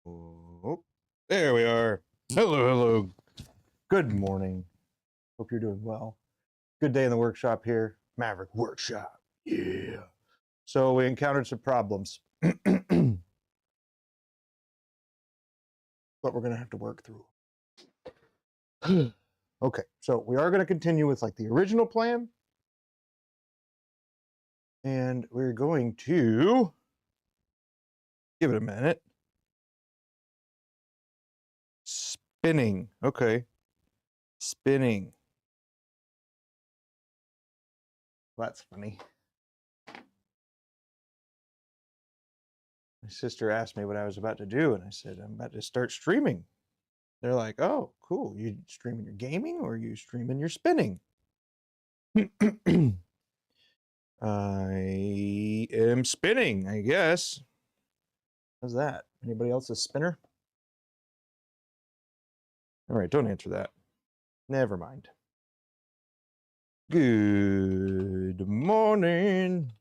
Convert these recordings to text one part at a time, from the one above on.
Oh, there we are. Hello, hello. Good morning. Hope you're doing well. Good day in the workshop here. Maverick Workshop. Yeah. So we encountered some problems, but we're going to have to work through. Okay, so we are going to continue with like the original plan. And we're going to give it a minute. Spinning. Okay. Spinning. That's funny. My sister asked me what I was about to do, and I said, I'm about to start streaming. They're like, oh, cool. You streaming your gaming or you streaming your spinning? I am spinning, I guess. How's that? Anybody else a spinner? All right, don't answer that. Never mind. Good morning.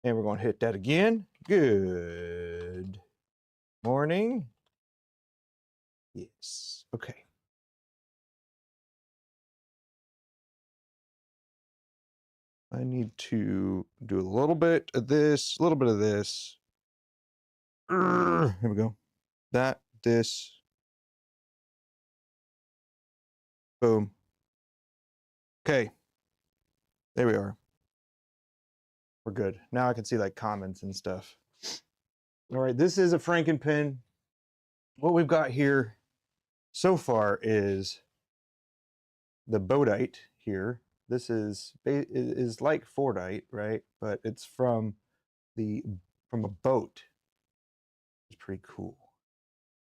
And we're going to hit that again. Good morning. Yes. Okay. I need to do a little bit of this, a little bit of this. Here we go. That, this. Boom. Okay. There we are. We're good. Now I can see like comments and stuff. All right, this is a Franken pin. What we've got here so far is the boatite here. This is like Fordite, right? But it's from a boat. It's pretty cool.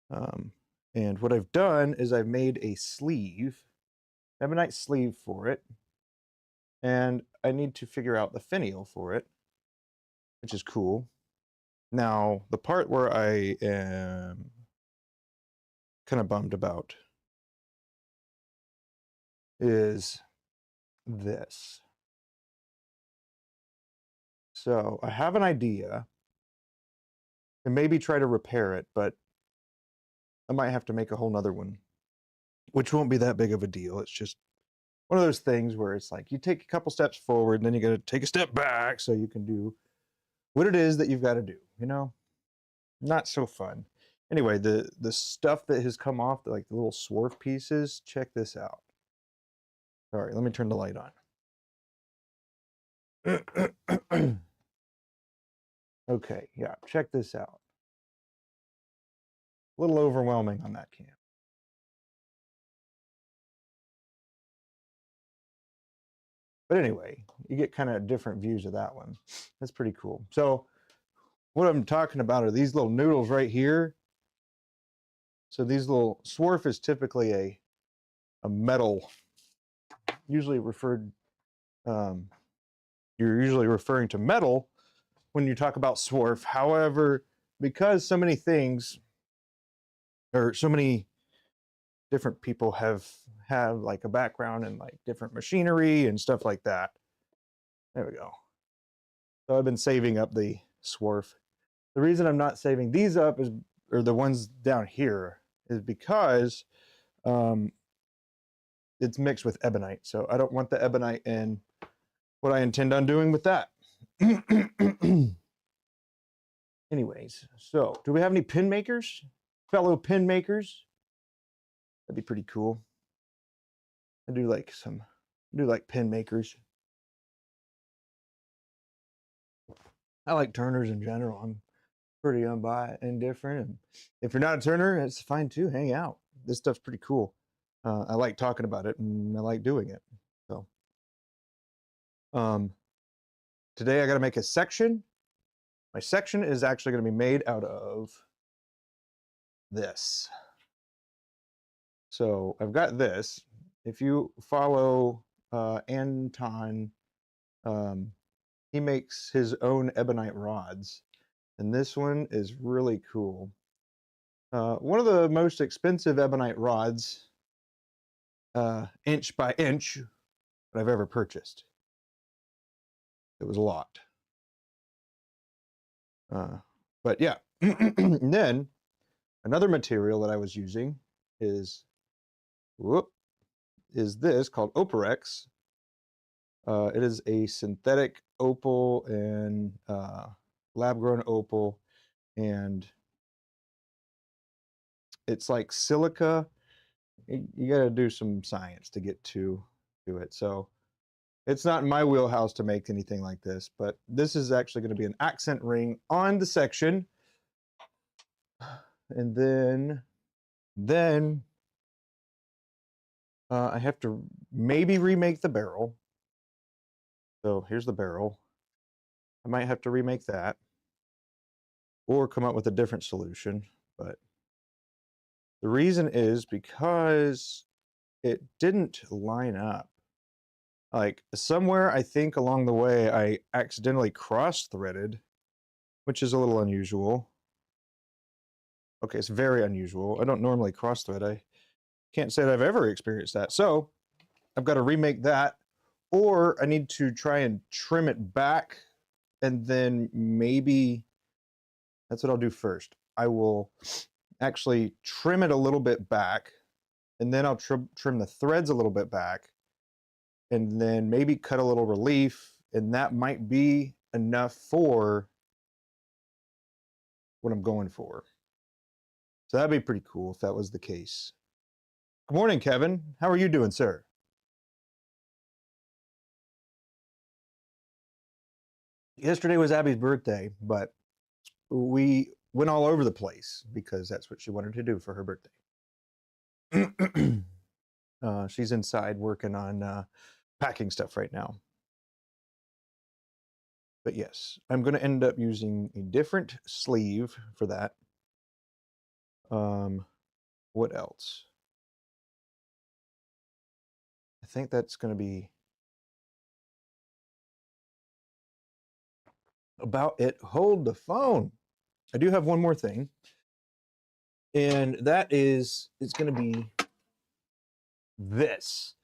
And what I've done is I've made a sleeve, Ebonite sleeve for it. And I need to figure out the finial for it, which is cool. Now, the part where I am kind of bummed about is this. So I have an idea and maybe try to repair it, but I might have to make a whole nother one, which won't be that big of a deal. It's just one of those things where it's like you take a couple steps forward and then you got to take a step back so you can do what it is that you've got to do, you know? Not so fun. Anyway, the stuff that has come off, like the little swarf pieces, check this out. All right, let me turn the light on. Okay, yeah, check this out. A little overwhelming on that cam. But anyway, you get kind of different views of that one. That's pretty cool. So what I'm talking about are these little noodles right here. So these little swarf is typically a metal, usually referred, you're usually referring to metal when you talk about swarf. However, because so many things or so many different people have like a background in like different machinery and stuff like that. There we go. So I've been saving up the swarf. The reason I'm not saving these up is, or the ones down here, is because it's mixed with ebonite. So I don't want the ebonite in what I intend on doing with that. Anyways, so do we have any pin makers? Fellow pin makers? That'd be pretty cool. I do like pin makers. I like turners in general. I'm pretty indifferent. And if you're not a turner, it's fine too. Hang out. This stuff's pretty cool. I like talking about it and I like doing it. So, today I got to make a section. My section is actually going to be made out of this. So I've got this. If you follow Anton, he makes his own ebonite rods, and this one is really cool. One of the most expensive ebonite rods, inch by inch, that I've ever purchased. It was a lot. But yeah, And then another material that I was using is this called oparex. It is a synthetic opal and lab-grown opal, and it's like silica. You got to do some science to get to it. So it's not in my wheelhouse to make anything like this, but this is actually going to be an accent ring on the section. And then I have to maybe remake the barrel. So here's the barrel. I might have to remake that or come up with a different solution. But the reason is because it didn't line up. Like somewhere, I think along the way, I accidentally cross-threaded, which is a little unusual. Okay, it's very unusual. I don't normally cross-thread. I can't say that I've ever experienced that. So I've got to remake that, or I need to try and trim it back, and then maybe that's what I'll do first. I will actually trim it a little bit back, and then I'll trim the threads a little bit back, and then maybe cut a little relief, and that might be enough for what I'm going for. So that'd be pretty cool if that was the case. Good morning, Kevin. How are you doing, sir? Yesterday was Abbie's birthday, but we went all over the place because that's what she wanted to do for her birthday. She's inside working on packing stuff right now. But yes, I'm going to end up using a different sleeve for that. What else? I think that's going to be about it. Hold the phone. I do have one more thing. And that is, it's going to be this.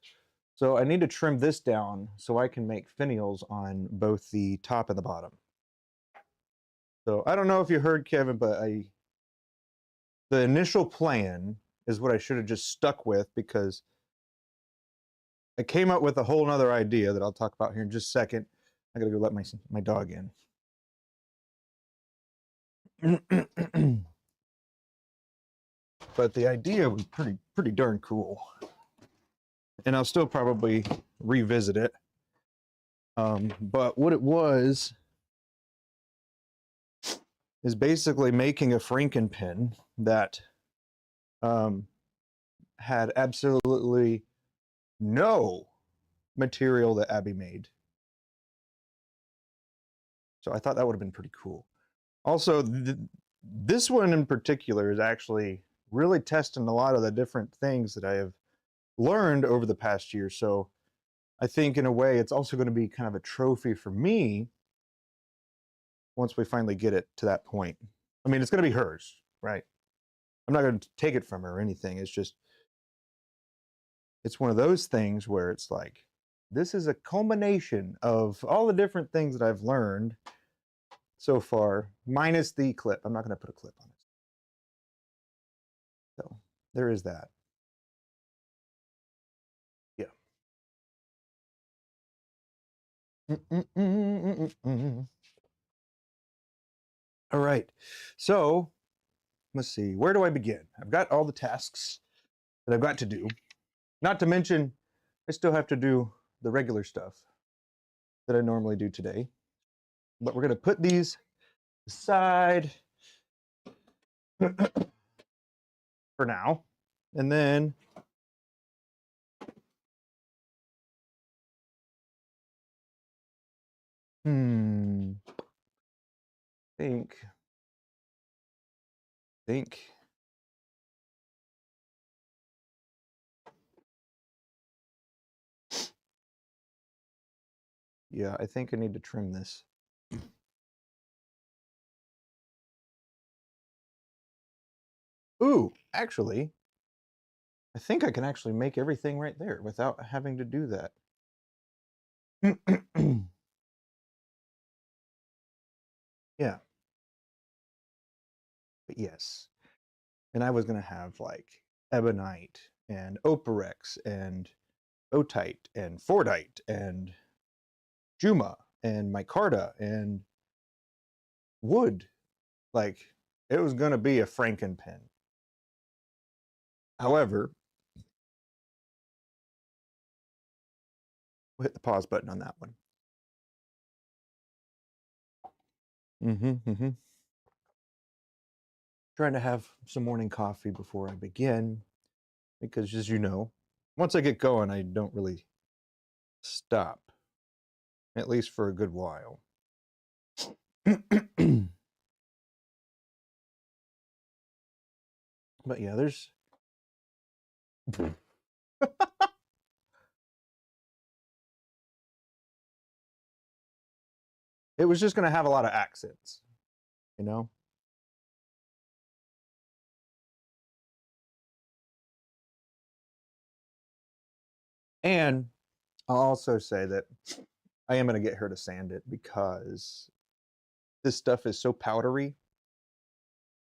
So I need to trim this down so I can make finials on both the top and the bottom. So I don't know if you heard, Kevin, but the initial plan is what I should have just stuck with, because I came up with a whole nother idea that I'll talk about here in just a second. I gotta go let my dog in. But the idea was pretty darn cool. And I'll still probably revisit it. But what it was is basically making a Franken pin that had absolutely no material that Abbie made. So I thought that would have been pretty cool. Also, this one in particular is actually really testing a lot of the different things that I have learned over the past year. So I think in a way it's also going to be kind of a trophy for me once we finally get it to that point. I mean, it's going to be hers, right? I'm not going to take it from her or anything. It's just, it's one of those things where it's like, this is a culmination of all the different things that I've learned so far, minus the clip. I'm not going to put a clip on it. So there is that. Yeah. All right. So let's see. Where do I begin? I've got all the tasks that I've got to do. Not to mention, I still have to do the regular stuff that I normally do today. But we're going to put these aside for now. And then think yeah, I think I need to trim this. Ooh, actually, I think I can actually make everything right there without having to do that. Yeah. But yes, and I was going to have like Ebonite and oparex and boatite and fordite and Juma and micarta and wood. Like, it was going to be a Franken pen. However, we'll hit the pause button on that one. Trying to have some morning coffee before I begin, because as you know, once I get going, I don't really stop, at least for a good while. But yeah, there's it was just going to have a lot of accents, you know? And I'll also say that I am going to get her to sand it because this stuff is so powdery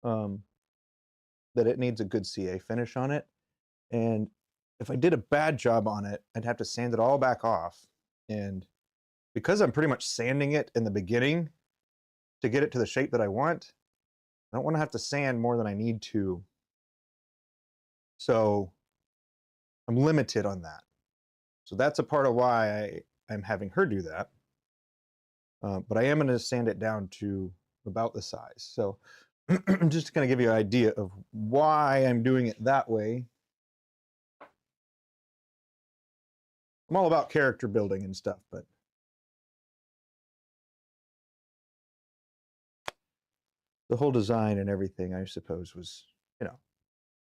that it needs a good CA finish on it. And if I did a bad job on it, I'd have to sand it all back off. And because I'm pretty much sanding it in the beginning to get it to the shape that I want, I don't want to have to sand more than I need to. So I'm limited on that. So that's a part of why I'm having her do that. But I am going to sand it down to about the size. So just to kind of give you an idea of why I'm doing it that way. I'm all about character building and stuff, but the whole design and everything, I suppose, was, you know,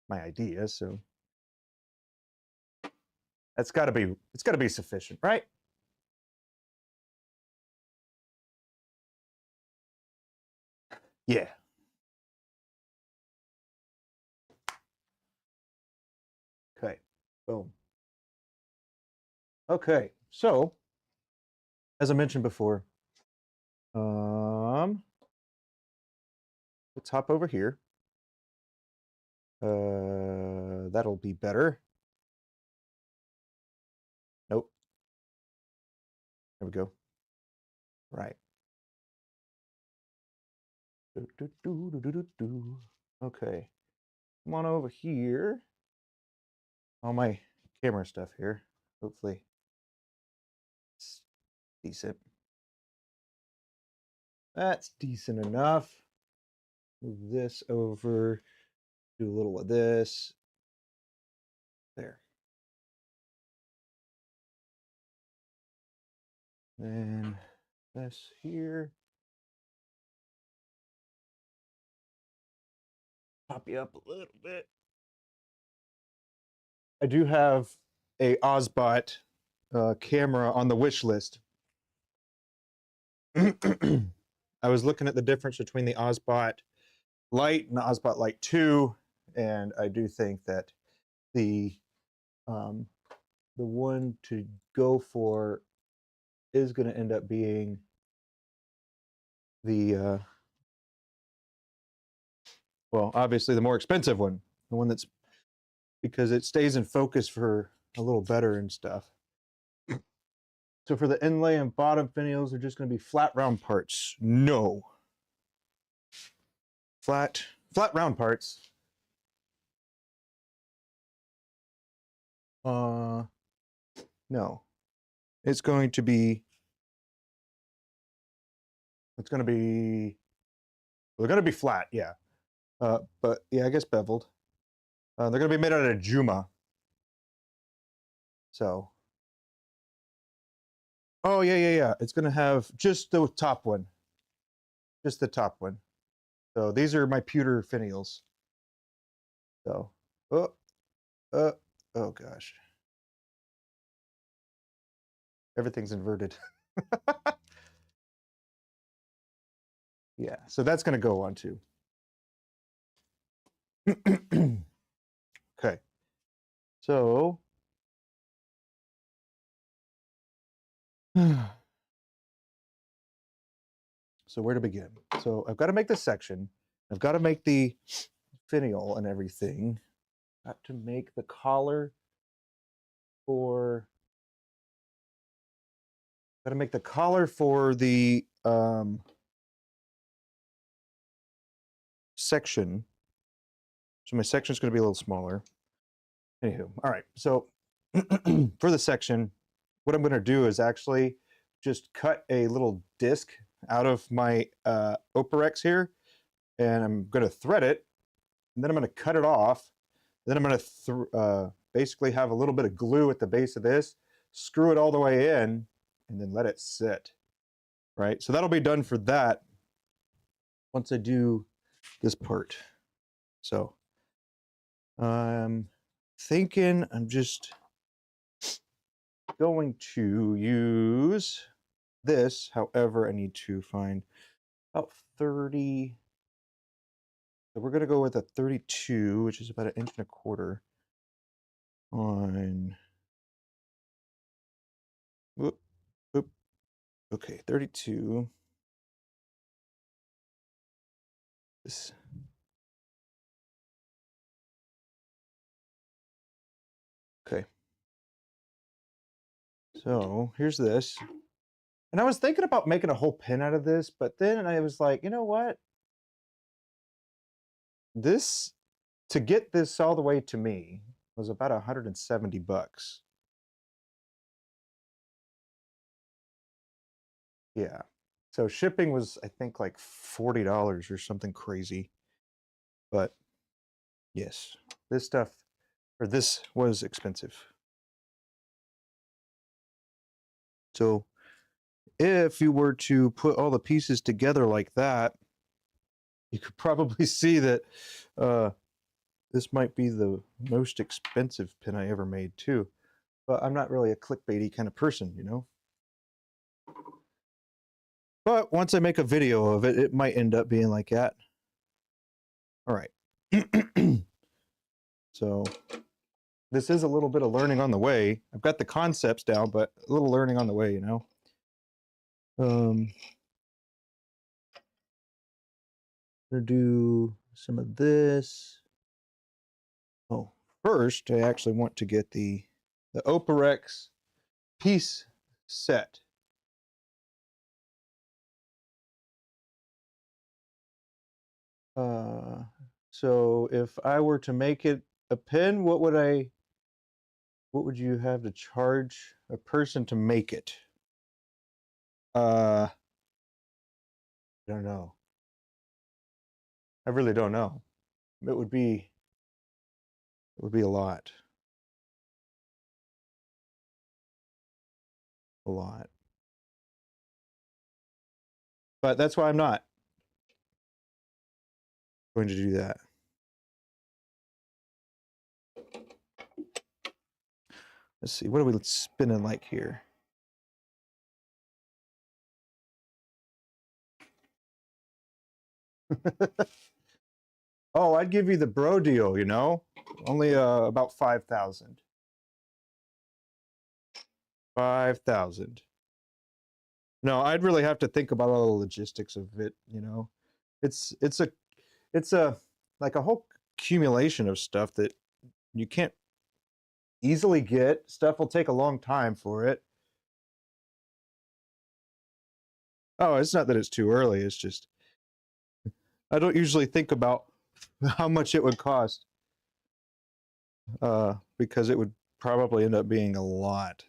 my idea. So it's got to be sufficient, right? Yeah. Okay. Boom. Okay. So, as I mentioned before, let's hop over here. That'll be better. Nope. There we go. Right. Okay. Come on over here. All my camera stuff here. Hopefully it's decent. That's decent enough. Move this over. Do a little of this. There. And this here. Pop you up a little bit. I do have a Osbot camera on the wish list. I was looking at the difference between the Osbot Lite and the Osbot Lite 2, and I do think that the one to go for is going to end up being the well, obviously the more expensive one, the one that's, because it stays in focus for a little better and stuff. So for the inlay and bottom finials, they're just going to be flat round parts. No. Flat round parts. No. It's going to be they're going to be flat, yeah. But yeah, I guess beveled. They're going to be made out of Juma. So, oh yeah. It's going to have just the top one. Just the top one. So these are my pewter finials. So, oh gosh. Everything's inverted. Yeah, so that's going to go on too. Okay. So, so where to begin? So I've got to make this section. I've got to make the finial and everything. Got to make the collar for. Got to make the collar for the section. So my section is going to be a little smaller. Anywho, all right. So for the section, what I'm going to do is actually just cut a little disc out of my oparex here, and I'm going to thread it, and then I'm going to cut it off. Then I'm going to basically have a little bit of glue at the base of this, screw it all the way in, and then let it sit. Right? So that'll be done for that once I do this part. So I'm thinking I'm just going to use this. However, I need to find about 30. So we're going to go with a 32, which is about 1.25 inches on. Whoop, whoop. Okay, 32. This. Okay. So here's this. And I was thinking about making a whole pin out of this, but then I was like, you know what? This, to get this all the way to me, was about $170. Yeah. So shipping was, I think, like $40 or something crazy. But yes, this stuff, or this was expensive. So if you were to put all the pieces together like that, you could probably see that this might be the most expensive pin I ever made too. But I'm not really a clickbaity kind of person, you know? But once I make a video of it, it might end up being like that. All right. So this is a little bit of learning on the way. I've got the concepts down, but a little learning on the way, you know? I'm gonna do some of this. Oh, first I actually want to get the oparex piece set. So if I were to make it a pin, what would you have to charge a person to make it? I don't know. I really don't know. It would be a lot. A lot. But that's why I'm not going to do that. Let's see, what are we spinning like here? Oh, I'd give you the bro deal, you know? Only about 5,000. 5,000. No, I'd really have to think about all the logistics of it, you know? It's a like a whole accumulation of stuff that you can't easily get. Stuff will take a long time for it. Oh, it's not that it's too early, it's just I don't usually think about how much it would cost. Because it would probably end up being a lot.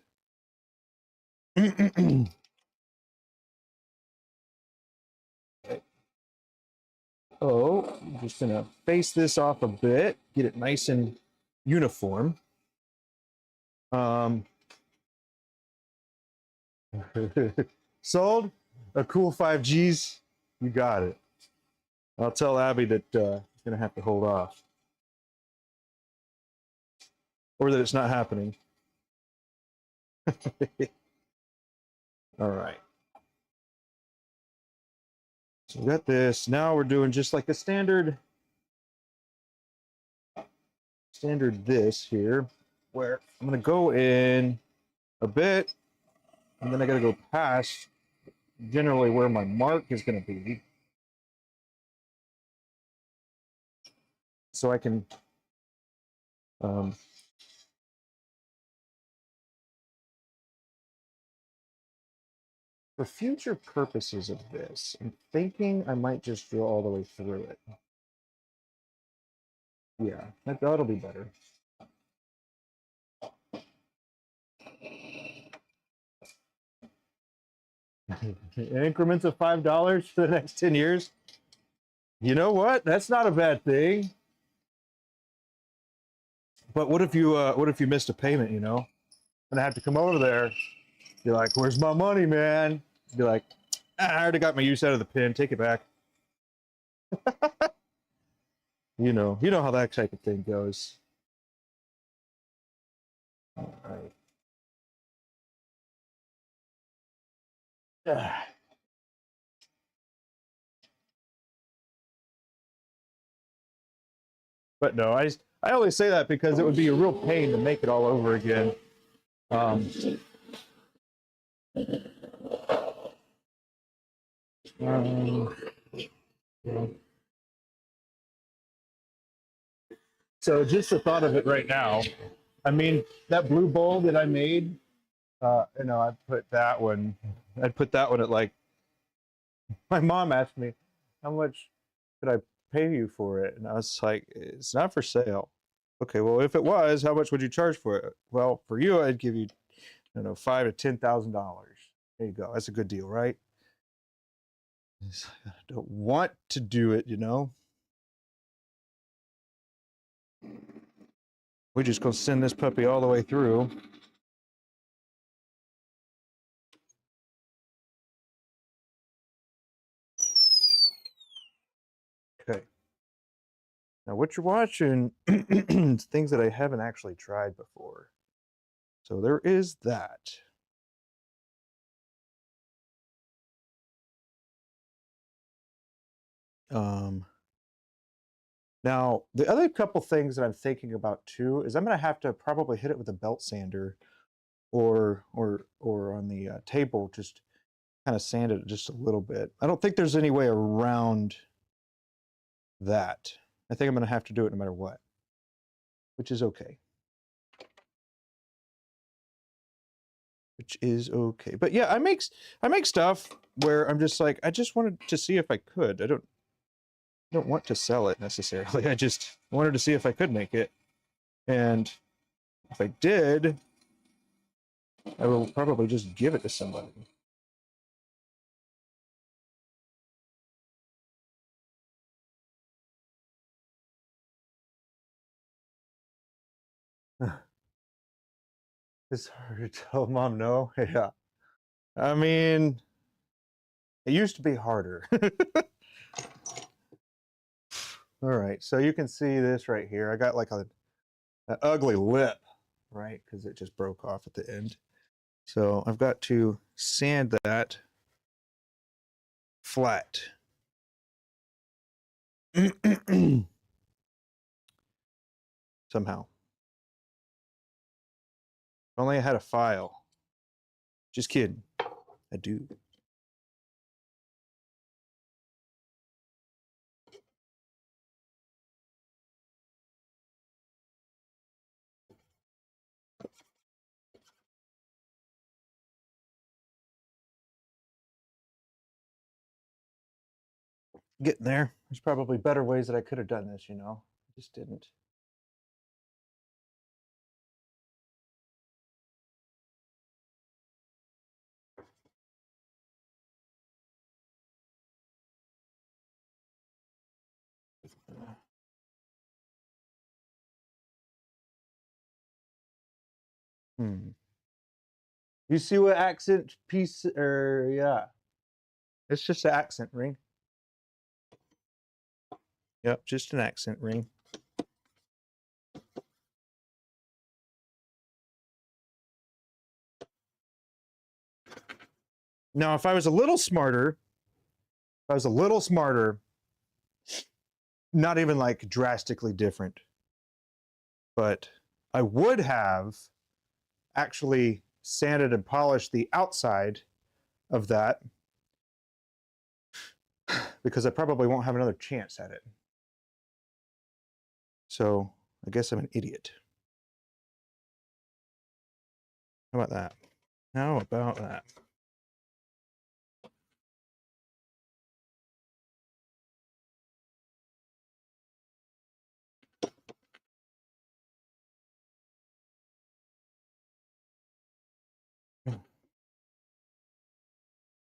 Oh, I'm just gonna face this off a bit, get it nice and uniform. Sold a cool 5Gs. You got it. I'll tell Abby that he's gonna have to hold off, or that it's not happening. All right. So we got this. Now we're doing just like a standard this here, where I'm gonna go in a bit, and then I gotta go past generally where my mark is gonna be. so I can for future purposes of this, I'm thinking I might just drill all the way through it. Yeah, that'll be better. In increments of $5 for the next 10 years. You know what? That's not a bad thing. But what if you missed a payment, you know? And I have to come over there. Be like, where's my money, man? Be like, I already got my use out of the pin. Take it back. You know how that type of thing goes. All right. But no, I only say that because it would be a real pain to make it all over again. So just the thought of it right now, I mean, that blue bowl that I made, you know, I'd put that one at like, my mom asked me, how much could I pay you for it? And I was like, it's not for sale. Okay, well, if it was, how much would you charge for it? Well, for you, I'd give you, I don't know, $5,000 to $10,000. There you go. That's a good deal, right? I don't want to do it, you know. We're just gonna send this puppy all the way through. Okay. Now what you're watching is things that I haven't actually tried before. So there is that. Now the other couple things that I'm thinking about too is I'm gonna have to probably hit it with a belt sander or on the table, just kind of sand it just a little bit. I don't think there's any way around that. I think I'm gonna have to do it no matter what, which is okay. Which is okay. But yeah, I make stuff where I'm just like, I just wanted to see if I could. I don't want to sell it necessarily. I just wanted to see if I could make it. And if I did, I will probably just give it to somebody. It's hard to tell mom no. Yeah. I mean, it used to be harder. All right, so you can see this right here. I got like an ugly lip, right? Because it just broke off at the end. So I've got to sand that flat. Somehow. If only I had a file. Just kidding. I do. Getting there. There's probably better ways that I could have done this, you know. I just didn't. You see what accent piece, or yeah. It's just an accent ring. Yep, just an accent ring. Now, if I was a little smarter, not even like drastically different, but I would have actually sanded and polished the outside of that because I probably won't have another chance at it. So I guess I'm an idiot. How about that? How about that?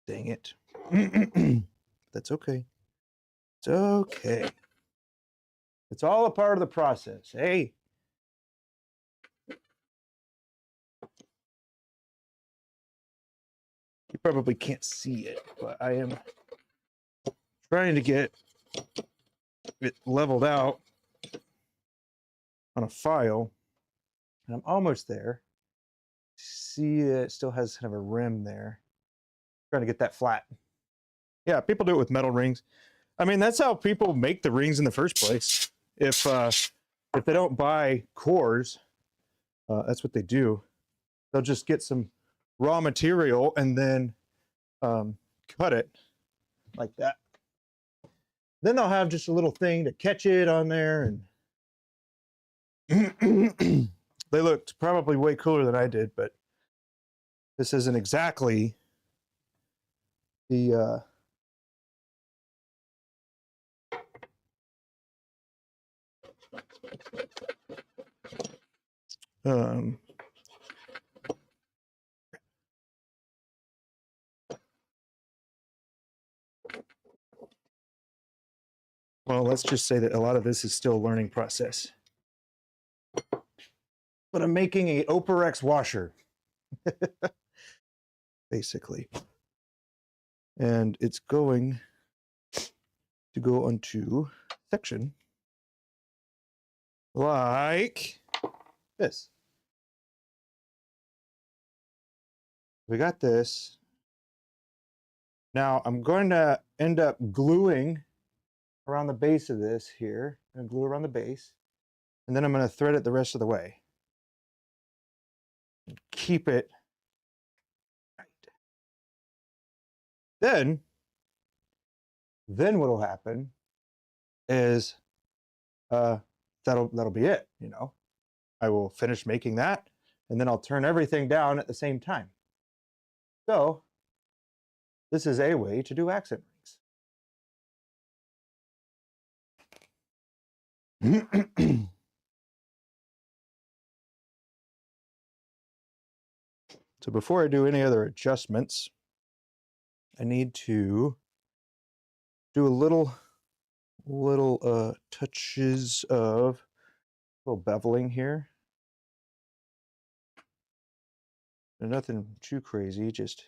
Dang it. That's okay. It's okay. It's all a part of the process. Hey. You probably can't see it, but I am trying to get it leveled out on a file. And I'm almost there. See, it still has kind of a rim there. Trying to get that flat. Yeah, people do it with metal rings. I mean, that's how people make the rings in the first place. If they don't buy cores, that's what they do. They'll just get some raw material and then cut it like that. Then they'll have just a little thing to catch it on there, and they looked probably way cooler than I did, but this isn't exactly the well, let's just say that a lot of this is still a learning process. But I'm making a oparex washer, basically. And it's going to go onto section like this. We got this. Now I'm going to end up gluing around the base of this here. I'm going to glue around the base. And then I'm going to thread it the rest of the way. Keep it right. Then what will happen is that'll be it, you know. I will finish making that, and then I'll turn everything down at the same time. So this is a way to do accent rings. So before I do any other adjustments, I need to do a little touches of little beveling here. And nothing too crazy, just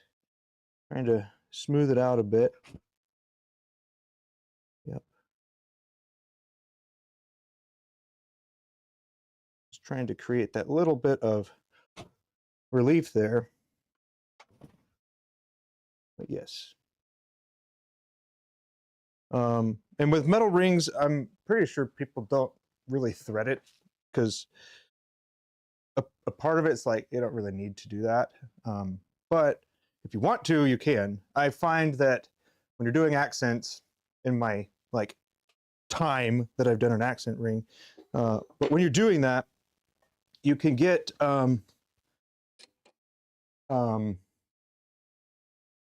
trying to smooth it out a bit. Yep. Just trying to create that little bit of relief there. But yes. And with metal rings, I'm pretty sure people don't really thread it, because a part of it's like you don't really need to do that. But if you want to, you can. I find that when you're doing accents, in my like time that I've done an accent ring, but when you're doing that, you can get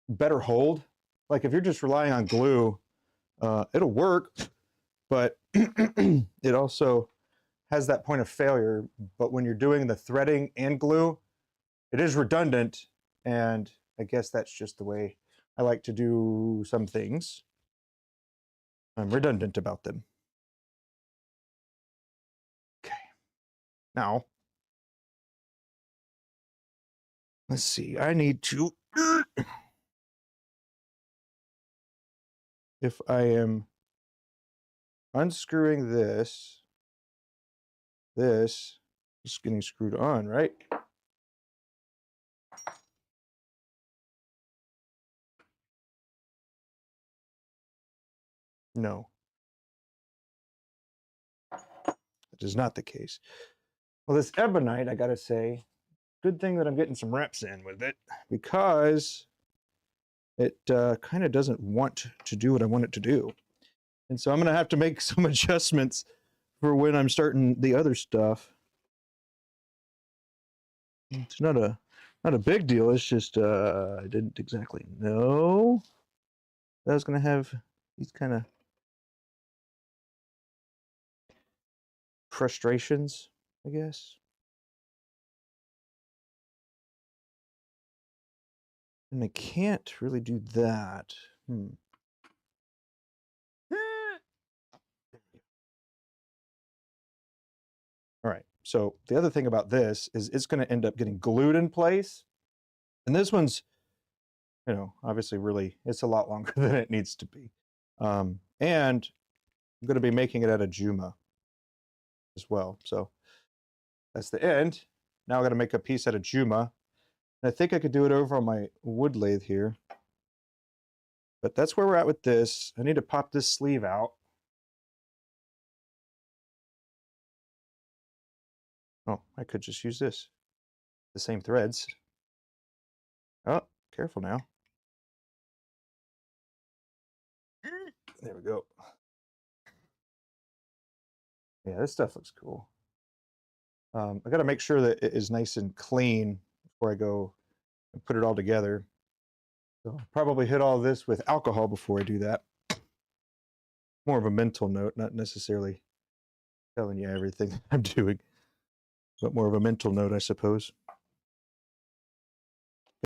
better hold. Like if you're just relying on glue, it'll work, but it also has that point of failure. But when you're doing the threading and glue, it is redundant, and I guess that's just the way I like to do some things. I'm redundant about them. Okay. Now, let's see. I need to, if I am unscrewing this is getting screwed on, right? No. That is not the case. Well, this Ebonite, I gotta say, good thing that I'm getting some reps in with it, because it kind of doesn't want to do what I want it to do. And so I'm gonna have to make some adjustments for when I'm starting the other stuff. It's not a big deal. It's just I didn't exactly know that I was gonna have these kind of frustrations, I guess. And I can't really do that. All right, so the other thing about this is it's going to end up getting glued in place. And this one's, you know, obviously really, it's a lot longer than it needs to be. And I'm going to be making it out of Juma as well. So that's the end. Now I got to make a piece out of Juma. And I think I could do it over on my wood lathe here. But that's where we're at with this. I need to pop this sleeve out. Oh, I could just use this. The same threads. Oh, careful now. There we go. Yeah, this stuff looks cool. I got to make sure that it is nice and clean before I go and put it all together. So I'll probably hit all this with alcohol before I do that. More of a mental note, not necessarily telling you everything I'm doing, but more of a mental note, I suppose.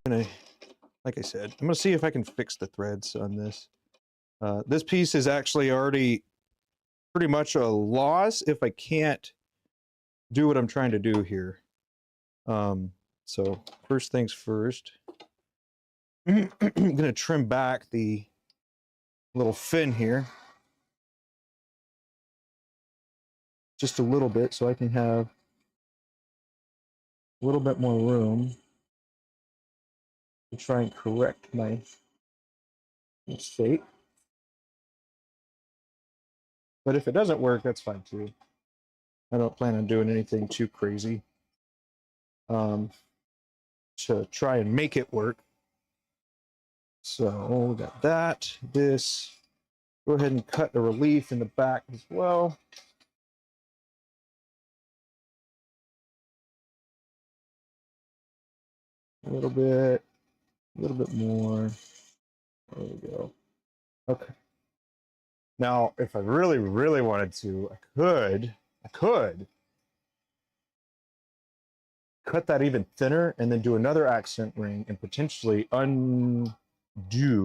Like I said, I'm gonna see if I can fix the threads on this. This piece is actually already pretty much a loss if I can't do what I'm trying to do here. So first things first, I'm gonna trim back the little fin here just a little bit so I can have a little bit more room to try and correct my mistake. But if it doesn't work, that's fine too. I don't plan on doing anything too crazy to try and make it work. So we got that, this. Go ahead and cut the relief in the back as well. A little bit more. There we go. Okay. Now, if I really, really wanted to, I could cut that even thinner and then do another accent ring and potentially undo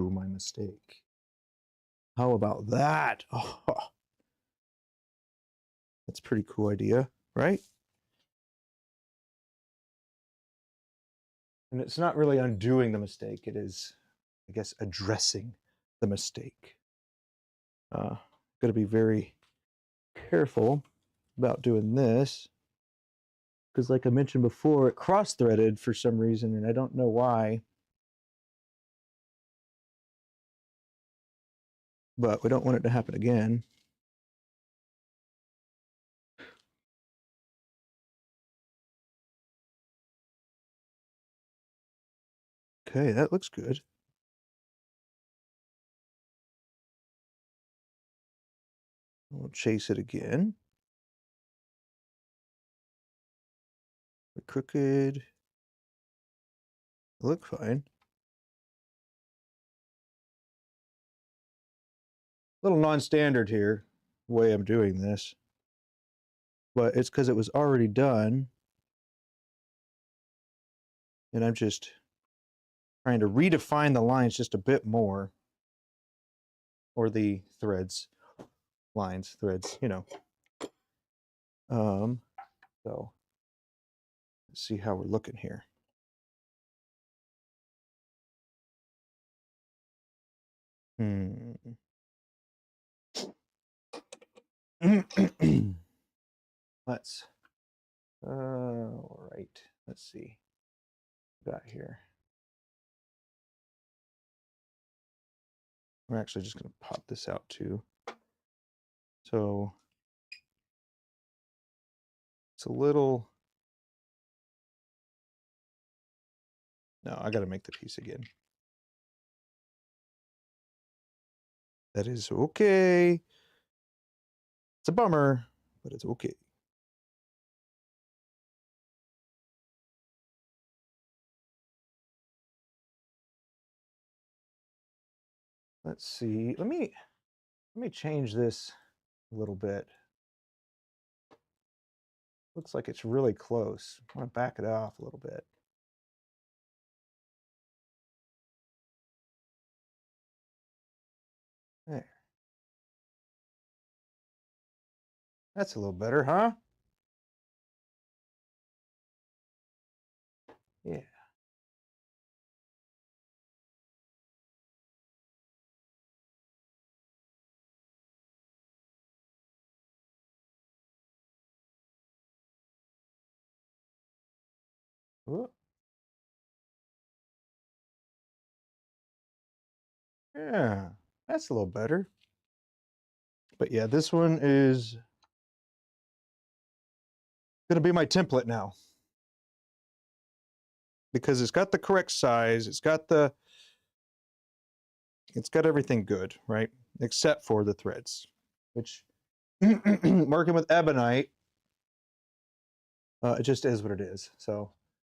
my mistake. How about that? Oh, that's a pretty cool idea, right? And it's not really undoing the mistake. It is, I guess, addressing the mistake. Got to be very careful about doing this because, like I mentioned before, it cross-threaded for some reason, and I don't know why. But we don't want it to happen again. Okay, that looks good. We'll chase it again. We're crooked. Look fine. A little non-standard here, the way I'm doing this. But it's because it was already done. And I'm just trying to redefine the lines just a bit more. Or the threads. Lines, threads, you know. So let's see how we're looking here. Let's all right, let's see what we got here. We're actually just going to pop this out too. So it's a little, no, I got to make the piece again. That is okay. It's a bummer, but it's okay. Let's see. Let me change this a little bit. Looks like it's really close. I want to back it off a little bit. There. That's a little better, huh? Yeah. Whoop. Yeah, that's a little better. But yeah, this one is going to be my template now. Because it's got the correct size, it's got everything good, right? Except for the threads, which working with Ebonite, it just is what it is. So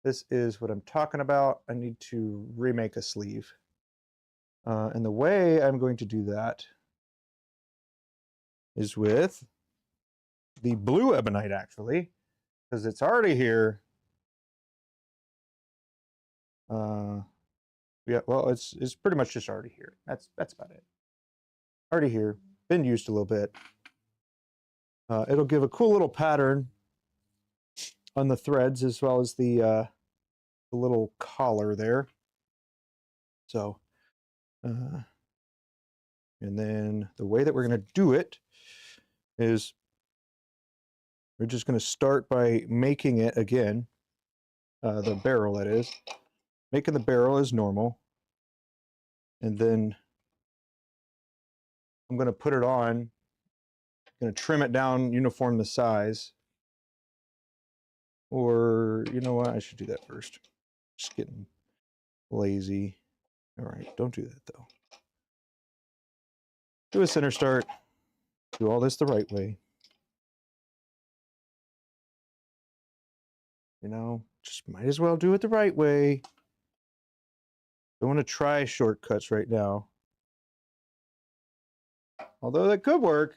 this is what I'm talking about. I need to remake a sleeve. And the way I'm going to do that is with the blue Ebonite, actually, because it's already here. Yeah, well, it's pretty much just already here. That's about it. Already here, been used a little bit. It'll give a cool little pattern on the threads as well as the little collar there. So, and then the way that we're going to do it is we're just going to start by making it again, the barrel that is, making the barrel as normal. And then I'm going to put it on, going to trim it down, uniform the size. Or, you know what, I should do that first. Just getting lazy. All right, don't do that though. Do a center start. Do all this the right way. You know, just might as well do it the right way. Don't want to try shortcuts right now. Although that could work.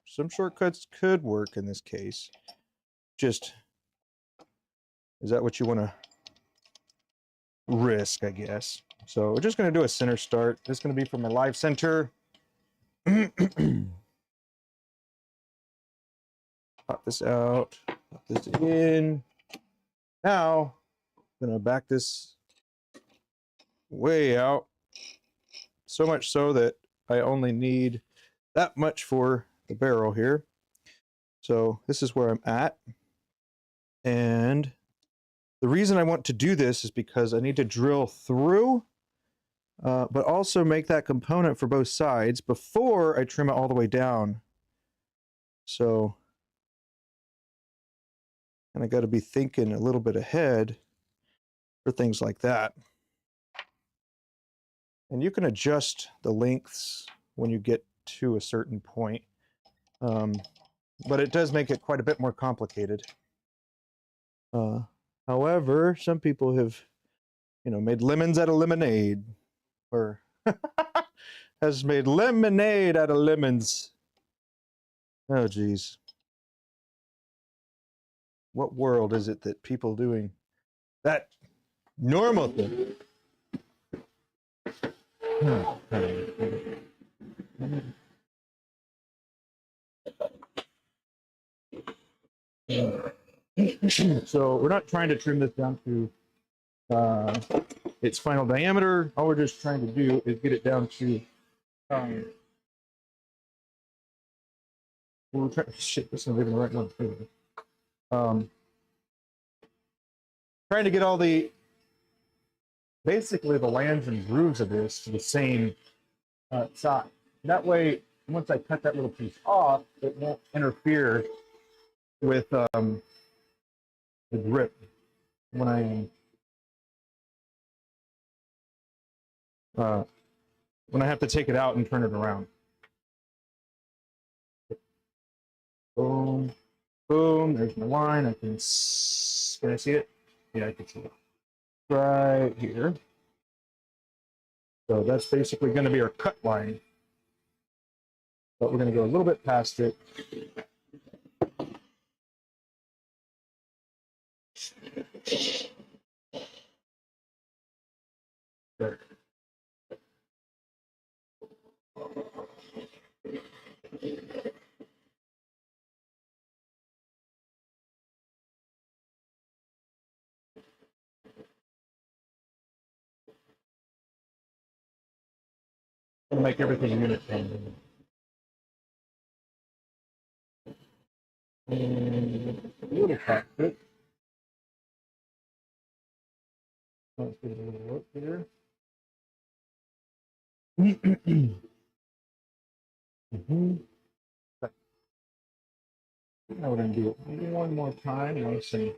Some shortcuts could work in this case. Just, is that what you want to risk, I guess? So we're just going to do a center start. This is going to be from my live center. Pop this out, pop this in. Now, I'm going to back this way out. So much so that I only need that much for the barrel here. So this is where I'm at. And the reason I want to do this is because I need to drill through, but also make that component for both sides before I trim it all the way down. So, and I got to be thinking a little bit ahead for things like that. And you can adjust the lengths when you get to a certain point. But it does make it quite a bit more complicated. However, some people have, you know, made lemons out of lemonade, or has made lemonade out of lemons. Oh, geez. What world is it that people doing that normal thing? So we're not trying to trim this down to its final diameter. All we're just trying to do is get it down to we're trying, shit, this isn't even the right one. Trying to get all the basically the lands and grooves of this to the same size. That way, once I cut that little piece off, it won't interfere with the grip when I have to take it out and turn it around. Boom, boom. There's my line. Can I see it? Yeah, I can see it. Right here. So that's basically going to be our cut line. But we're going to go a little bit past it. There. I'm going to make everything uniform. And a little past it. Let's get a little look here. Now we're going to do it one more time. Nice and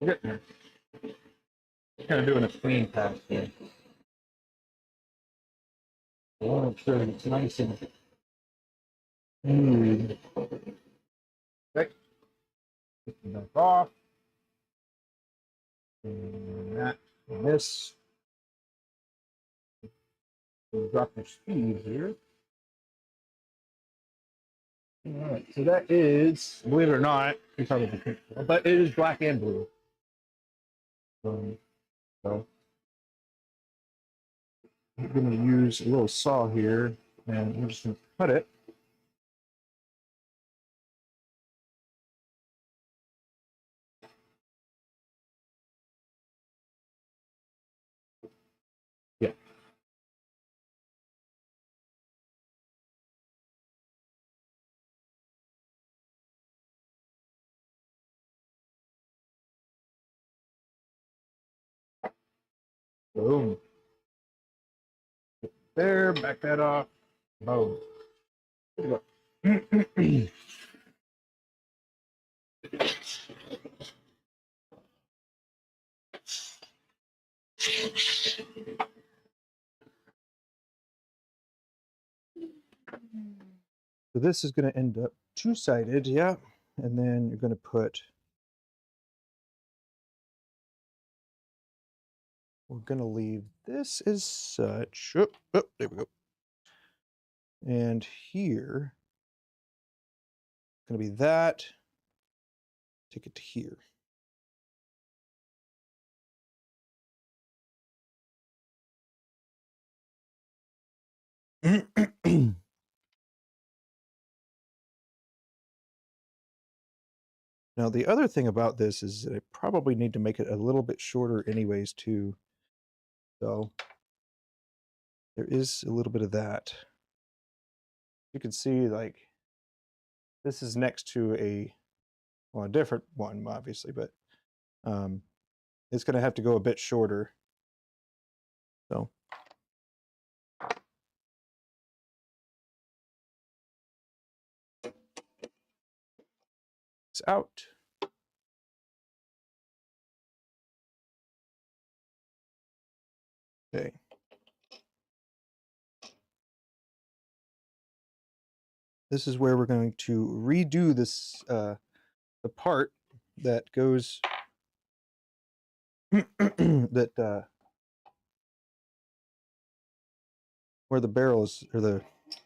getting there. Kind of doing a clean pass here. I want to make sure it's nice and smooth. Okay. Get that off. And that and this. We'll drop your speed here. All right, so that is, believe it or not, but it is black and blue. So I'm going to use a little saw here, and I'm just going to cut it. Yeah. Boom. There, back that off. Boom. Good to go. So this is going to end up two-sided, yeah. And then you're going to put, we're going to leave this as such. Oh, there we go. And here, it's going to be that. Take it to here. Now, the other thing about this is I probably need to make it a little bit shorter anyways, too. So there is a little bit of that. You can see, like, this is next to a different one, obviously, but it's going to have to go a bit shorter. So it's out. Okay. This is where we're going to redo this, the part that goes, that, where the barrels or the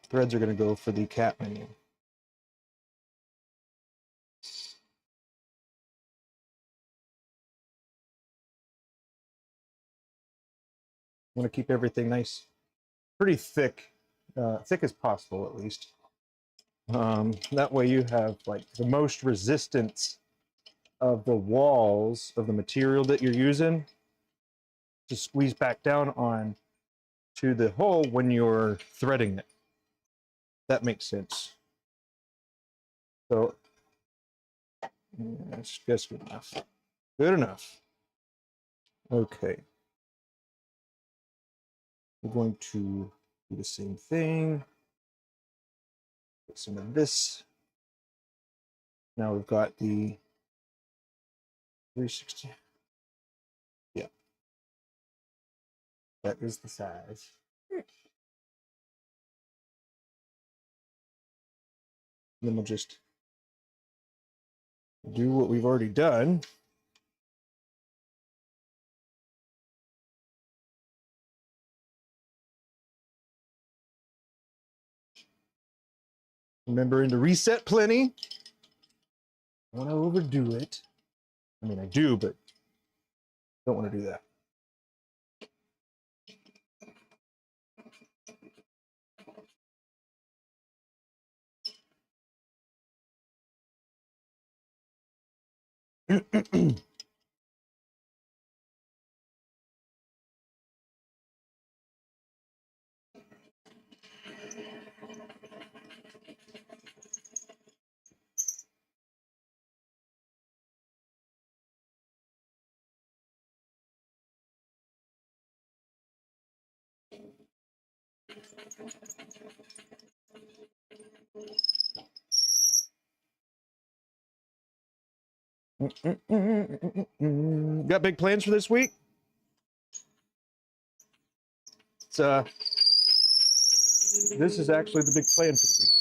threads are going to go for the cap menu. I want to keep everything nice, pretty thick, thick as possible at least. That way you have like the most resistance of the walls of the material that you're using to squeeze back down on to the hole when you're threading it. That makes sense. So that's good enough. Good enough. Okay. We're going to do the same thing. Put some of this. Now we've got the 360. Yeah. That is the size. Then we'll just do what we've already done. Remembering to reset plenty. I want to overdo it. I mean, I do, but don't want to do that. Got big plans for this week? It's this is actually the big plan for the week.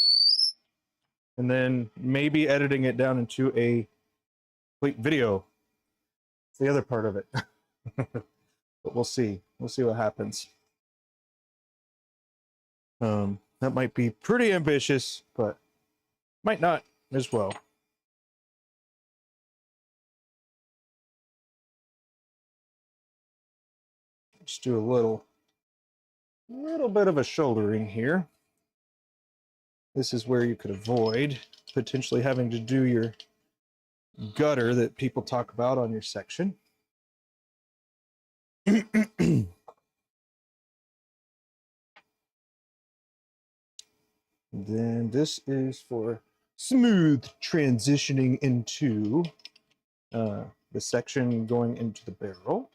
And then maybe editing it down into a complete video. It's the other part of it. But we'll see. We'll see what happens. That might be pretty ambitious, but might not as well. Just do a little bit of a shouldering here. This is where you could avoid potentially having to do your gutter that people talk about on your section. Then this is for smooth transitioning into the section going into the barrel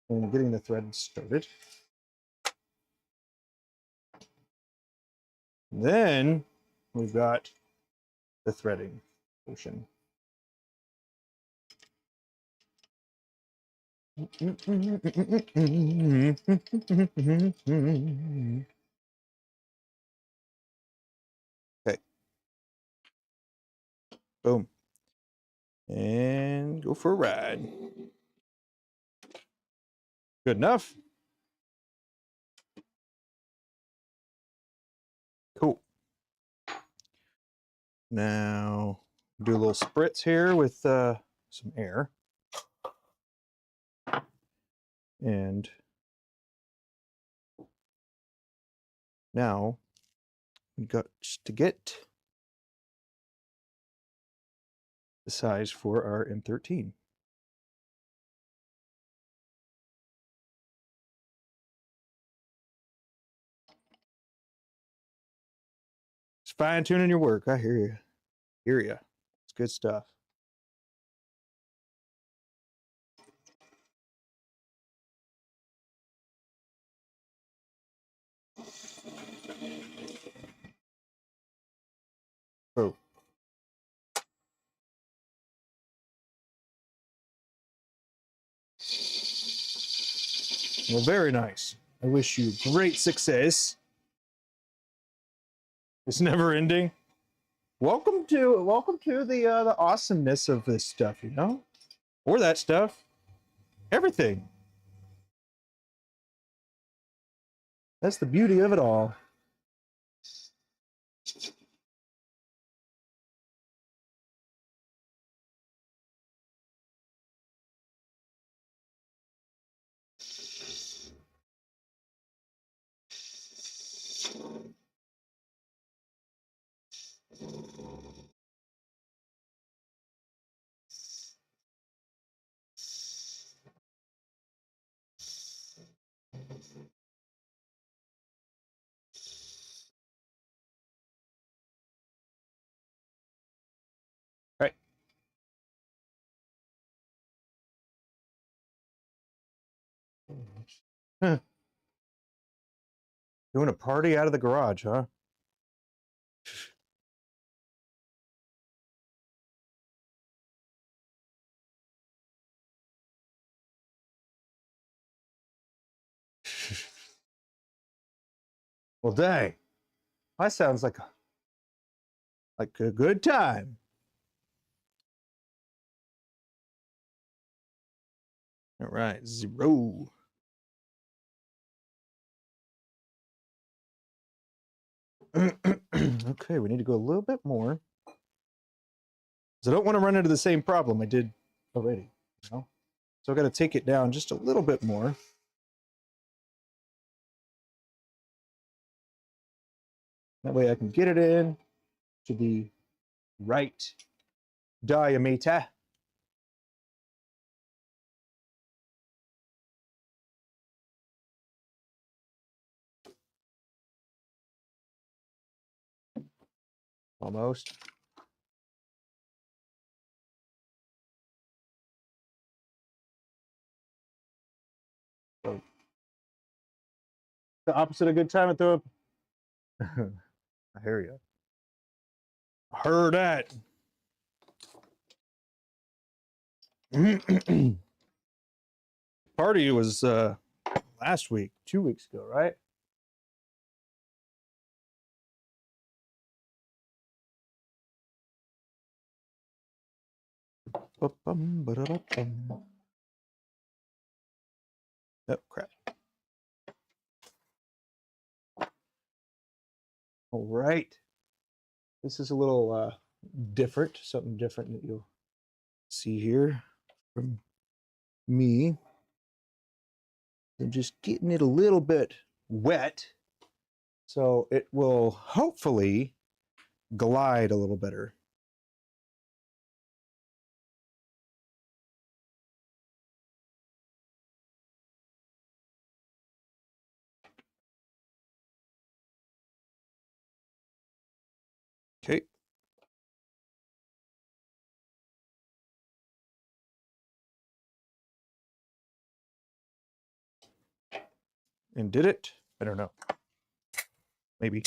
and getting the thread started. Then we've got the threading portion. Okay. Boom. And go for a ride. Good enough. Cool. Now do a little spritz here with some air. And now we've got to get the size for our M13. It's fine tuning your work. I hear you. Hear you. It's good stuff. Oh. Well, very nice. I wish you great success. It's never ending. Welcome to the awesomeness of this stuff, you know? Or that stuff. Everything. That's the beauty of it all. Doing a party out of the garage, huh? Well, dang. That sounds like a good time. All right, 0. Okay, we need to go a little bit more. Because I don't want to run into the same problem I did already. You know? So I got to take it down just a little bit more. That way I can get it in to the right diameter. Almost. So, the opposite of good time at the. I hear you. I heard that. Party was last week, 2 weeks ago, right? Oh, crap. All right. This is a little different, something different that you'll see here from me. I'm just getting it a little bit wet so it will hopefully glide a little better. Okay. And did it? I don't know. Maybe.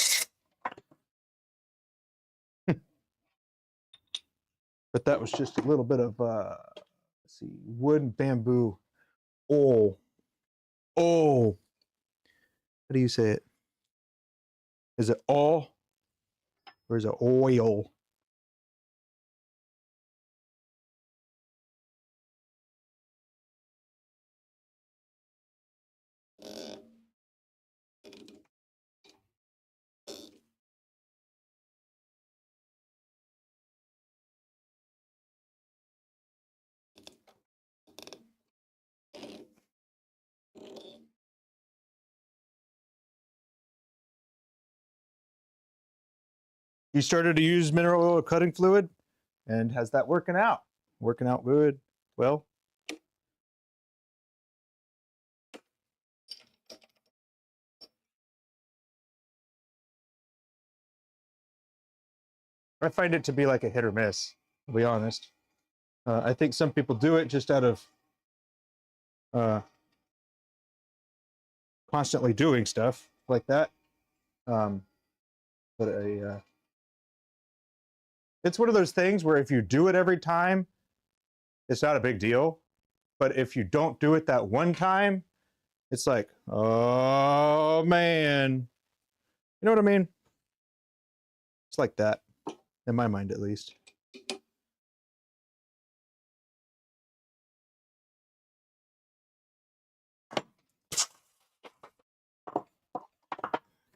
But that was just a little bit of let's see, wood and bamboo oil. Oh. How do you say it? Is it all or is it oil? You started to use mineral oil cutting fluid, and how's that working out? Working out good? Well, I find it to be like a hit or miss, to be honest. I think some people do it just out of constantly doing stuff like that. But it's one of those things where if you do it every time, it's not a big deal. But if you don't do it that one time, it's like, oh man. You know what I mean? It's like that, in my mind at least.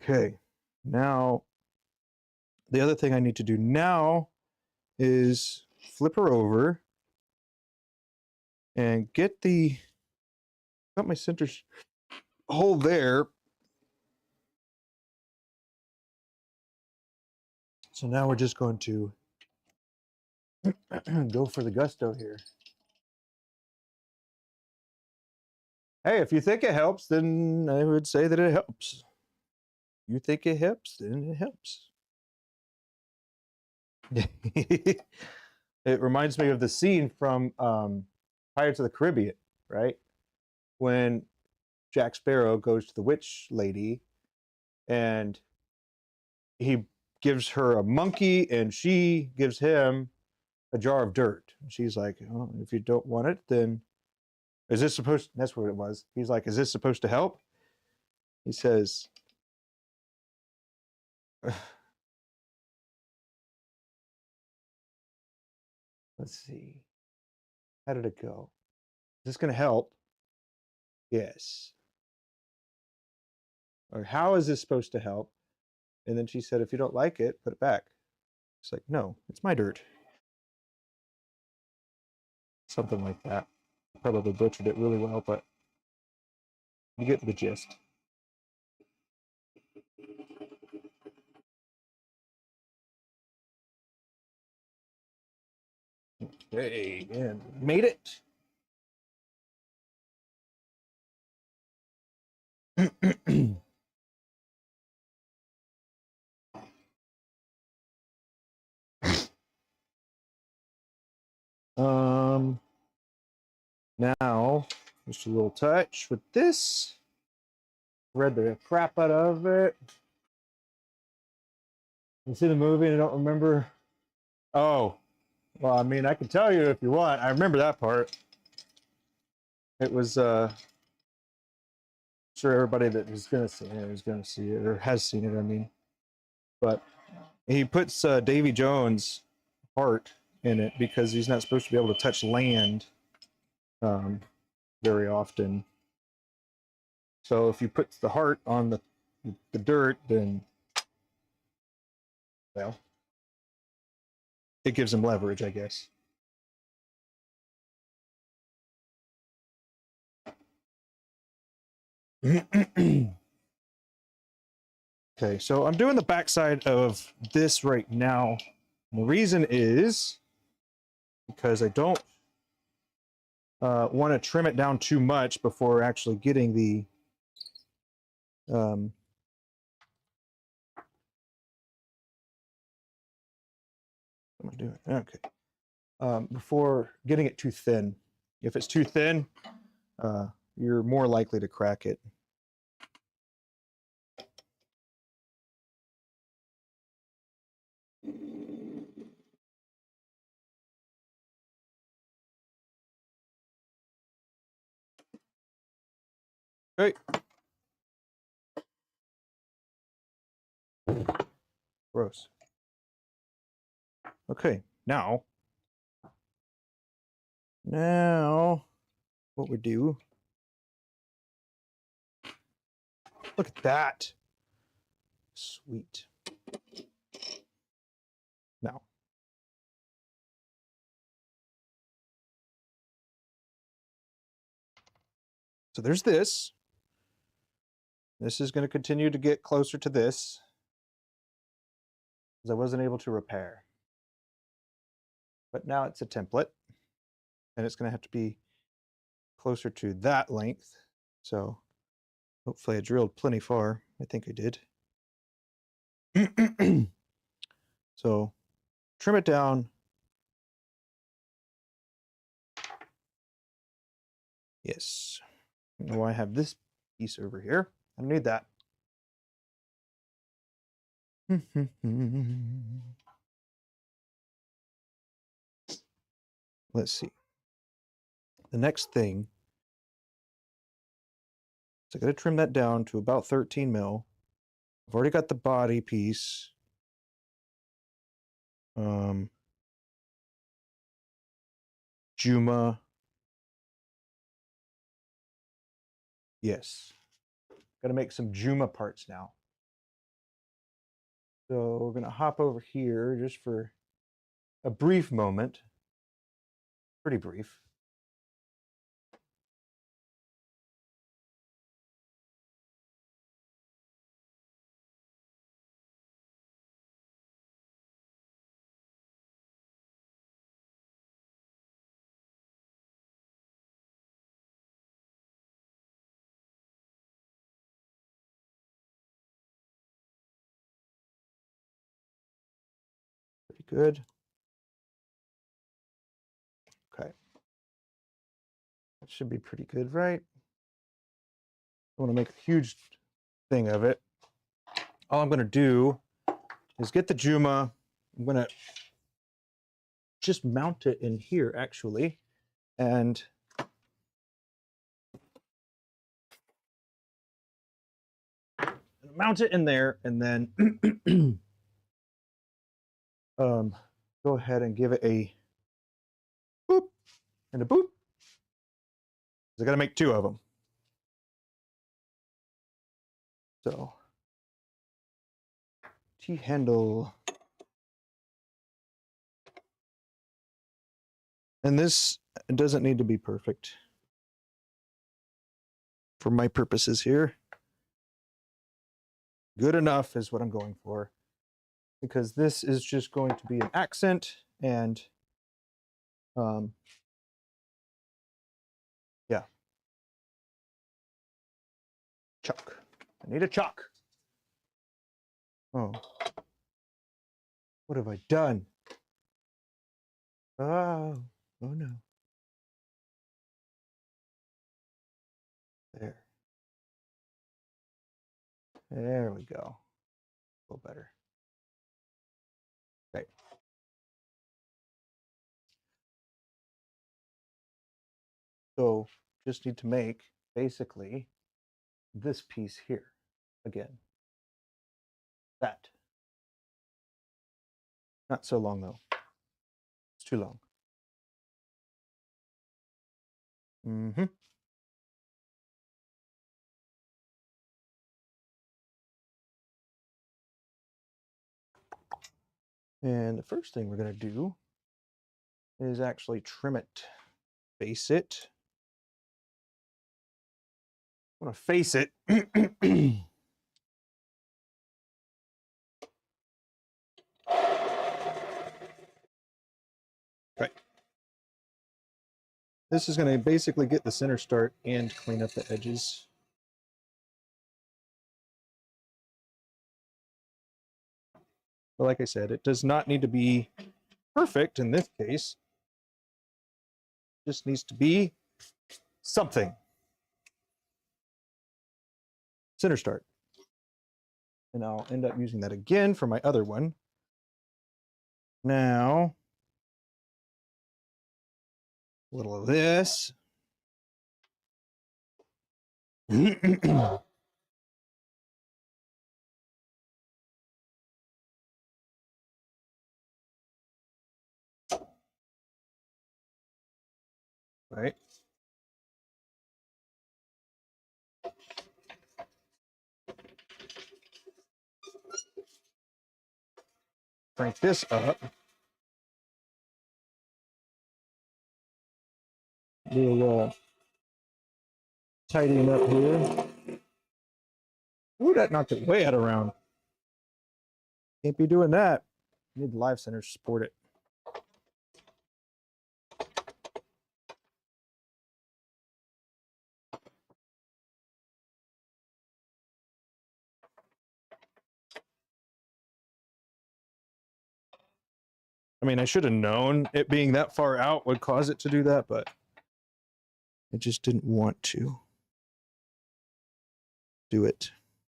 Okay, now the other thing I need to do now is flip her over and get got my center hole there. So now we're just going to go for the gusto here. Hey, if you think it helps, then I would say that it helps. You think it helps, then it helps. It reminds me of the scene from Pirates of the Caribbean, right? When Jack Sparrow goes to the witch lady and he gives her a monkey and she gives him a jar of dirt. And she's like, oh, if you don't want it, then is this supposed, that's what it was. He's like, is this supposed to help? He says, let's see, how did it go? Is this going to help? Yes. Or how is this supposed to help? And then she said, if you don't like it, put it back. It's like, no, it's my dirt. Something like that. Probably butchered it really well, but you get the gist. Okay, and made it. Now just a little touch with this. Read the crap out of it. You see the movie and I don't remember. Oh, well, I mean, I can tell you if you want. I remember that part. It was sure everybody that is gonna see it is gonna see it or has seen it, I mean. But he puts Davy Jones' heart in it because he's not supposed to be able to touch land very often. So if you put the heart on the dirt, then, well, it gives him leverage, I guess. Okay, so I'm doing the backside of this right now. And the reason is because I don't want to trim it down too much before actually getting the what am I doing? Okay. Before getting it too thin. If it's too thin, you're more likely to crack it. Okay. Gross. Okay, now what we do, look at that. Sweet. Now, so there's this. This is going to continue to get closer to this because I wasn't able to repair. But now it's a template and it's going to have to be closer to that length. So hopefully I drilled plenty far. I think I did. So trim it down. Yes. Now I have this piece over here. I don't need that. Let's see. The next thing is I got to trim that down to about 13 mil. I've already got the body piece. Juma. Yes. Got to make some Juma parts now. So we're going to hop over here just for a brief moment. Pretty brief. Pretty good. Okay. That should be pretty good, right? I want to make a huge thing of it. All I'm going to do is get the Juma. I'm going to just mount it in here, actually, and mount it in there, and then go ahead and give it a boop and a boop. I got to make 2 of them. So, T-handle. And this doesn't need to be perfect for my purposes here. Good enough is what I'm going for, because this is just going to be an accent, and yeah. Chuck. I need a chuck. Oh. What have I done? Oh no. There. There we go. A little better. Okay. So just need to make basically this piece here again. That. Not so long though. It's too long. Mm-hmm. And the first thing we're going to do is actually trim it. Face it. I want to face it. Right. This is going to basically get the center start and clean up the edges. But like I said, it does not need to be perfect in this case. It just needs to be something. Center start. And I'll end up using that again for my other one. Now, a little of this. Right. Crank this up. We'll tidying up here. Ooh, that knocked it way out of round. Can't be doing that. You need the live center to support it. I mean, I should have known it being that far out would cause it to do that, but I just didn't want to do it. So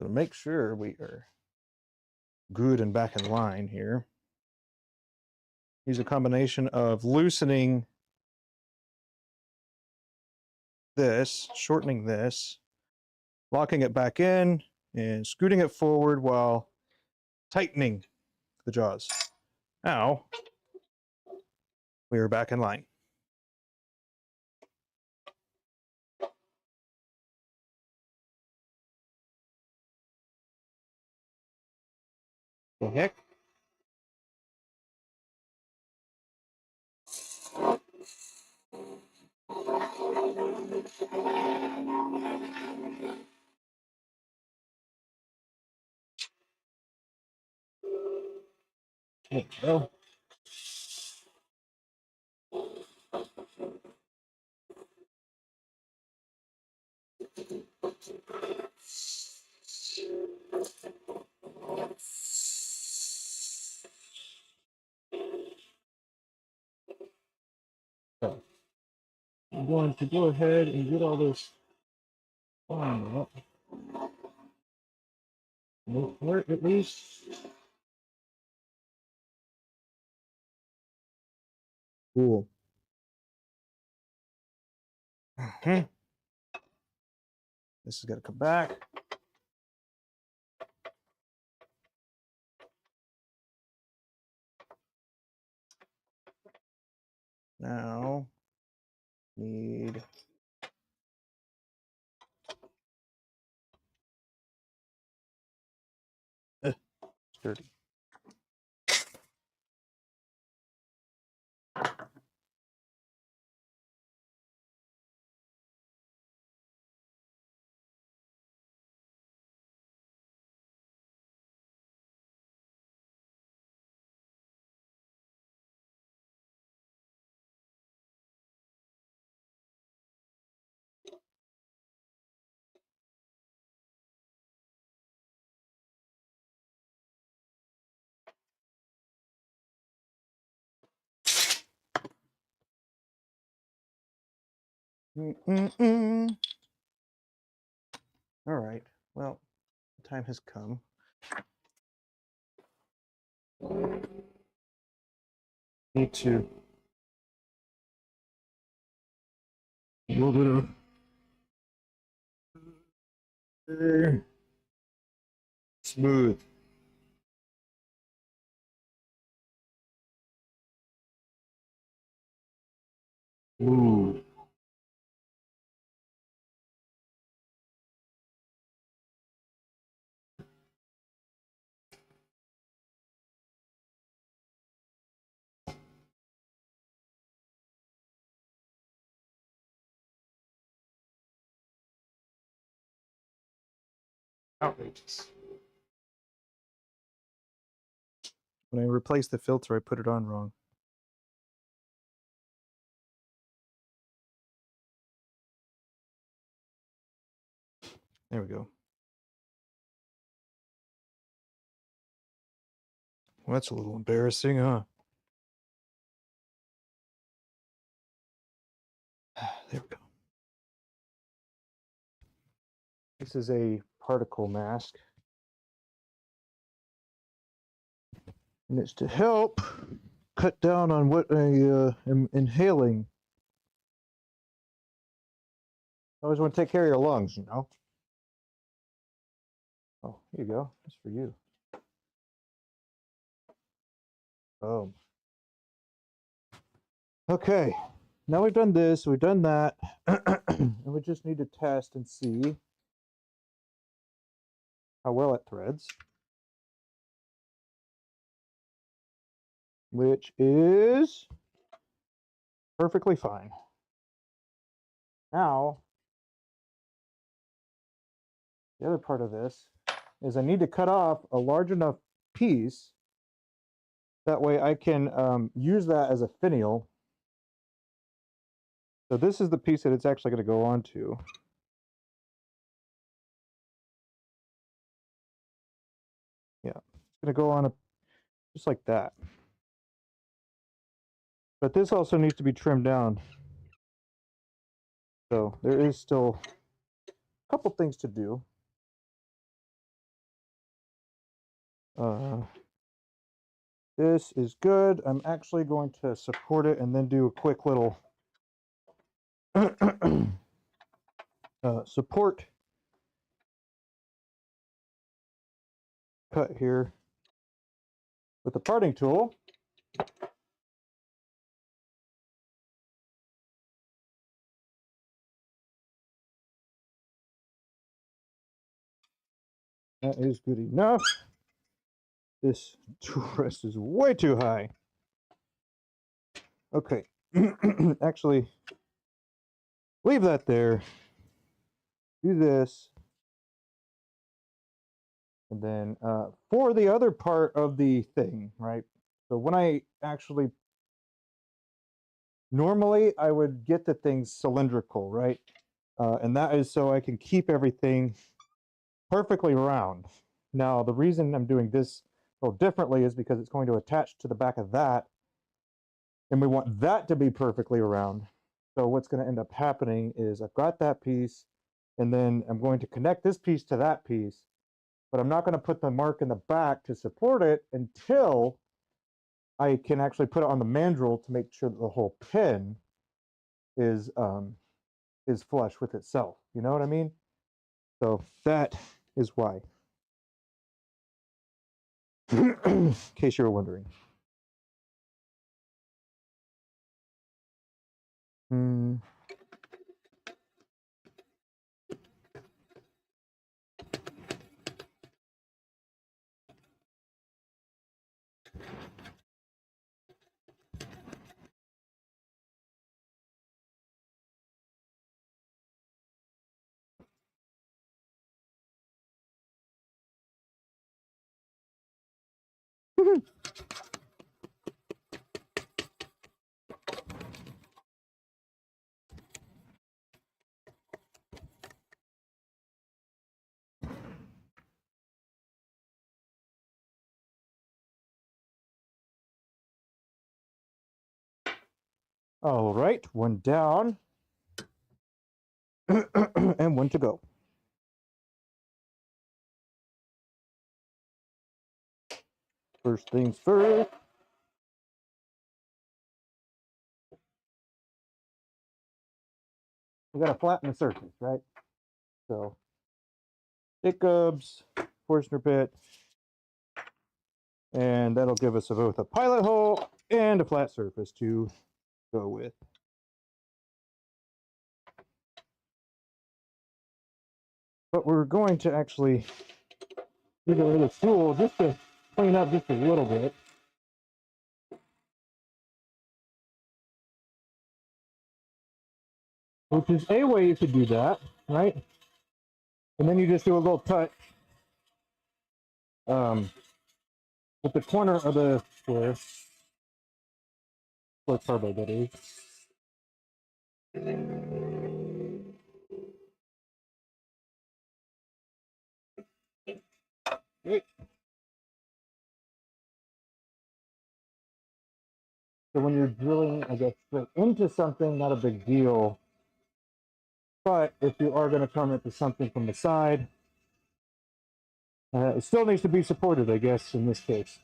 to make sure we are good and back in line here, use a combination of loosening this, shortening this, locking it back in, and scooting it forward while tightening the jaws. Now, we are back in line. The heck? There we go. going to go ahead and get all this on up. Work at least. Cool. This has got to come back. Now, need sturdy. All right. Well, the time has come. Need to a little bit of smooth. Smooth. Outrageous. When I replaced the filter, I put it on wrong. There we go. Well, that's a little embarrassing, huh? There we go. This is a particle mask. And it's to help cut down on what I am inhaling. I always want to take care of your lungs, you know. Oh, here you go. That's for you. Oh. Okay. Now we've done this, we've done that, and we just need to test and see how well it threads. Which is perfectly fine. Now, the other part of this is I need to cut off a large enough piece that way I can use that as a finial. So this is the piece that it's actually going to go onto. Yeah, it's going to go on just like that. But this also needs to be trimmed down. So there is still a couple things to do. This is good. I'm actually going to support it and then do a quick little support cut here with the parting tool. That is good enough. This tool rest is way too high. Okay, actually, leave that there. Do this. And then for the other part of the thing, right? So when I actually, normally I would get the thing cylindrical, right? And that is so I can keep everything perfectly round. Now, the reason I'm doing this a little differently is because it's going to attach to the back of that, and we want that to be perfectly round. So what's going to end up happening is I've got that piece, and then I'm going to connect this piece to that piece, but I'm not going to put the mark in the back to support it until I can actually put it on the mandrel to make sure that the whole pin is flush with itself. You know what I mean? So that is why. In case you were wondering. All right, one down and one to go. First things first. We gotta flatten the surface, right? So Jacob's Forstner bit, and that'll give us both a pilot hole and a flat surface to go with. But we're going to actually use a little tool just to clean up just a little bit. Which is a way you could do that, right? And then you just do a little touch with the corner of the square carbide, that is. Okay. So when you're drilling, I guess, straight into something, not a big deal. But if you are going to come into something from the side, it still needs to be supported, I guess, in this case.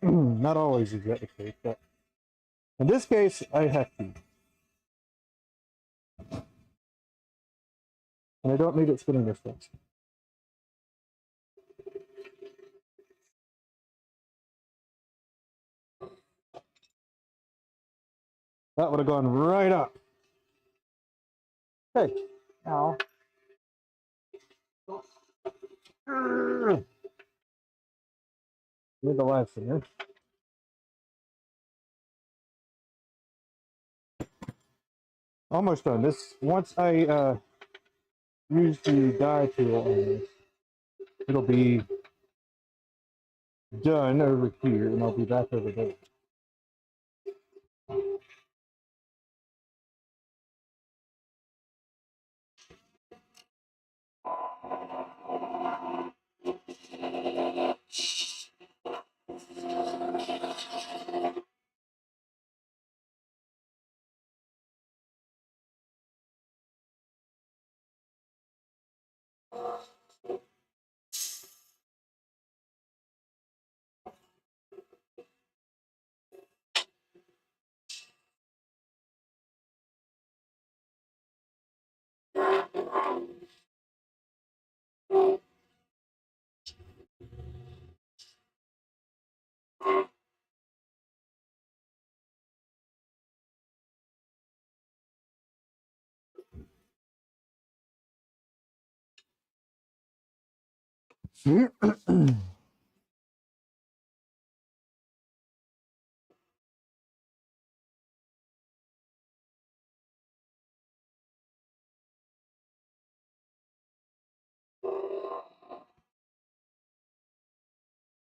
Not always is that the case, but in this case, I have to. And I don't need it spinning this fast. That would have gone right up. Hey, now. Need the last thing. Almost done. This once I use the die tool on this, it'll be done over here, and I'll be back over there.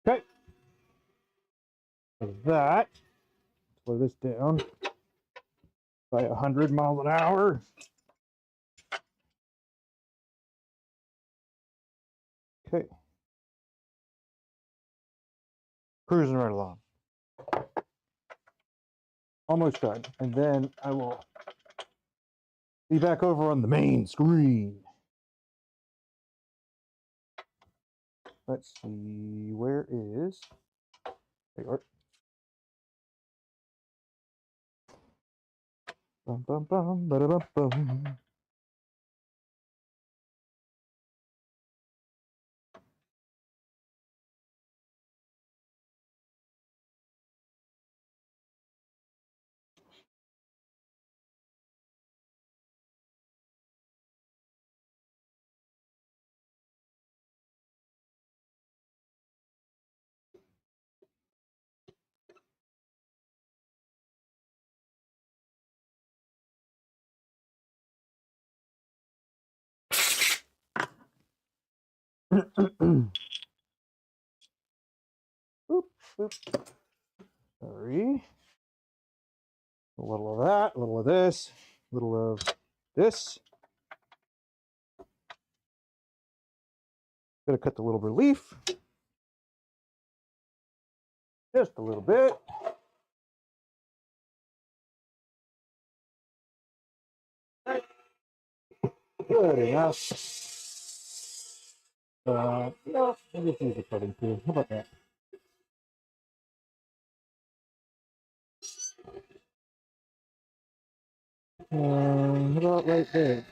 Okay. So that, slow this down by 100 miles an hour. Okay. Cruising right along. Almost done. And then I will Be back over on the main screen. Let's see, where is... There you are. Bum, bum, bum, ba-da-bum, bum. Oop, oop. Sorry. A little of that, a little of this, a little of this. Gonna cut the little relief. Just a little bit. Good enough. No, let me use the cutting tool. How about that? How about right there?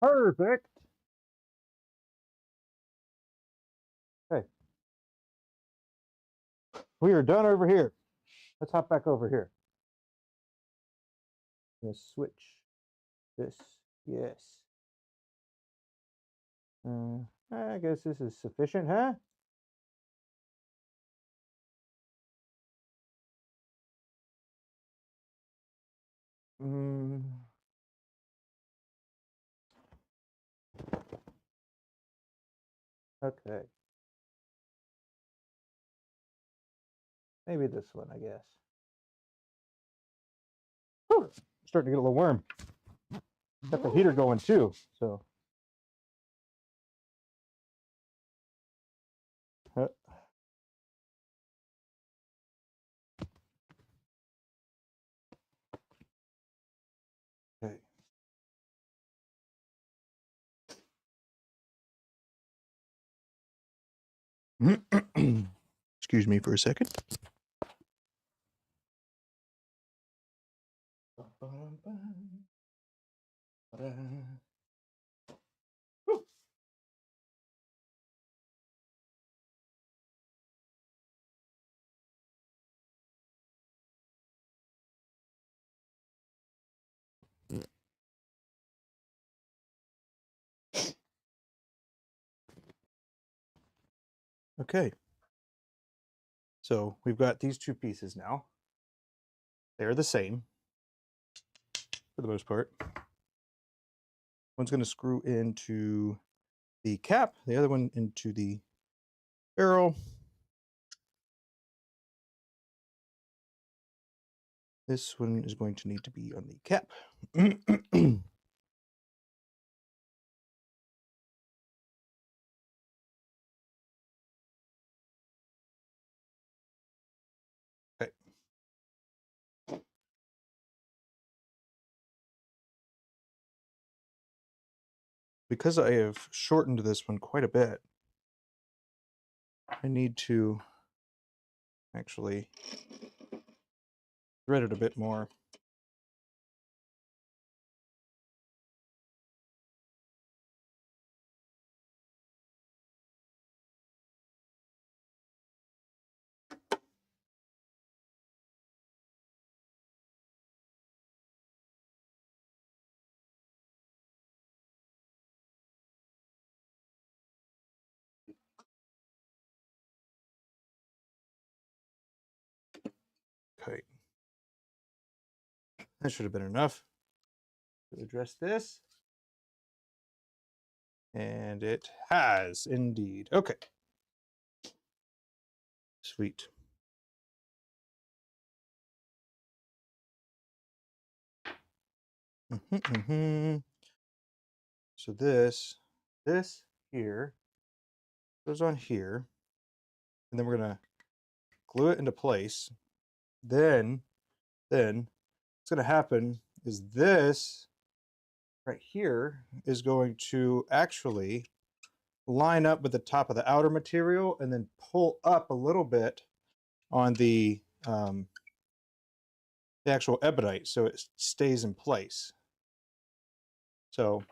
Perfect. Okay. We are done over here. Let's hop back over here. Let's switch this. Yes. I guess this is sufficient, huh? Okay. Maybe this one, I guess. Whew, starting to get a little warm. Got the heater going too, so. Okay. Excuse me for a second. Okay. So we've got these two pieces now. They're the same for the most part. One's going to screw into the cap, the other one into the barrel. This one is going to need to be on the cap. Okay. Because I have shortened this one quite a bit, I need to actually thread it a bit more. Okay. That should have been enough to address this. And it has indeed. Okay. Sweet. So this here goes on here, and then we're gonna glue it into place. Then what's gonna happen is this right here is going to actually line up with the top of the outer material and then pull up a little bit on the actual ebonite so it stays in place. So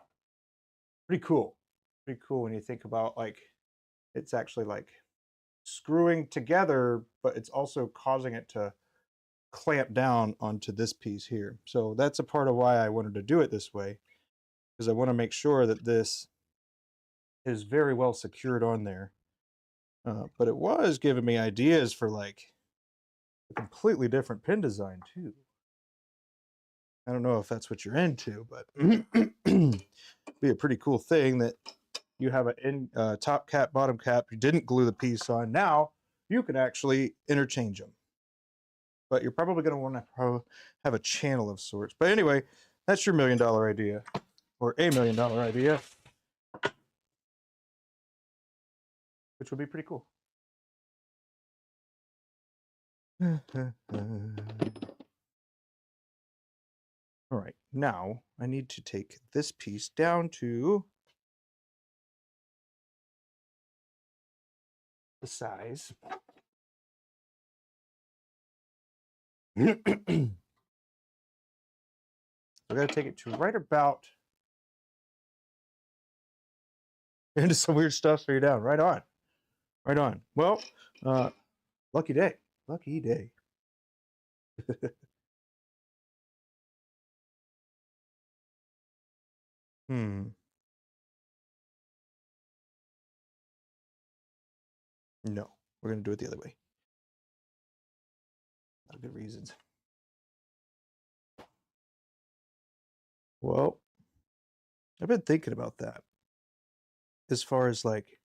pretty cool. Pretty cool when you think about like it's actually like screwing together, but it's also causing it to clamp down onto this piece here. So that's a part of why I wanted to do it this way, because I want to make sure that this is very well secured on there. But it was giving me ideas for like a completely different pin design too. I don't know if that's what you're into, but be a pretty cool thing that you have a top cap, bottom cap. You didn't glue the piece on. Now you can actually interchange them. But you're probably going to want to have a channel of sorts. But anyway, that's your $1 million idea, or a $1 million idea, which would be pretty cool. All right, now I need to take this piece down to the size. I got to take it to right about into some weird stuff so you're down. Right on. Right on. Well, lucky day. Lucky day. No, we're going to do it the other way. A lot of good reasons. Well, I've been thinking about that as far as like,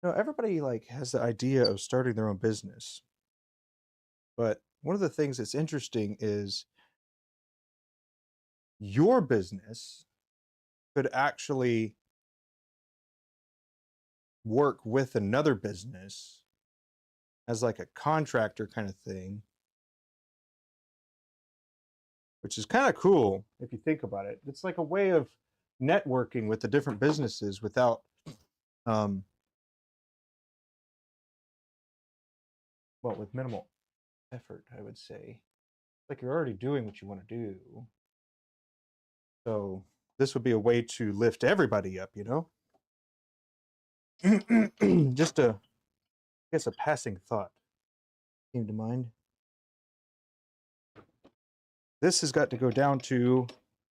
everybody like has the idea of starting their own business. But one of the things that's interesting is your business could actually work with another business as like a contractor kind of thing, which is kind of cool if you think about it. It's like a way of networking with the different businesses without well, with minimal effort, I would say. Like you're already doing what you want to do. So this would be a way to lift everybody up, Just a, I guess, a passing thought came to mind. This has got to go down to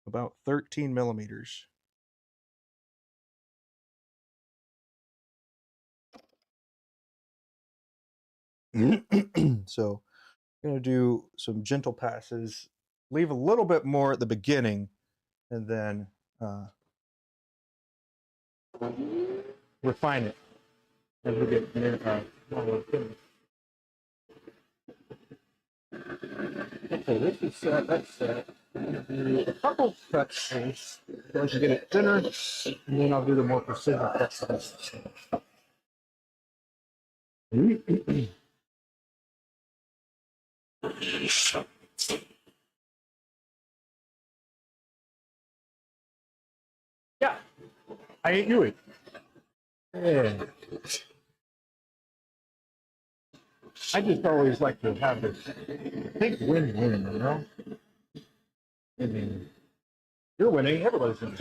about 13 millimeters. So I'm going to do some gentle passes, leave a little bit more at the beginning, and then refine it as we get near smaller pins. Okay, this is set, that's set. I'm going to do a couple cuts once you get it thinner, and then I'll do the more precision cuts. Yeah, I ain't you. Yeah. I just always like to have this big win-win, I mean, you're winning, everybody's winning.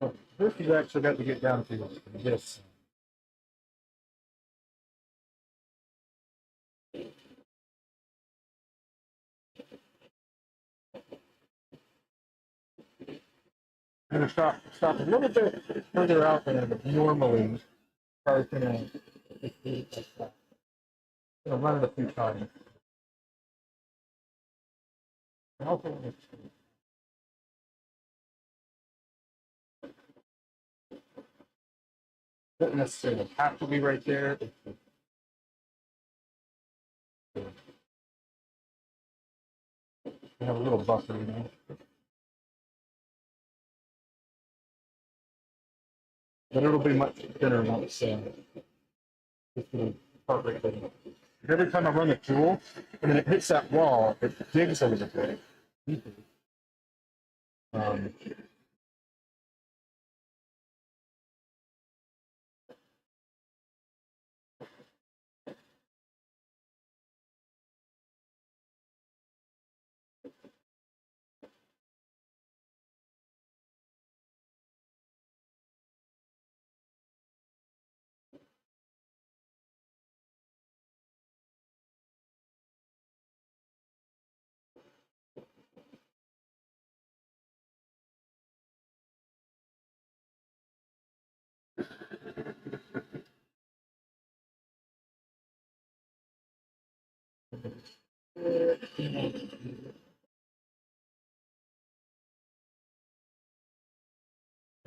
So this has actually got to get down to this. I'm going to stop a little bit further out than normally. I was going to just do it like that. I'm going to run it a few times. And also, doesn't necessarily have to be right there. I have a little buffer, you know. But it'll be much thinner once this little part right there. Every time I run the tool, and then it hits that wall, it digs a little bit.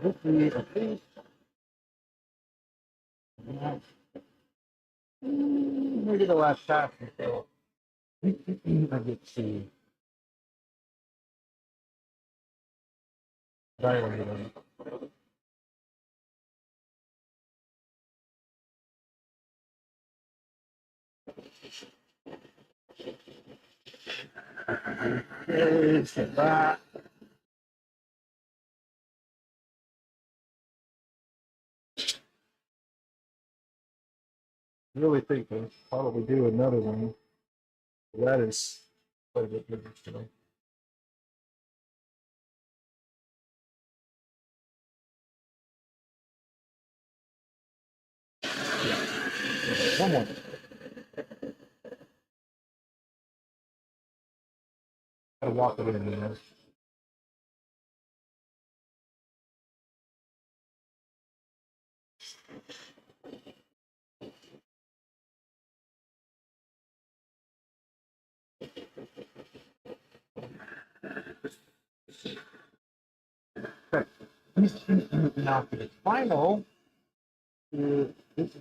Hopefully, I think, maybe the last half until I get to dilating. Okay, so that. Really think I'll probably do another one. That is quite a bit bigger today. One more. Gotta walk it in there. Now for the final, this is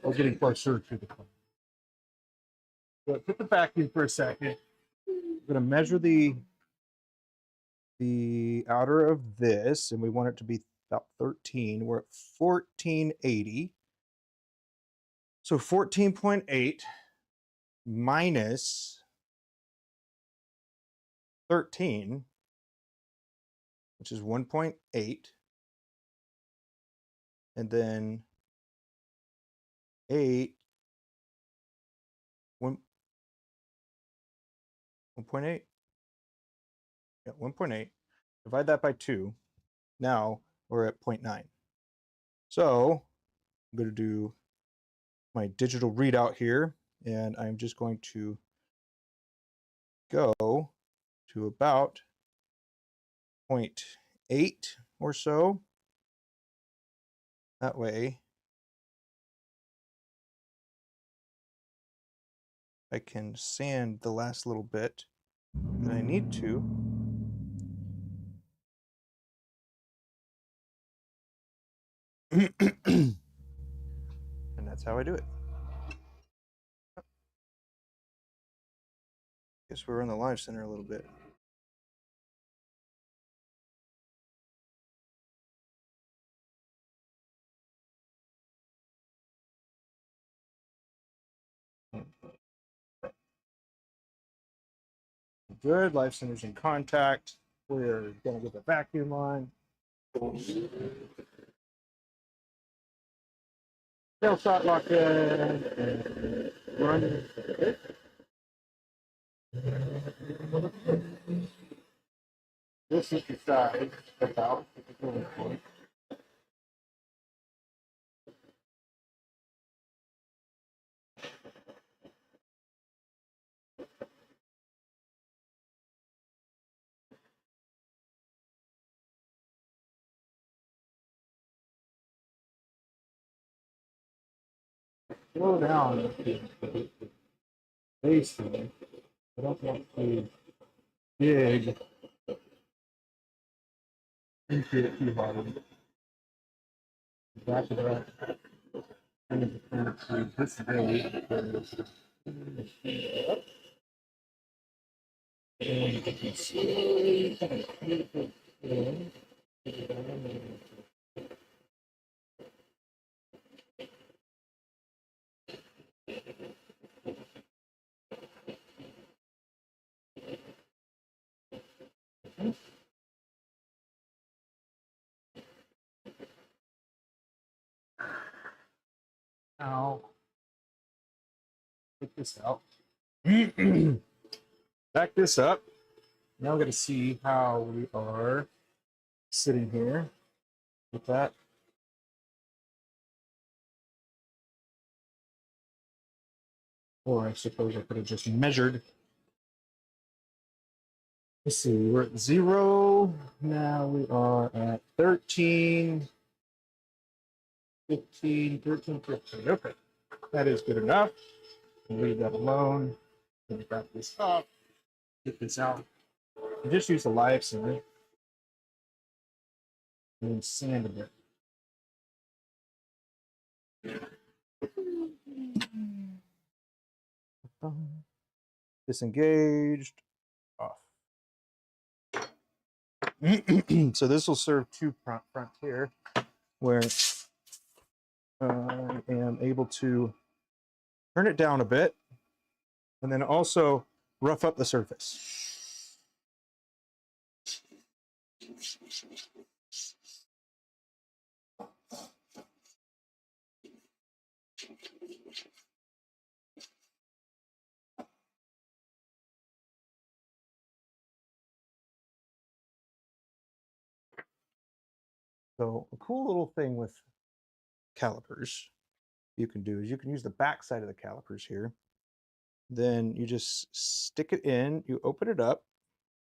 we're getting closer to the final. So put the vacuum for a second. I'm going to measure the outer of this, and we want it to be about 13. We're at 1480. So 14.8 minus 13, which is 1.8, and then 8, 1.8. Yeah, 1.8. Divide that by 2. Now we're at 0.9. So I'm going to do my digital readout here, and I'm just going to go to about 0.8 or so. That way I can sand the last little bit that I need to. And that's how I do it. Guess we're in the live center a little bit. Good, live center's in contact. We're gonna get the vacuum on. Tail shot locked in. Run. This is the size about. slow down the base here. I don't want to dig into it too hard. Back it up. And to this day, and you can slowly kind of creep it in. Now, take this out. Back this up. Now we're going to see how we are sitting here with that. Or I suppose I could have just measured. Let's see, we're at 0. Now we are at 13, 15, 13, 15. Okay, that is good enough. We'll leave that alone. Wrap this up, get this out. And just use the live center and then sand a bit. Disengaged, off. So this will serve two fronts here, where I am able to turn it down a bit, and then also rough up the surface. So a cool little thing with calipers you can do is you can use the back side of the calipers here. Then you just stick it in, you open it up,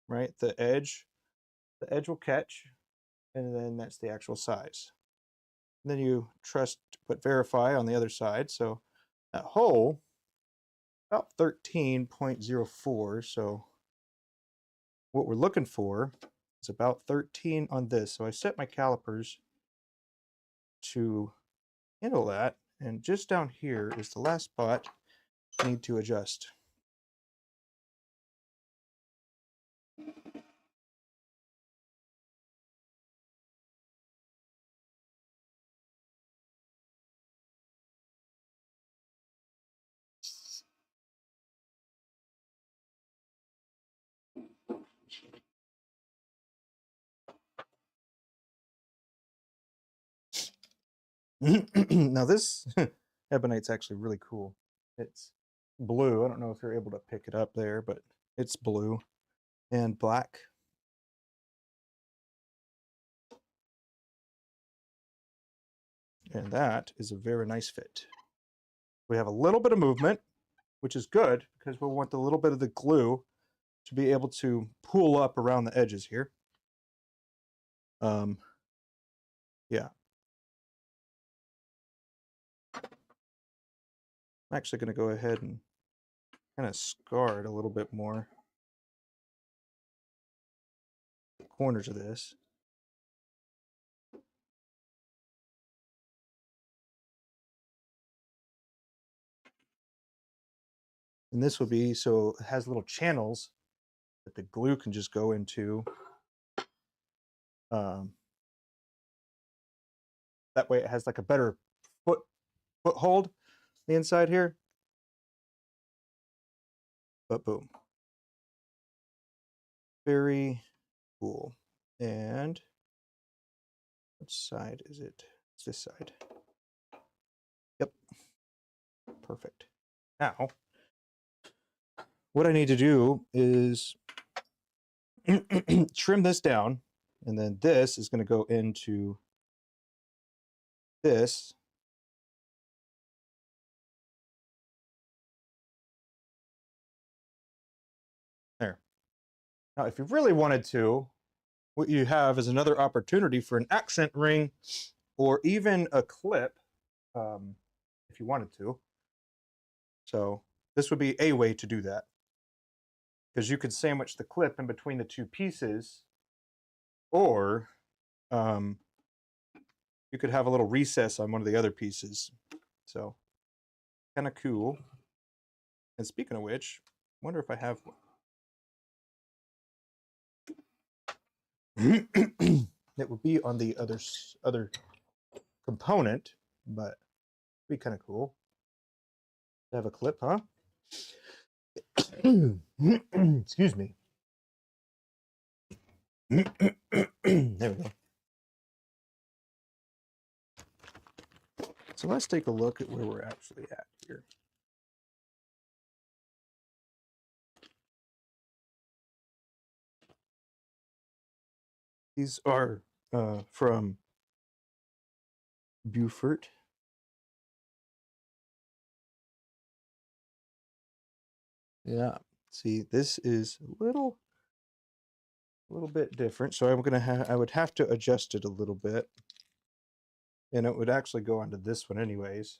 right? The edge will catch, and then that's the actual size. And then you put verify on the other side. So that hole, about 13.04. So what we're looking for is about 13 on this. So I set my calipers to handle that. And just down here is the last spot I need to adjust. Now this Ebonite's actually really cool. It's blue. I don't know if you're able to pick it up there, but it's blue and black. And that is a very nice fit. We have a little bit of movement, which is good because we'll want a little bit of the glue to be able to pull up around the edges here. Yeah. I'm actually going to go ahead and kind of scar it a little bit more. The corners of this. And this would be, so it has little channels that the glue can just go into. That way it has like a better foothold on the inside here. But boom. Very cool. And which side is it? It's this side. Yep. Perfect. Now, what I need to do is trim this down, and then this is going to go into this. There. Now, if you really wanted to, what you have is another opportunity for an accent ring or even a clip, if you wanted to. So this would be a way to do that, because you could sandwich the clip in between the two pieces, or you could have a little recess on one of the other pieces. So kind of cool. And speaking of which, I wonder if I have one. It would be on the other component, but it'd be kind of cool to have a clip, huh? Excuse me. There we go. So let's take a look at where we're actually at here. These are from Beaufort. Yeah, see, this is a little bit different. So I would have to adjust it a little bit, and it would actually go onto this one anyways.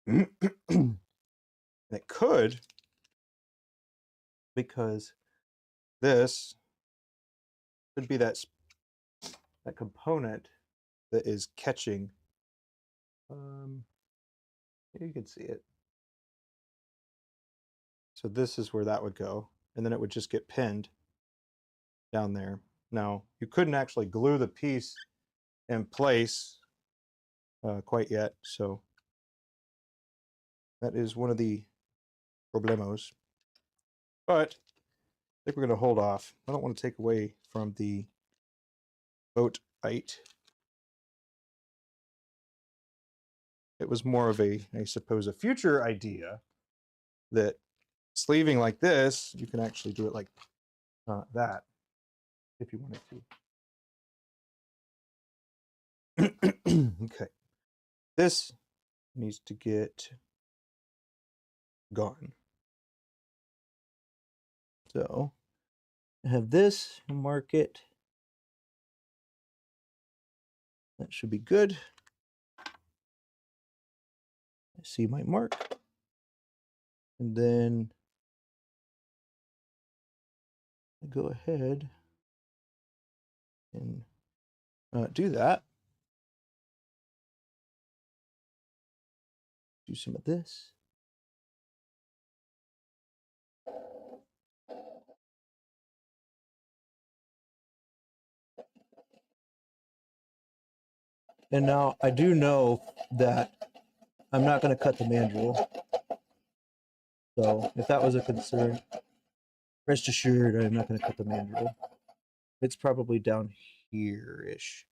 And it could, because this could be that component that is catching. You can see it. So this is where that would go, and then it would just get pinned down there. Now, you couldn't actually glue the piece in place quite yet, so that is one of the problemos. But I think we're going to hold off. I don't want to take away from the boatite. It was more of I suppose, a future idea that sleeving like this, you can actually do it like that if you wanted to. Okay. This needs to get gone. So I have this, mark it. That should be good. I see my mark. And then I go ahead and do that. Do some of this. And now I do know that I'm not going to cut the mandrel. So if that was a concern, rest assured I'm not going to cut the mandrel. It's probably down here-ish.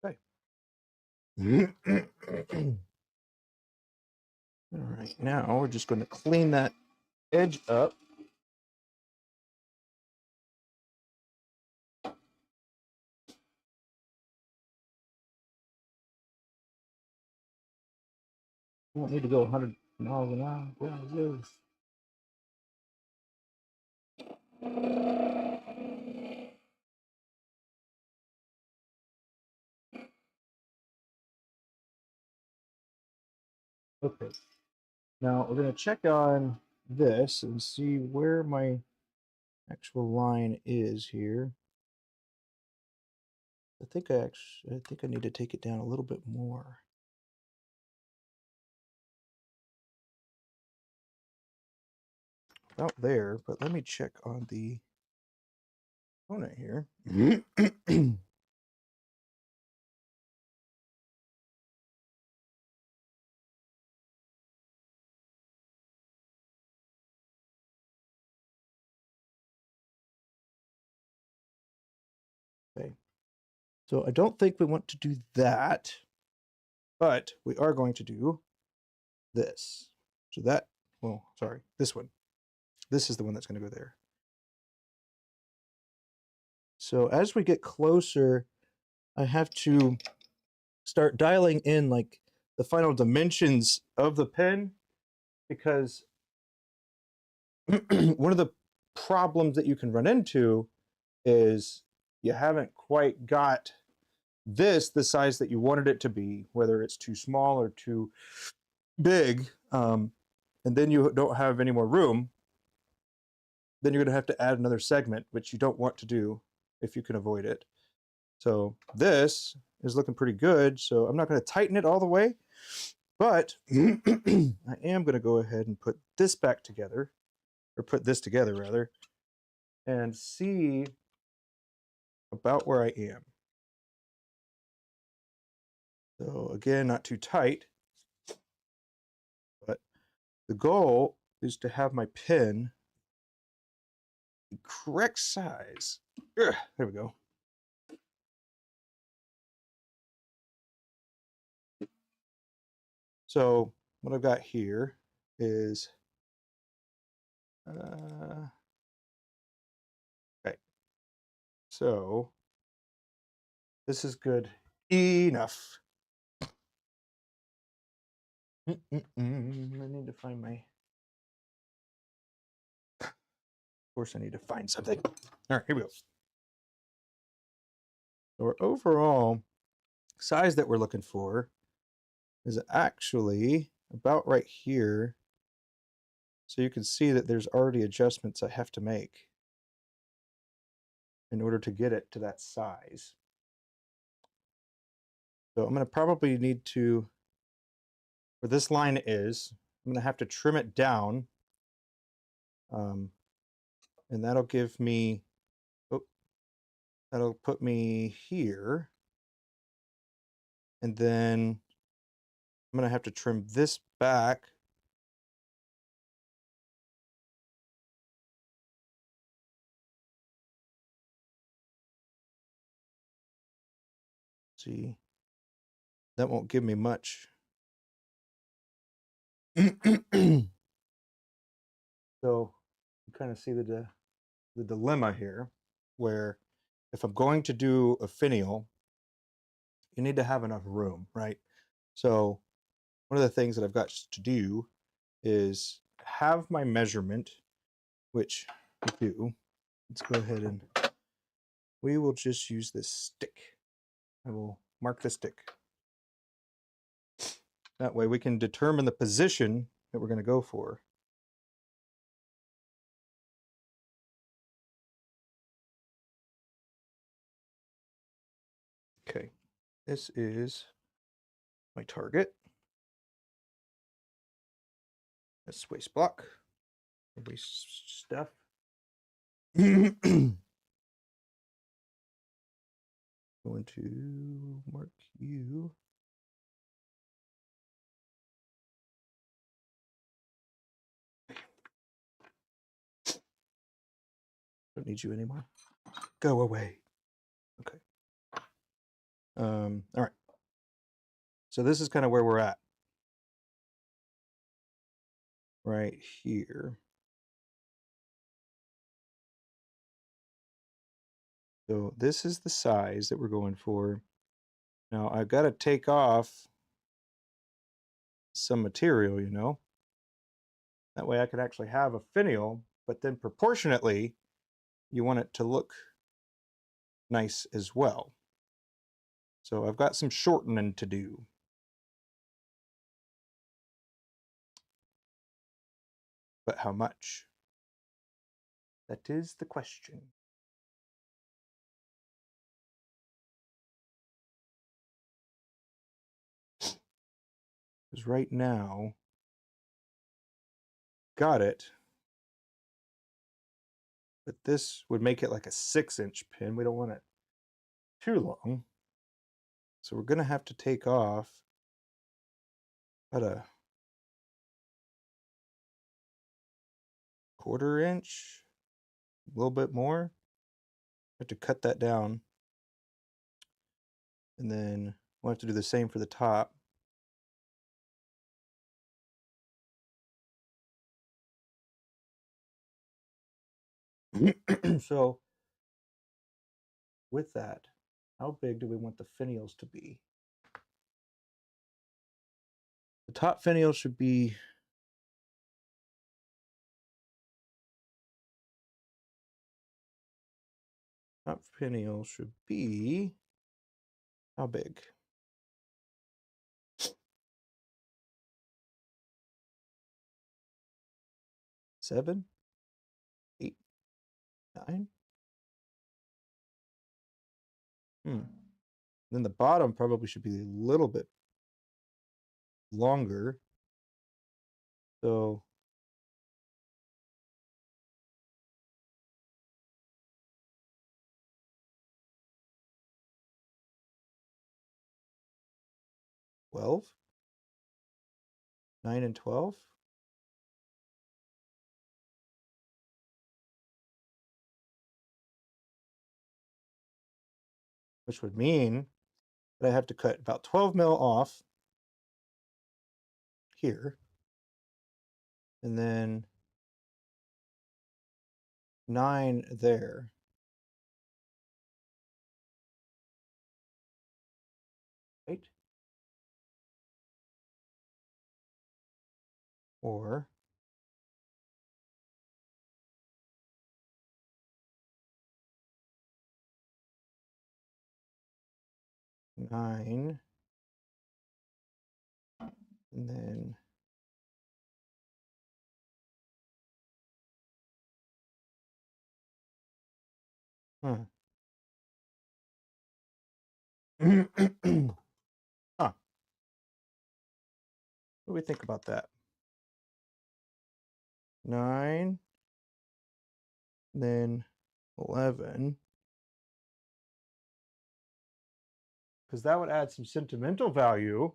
Okay. All right, now we're just going to clean that edge up. You don't need to go 100 miles an hour. Okay. Now we're going to check on this and see where my actual line is here. I think I need to take it down a little bit more. About there, but let me check on the component here. Okay. So I don't think we want to do that, but we are going to do this. So that, well, sorry, this one. This is the one that's going to go there. So as we get closer, I have to start dialing in like the final dimensions of the pen, because one of the problems that you can run into is you haven't quite got this the size that you wanted it to be, whether it's too small or too big, and then you don't have any more room, then you're going to have to add another segment, which you don't want to do if you can avoid it. So this is looking pretty good. So I'm not going to tighten it all the way, but I am going to go ahead and put this back together, or put this together rather, and see about where I am. So again, not too tight, but the goal is to have my pin the correct size. Ugh, there we go. So what I've got here is okay. So this is good enough. I need to find my. Of course, I need to find something. All right, here we go. So our overall size that we're looking for is actually about right here. So you can see that there's already adjustments I have to make in order to get it to that size. So I'm going to probably need to, where this line is, I'm going to have to trim it down. And that'll give me, oh, that'll put me here. And then I'm going to have to trim this back. See, that won't give me much. So you kind of see the dilemma here, where if I'm going to do a finial, you need to have enough room, right? So one of the things that I've got to do is have my measurement, which I do. Let's go ahead and we will just use this stick. I will mark the stick. That way we can determine the position that we're going to go for. Okay, this is my target. That's waste block. Waste stuff. Going to mark you. Don't need you anymore. Go away. Okay. All right. So this is kind of where we're at. Right here. So this is the size that we're going for. Now I've got to take off some material, you know. That way I could actually have a finial, but then proportionately, you want it to look nice as well. So I've got some shortening to do. But how much? That is the question. Because right now, got it. But this would make it like a 6-inch pin. We don't want it too long. So we're going to have to take off about a 1/4 inch, a little bit more. Have to cut that down. And then we'll have to do the same for the top. So with that, how big do we want the finials to be? The top finial should be How big? Seven, 8, 9. Then the bottom probably should be a little bit longer. So $12, 9 and 12. Which would mean that I have to cut about 12 mil off here. And then 9 there. Right? Or nine, and then huh. What do we think about that? 9, then 11. Because that would add some sentimental value.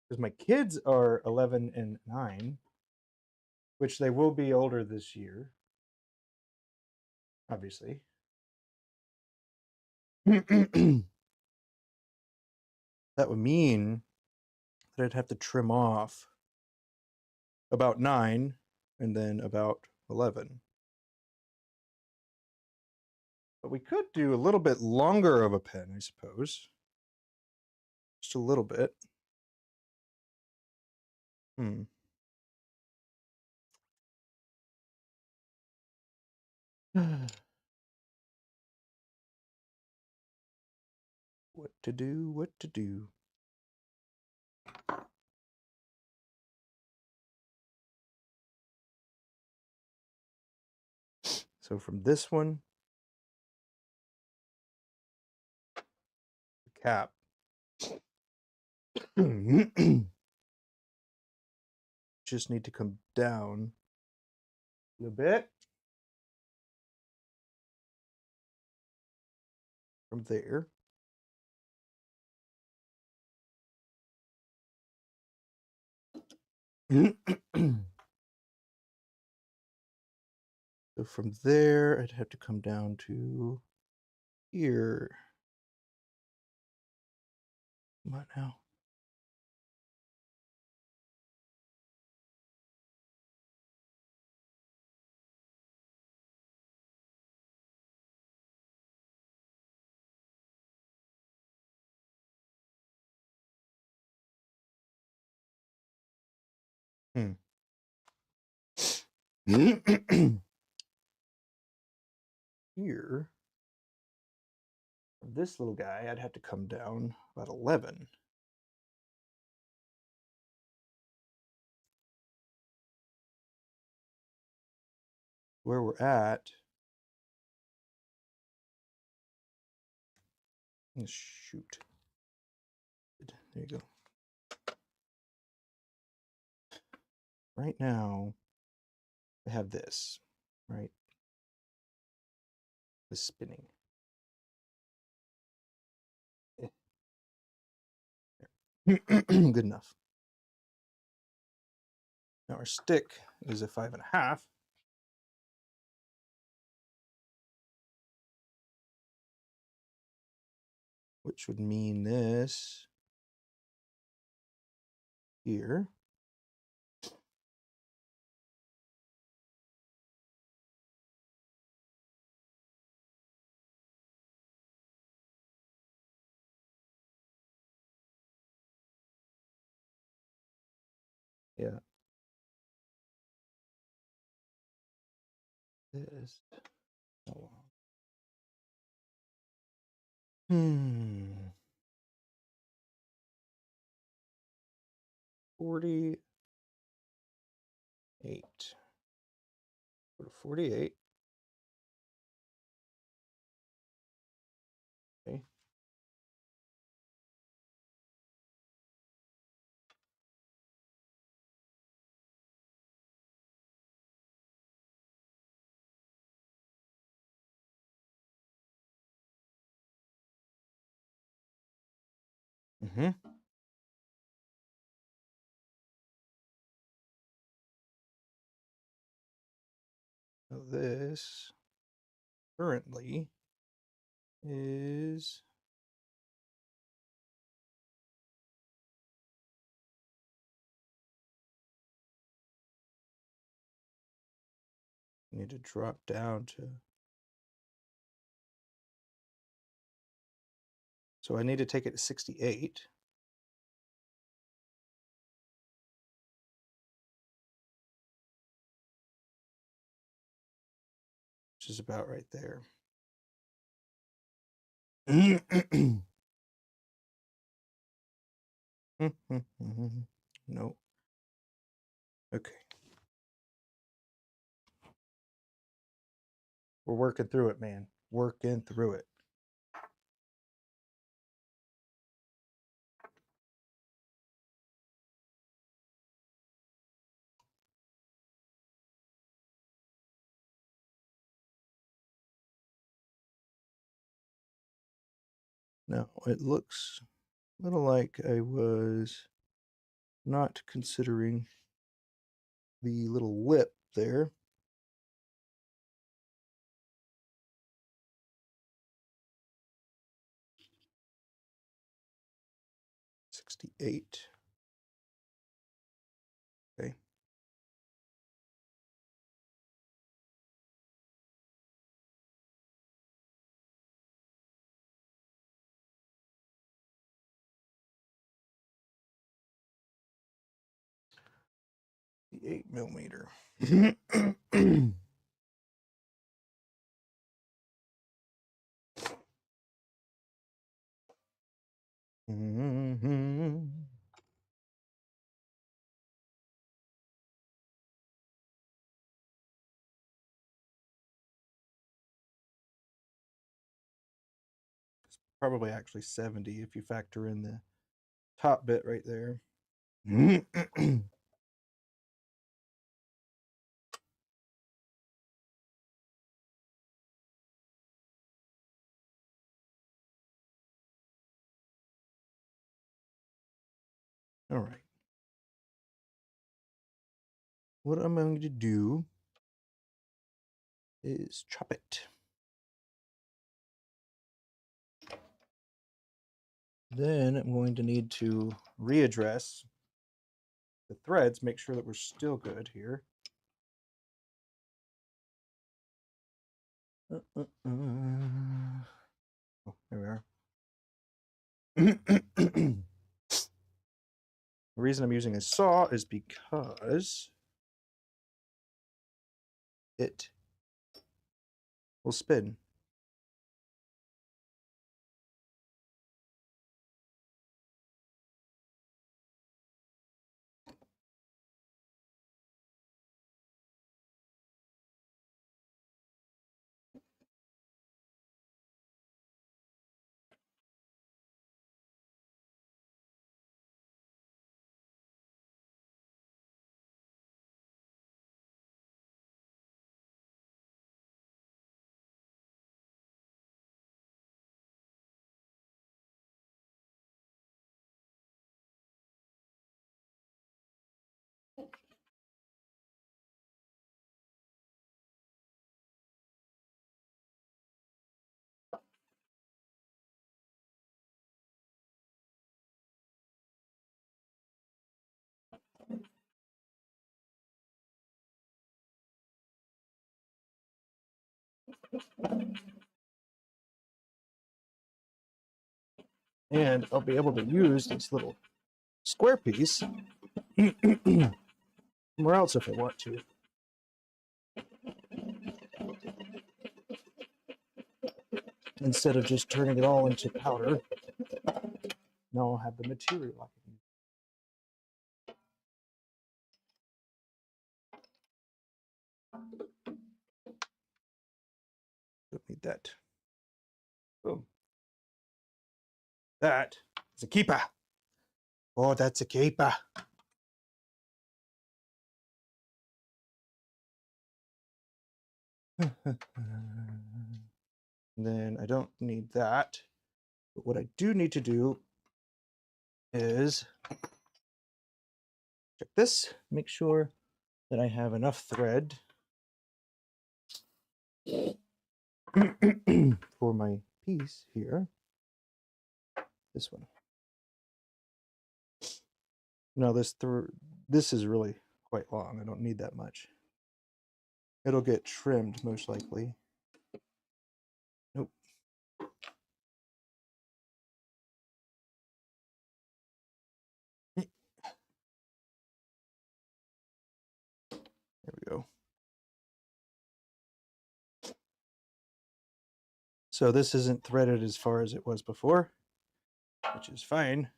Because my kids are 11 and 9, which they will be older this year, obviously. That would mean that I'd have to trim off about 9 and then about 11. But we could do a little bit longer of a pen, I suppose. Just a little bit. What to do, what to do. So from this one, the cap. Just need to come down a little bit from there. So from there, I'd have to come down to here. What now? Here, this little guy, I'd have to come down about 11. Where we're at, shoot. There you go. Right now, I have this, right? The spinning. Good enough. Now our stick is a 5.5. Which would mean this here. Yeah. This. 48. Go to 48. Okay. Mm-hmm. So this currently is need to drop down to, so I need to take it to 68. Which is about right there. No. Okay. We're working through it, man. Working through it. Now, it looks a little like I was not considering the little lip there. $68. Okay. The 8mm. Probably actually 70 if you factor in the top bit right there. All right. What I'm going to do is chop it. Then I'm going to need to readdress the threads, make sure that we're still good here. Oh, there we are. The reason I'm using a saw is because it will spin. And I'll be able to use this little square piece somewhere else if I want to. Instead of just turning it all into powder, now I'll have the material I can use. that. Boom. That is a keeper. Oh, that's a keeper. Then I don't need that. But what I do need to do is check this, make sure that I have enough thread for my piece here. This one. No, this is really quite long. I don't need that much. It'll get trimmed most likely. Nope. There we go. So this isn't threaded as far as it was before, which is fine.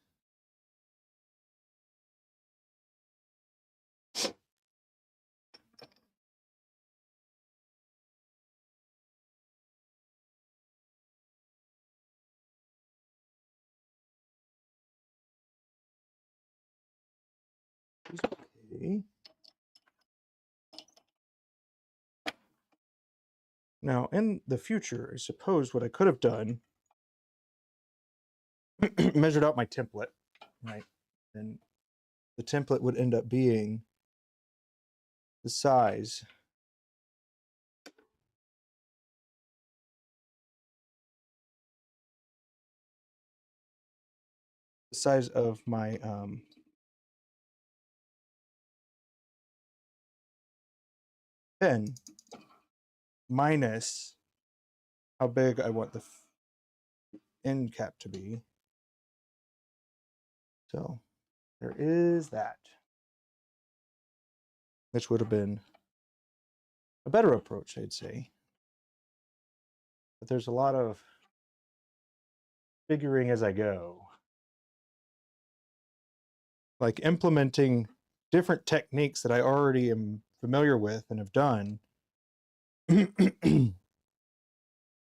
Okay. Now, in the future, I suppose what I could have done, measured out my template, right? And the template would end up being the size of my pen minus how big I want the end cap to be. So there is that, which would have been a better approach, I'd say. But there's a lot of figuring as I go, like implementing different techniques that I already am familiar with and have done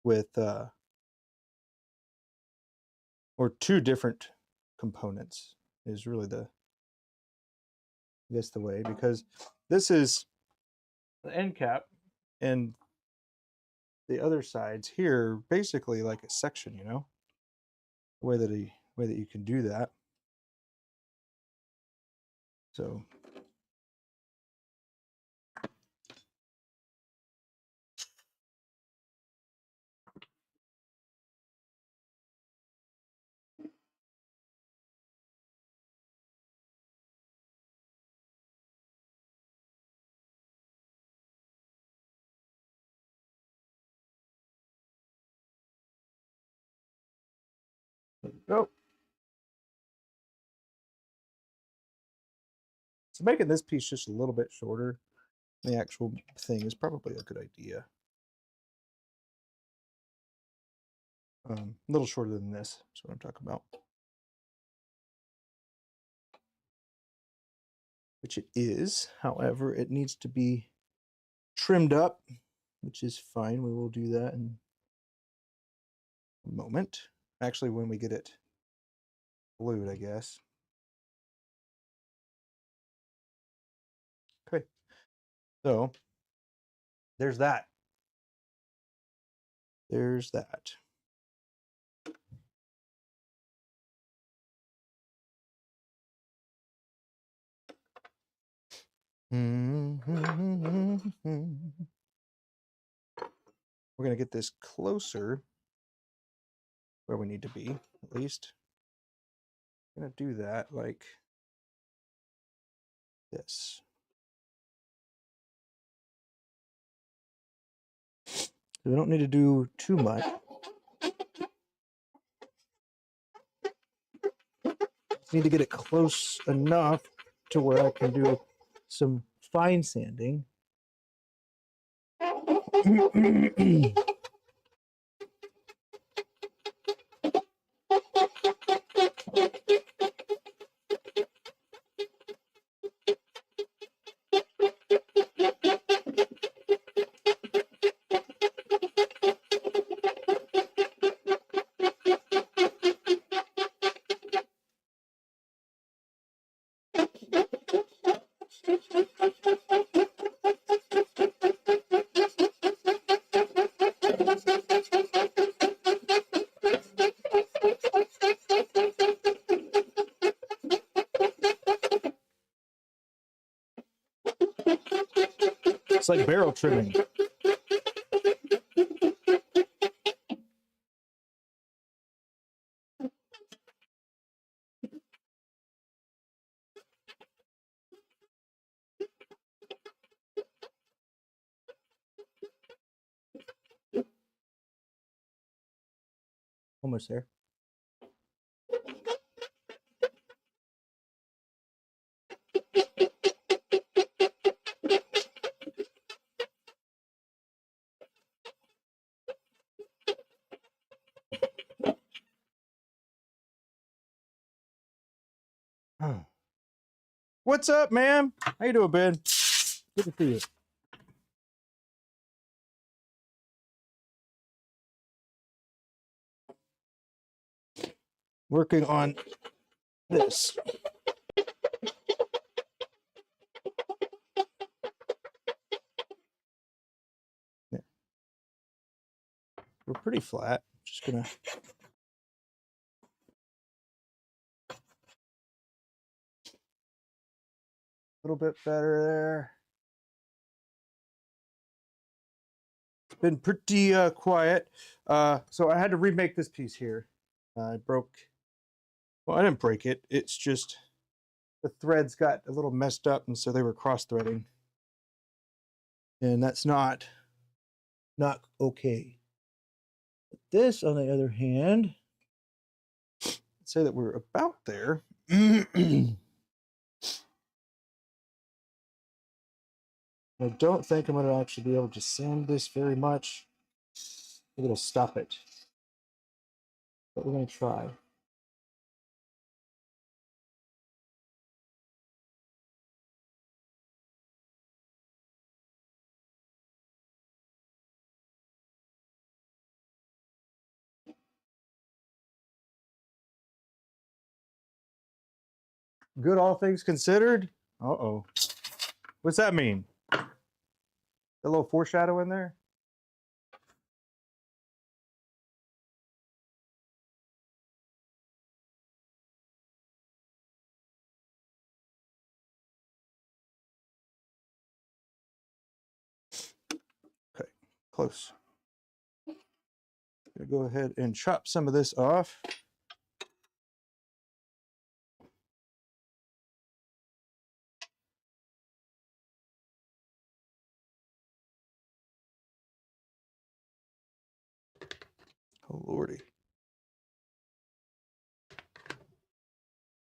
with or two different components is really the, I guess, the way, because this is the end cap and the other sides here basically like a section, you know, the way that you can do that. So there we go. So making this piece just a little bit shorter than the actual thing is probably a good idea. A little shorter than this is what I'm talking about. Which it is. However, it needs to be trimmed up, which is fine. We will do that in a moment. Actually, when we get it glued, I guess. Okay. So there's that. There's that. We're going to get this closer where we need to be, at least. I'm going to do that like this. We don't need to do too much. Need to get it close enough to where I can do some fine sanding. It's like barrel trimming. Almost there. What's up, man? How you doing, Ben? Good to see you. Working on this. Yeah. We're pretty flat. Just gonna a little bit better there. It's been pretty quiet. So I had to remake this piece here. I broke, well, I didn't break it. It's just the threads got a little messed up, and so they were cross-threading. And that's not okay. But this, on the other hand, let's say that we're about there. I don't think I'm going to actually be able to sand this very much. Maybe it'll stop it. But we're going to try. Good, all things considered. Uh-oh. What's that mean? A little foreshadow in there? Okay, close. Gonna go ahead and chop some of this off. Oh, Lordy.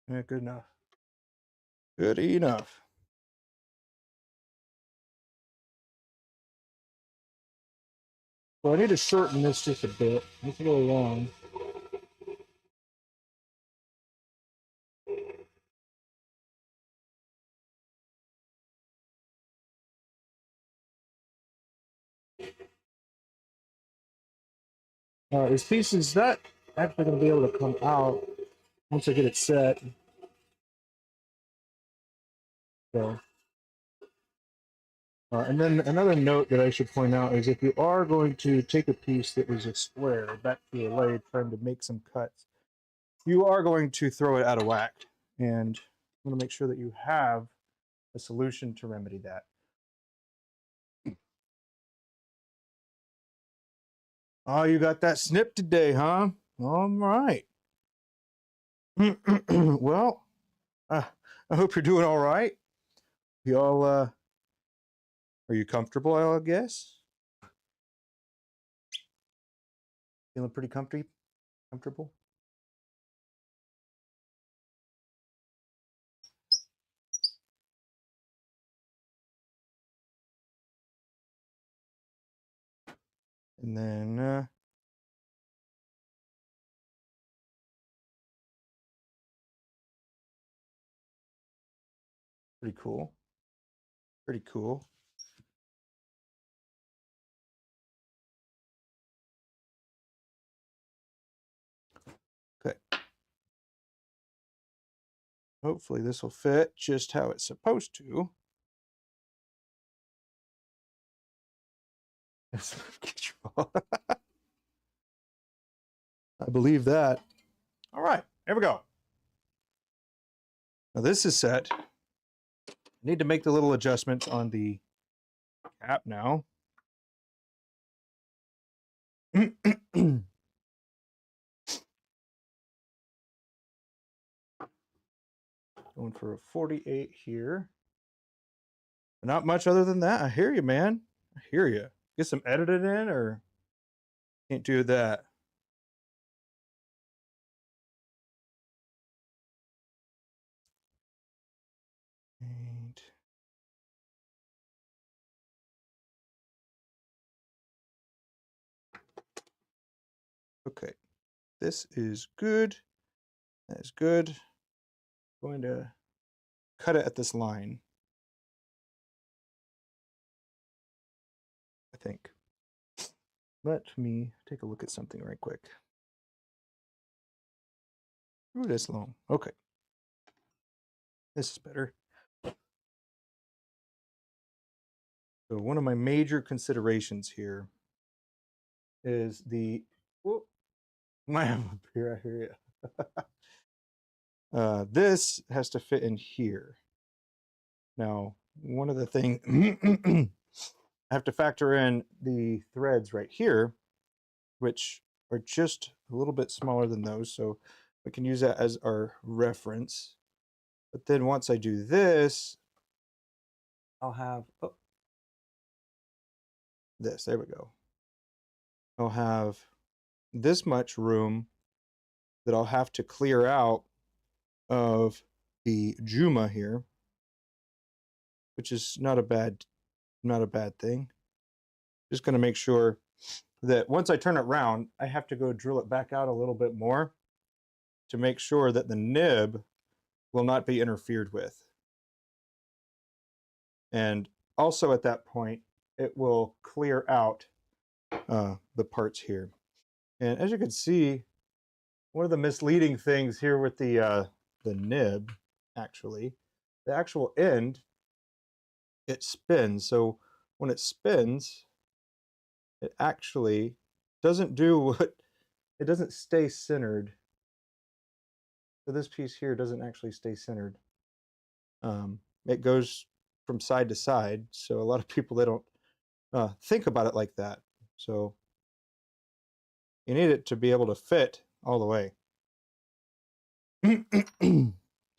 Yeah, good enough. Good enough. So I need to shorten this just a bit. It's a little long. This piece is not actually going to be able to come out once I get it set. So, and then another note that I should point out is if you are going to take a piece that was a square back to your lathe trying to make some cuts, you are going to throw it out of whack. And I'm going to make sure that you have a solution to remedy that. Oh, you got that snip today, huh? All right. Well, I hope you're doing all right. You all, are you comfortable, I guess? Feeling pretty comfortable? And then, pretty cool. Pretty cool. Okay. Hopefully this will fit just how it's supposed to. I believe that. All right, here we go. Now this is set. I need to make the little adjustments on the cap now. Going for a 48 here. Not much other than that. I hear you, man. I hear you. Get some edited in, or can't do that. And okay, this is good. That is good. I'm going to cut it at this line, I think. Let me take a look at something right quick. Ooh, that's long. Okay. This is better. So one of my major considerations here is the man up here. I hear you. This has to fit in here. Now, one of the things I have to factor in the threads right here, which are just a little bit smaller than those, so we can use that as our reference. But then once I do this, I'll have this. There we go. I'll have this much room that I'll have to clear out of the Juma here, which is not a bad thing. Just going to make sure that once I turn it around, I have to go drill it back out a little bit more to make sure that the nib will not be interfered with. And also at that point, it will clear out the parts here. And as you can see, one of the misleading things here with the nib, actually, the actual end, it spins. So when it spins, it actually doesn't do what, it doesn't stay centered. So this piece here doesn't actually stay centered. It goes from side to side. So a lot of people, they don't think about it like that. So you need it to be able to fit all the way.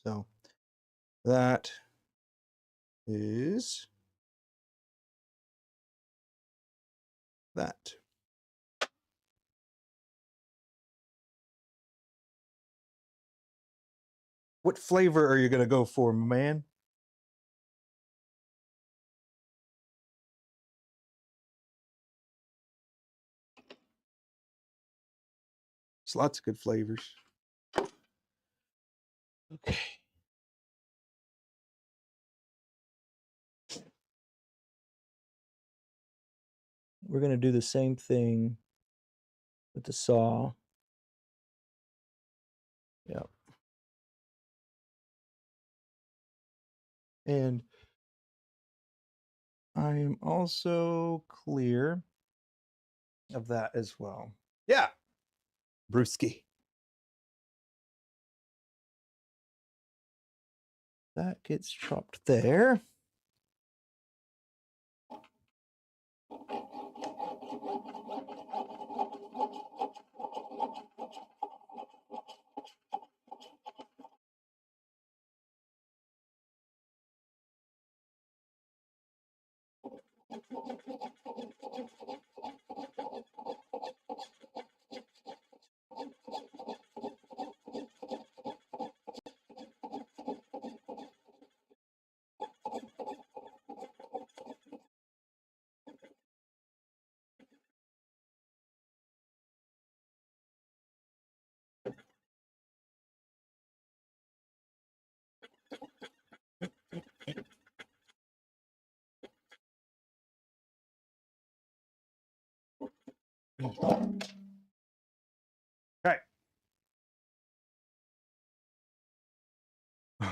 So that is that. What flavor are you going to go for, man? There's lots of good flavors. Okay. We're going to do the same thing with the saw. Yep. And I am also clear of that as well. Yeah. Brewski. That gets chopped there. Okay.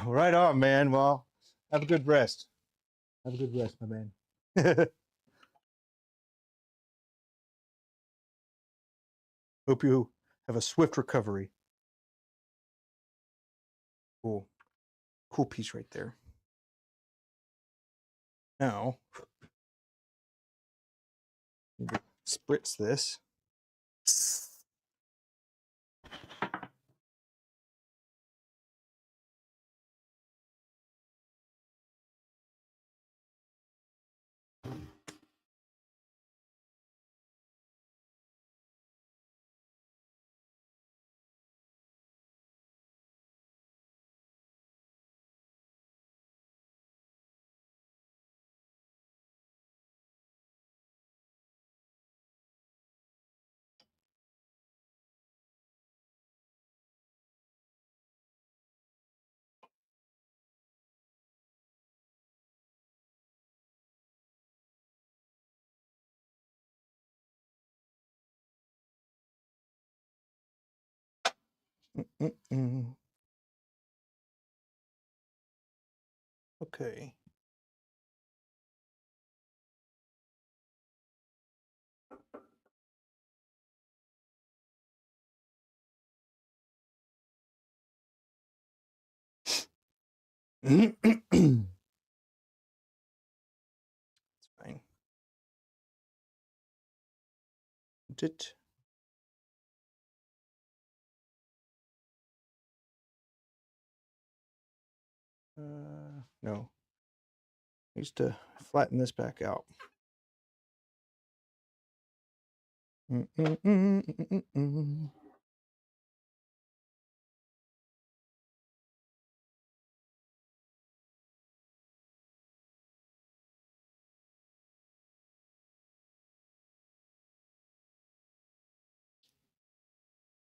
Right on, man. Well, have a good rest. Have a good rest, my man. Hope you have a swift recovery. Cool. Cool piece right there. Now, Spritz this. Okay. It's fine. It. No. Needs to flatten this back out.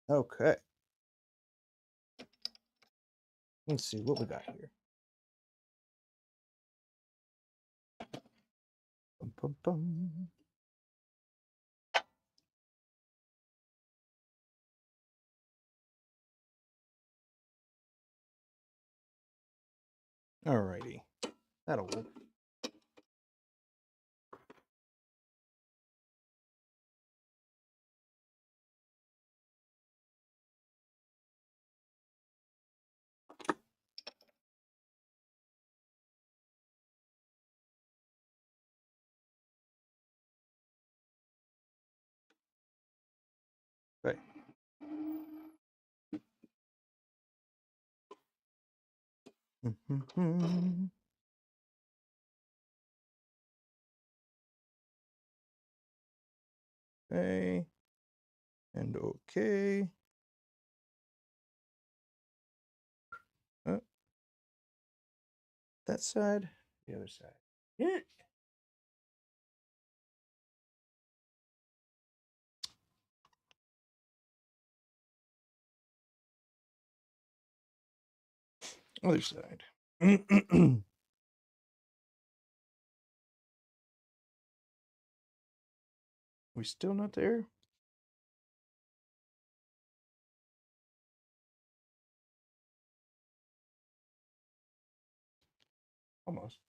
Okay. Let's see what we got here. Bum, bum, bum. Alrighty. That'll work. Okay. Okay. And okay. That side, the other side. Yeah. Other side. We still not there? Almost.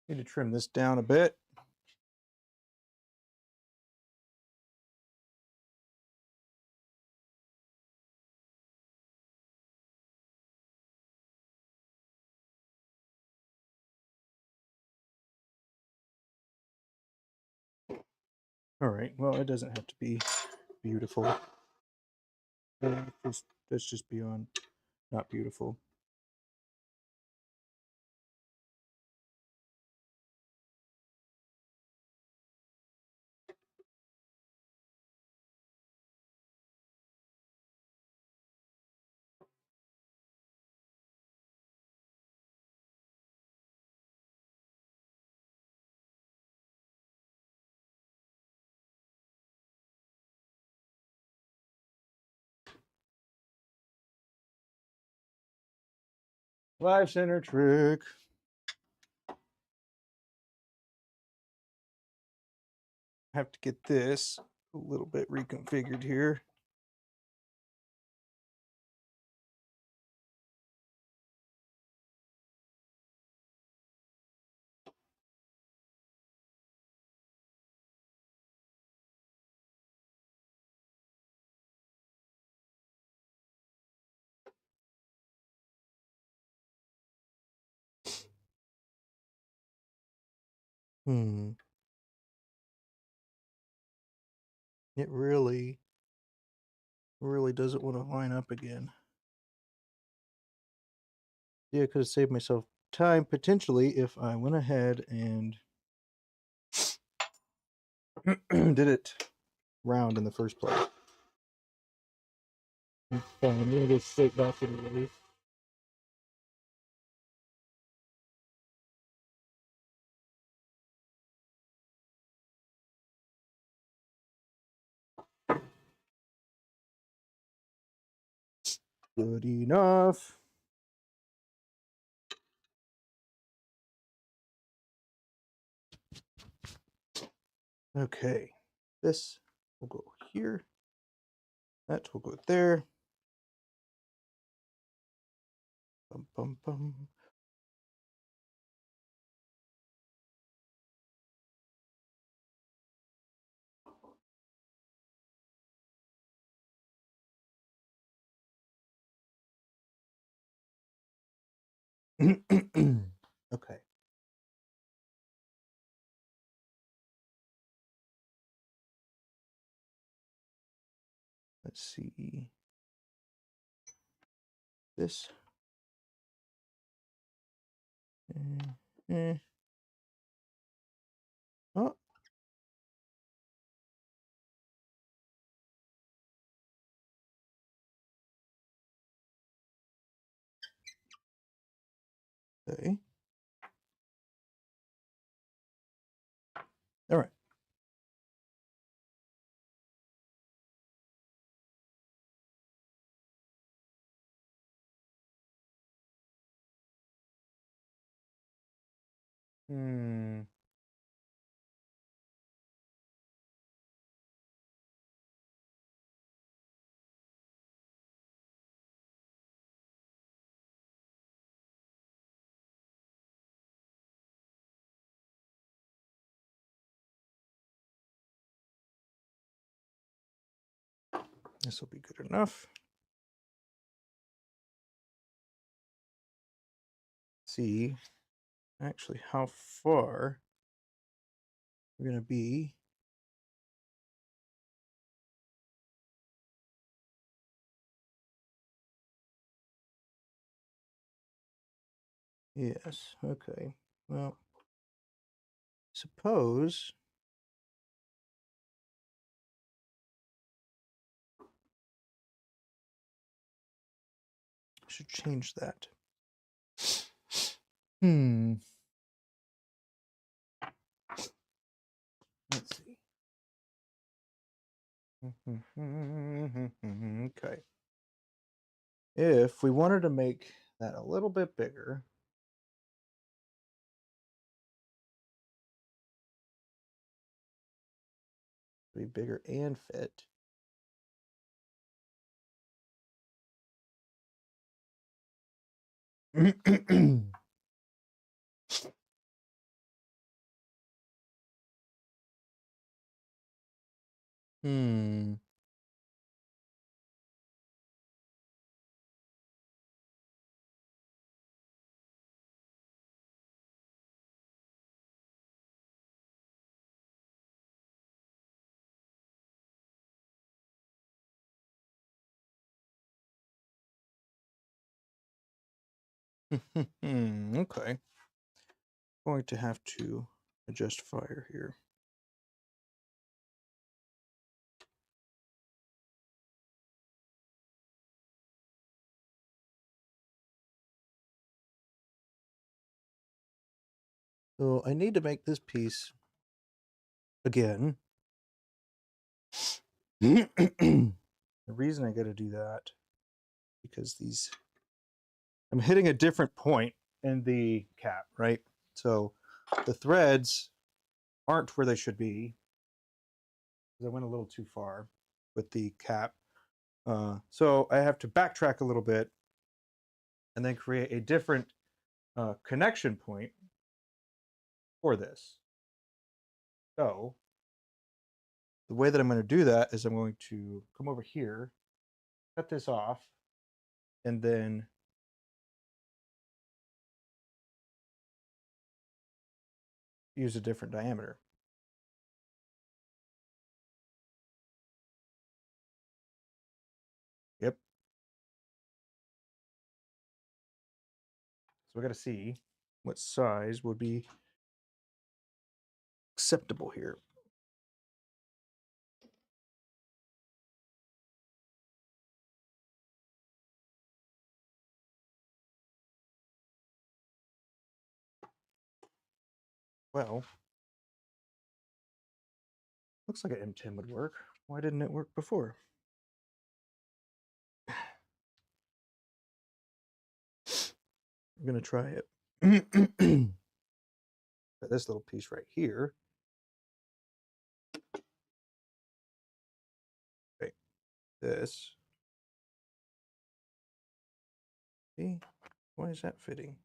Need to trim this down a bit. All right, well, it doesn't have to be beautiful. Let's just be on not beautiful. Live center trick. Have to get this a little bit reconfigured here. It really doesn't want to line up again. Yeah, I could have saved myself time potentially if I went ahead and did it round in the first place. Fine, I'm gonna go straight back to the release. Good enough. Okay, this will go here. That will go there. Bum, bum, bum. Okay. Let's see. This. Oh. Okay. All right. Hmm. This will be good enough. See actually how far we're going to be. Yes, okay. Well, suppose I should change that. Let's see. Okay. If we wanted to make that a little bit bigger, be bigger and fit. Hmm. Okay. Going to have to adjust fire here. So I need to make this piece again. The reason I got to do that because I'm hitting a different point in the cap, right? So the threads aren't where they should be. I went a little too far with the cap. So I have to backtrack a little bit and then create a different connection point for this. So the way that I'm going to do that is I'm going to come over here, cut this off, and then use a different diameter. Yep. So we got to see what size would be acceptable here. Well, looks like an M10 would work. Why didn't it work before? I'm going to try it. But this little piece right here. Okay, this. See, why is that fitting?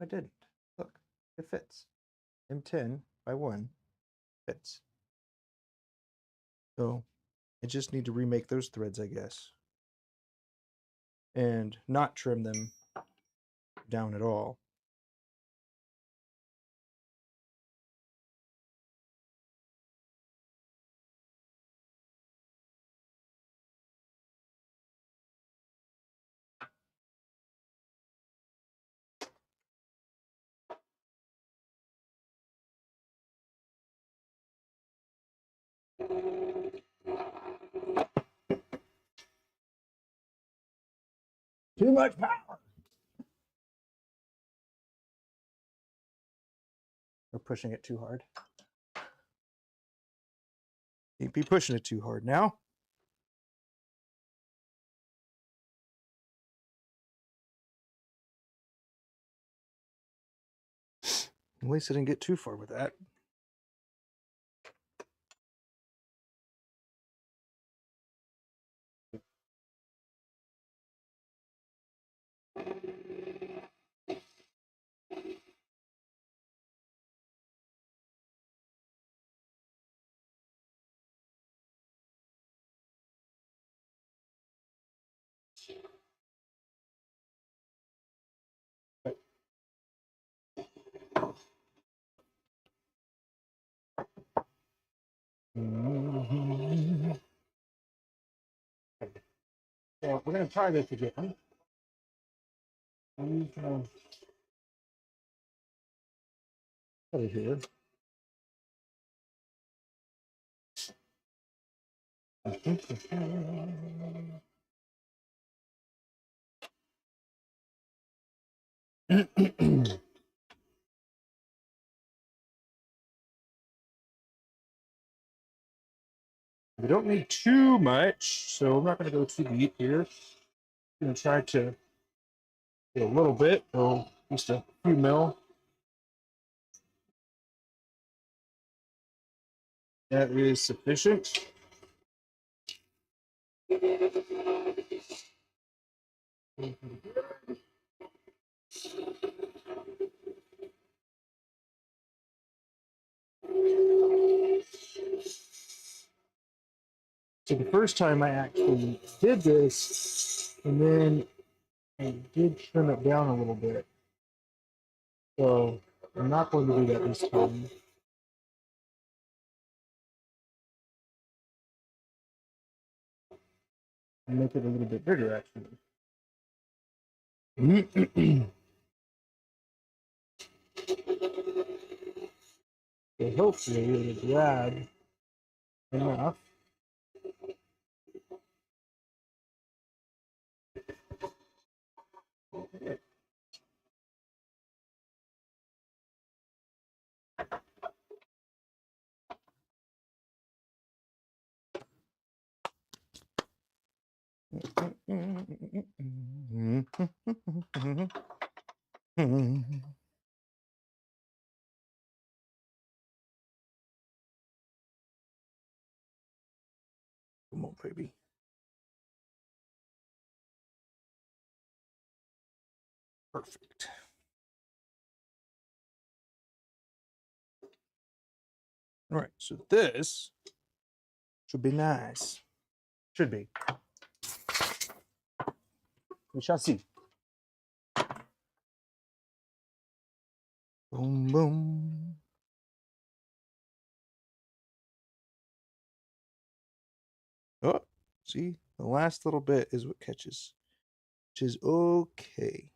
I didn't. Look, it fits. M10 by 1 fits. So I just need to remake those threads, I guess. And not trim them down at all. Too much power. We're pushing it too hard. You'd be pushing it too hard now. At least I didn't get too far with that. So we're going to try this again. I'm going to put it here. We don't need too much, so we're not going to go too deep here. I'm going to try to get a little bit, so just a few mil. That is sufficient. So the first time I actually did this, and then I did trim it down a little bit. So I'm not going to do that this time. Make it a little bit bigger, actually. So hopefully it'll grab enough. Come on, baby. Perfect. All right, so this should be nice. Should be. We shall see. Boom, boom. Oh, see, the last little bit is what catches, which is okay.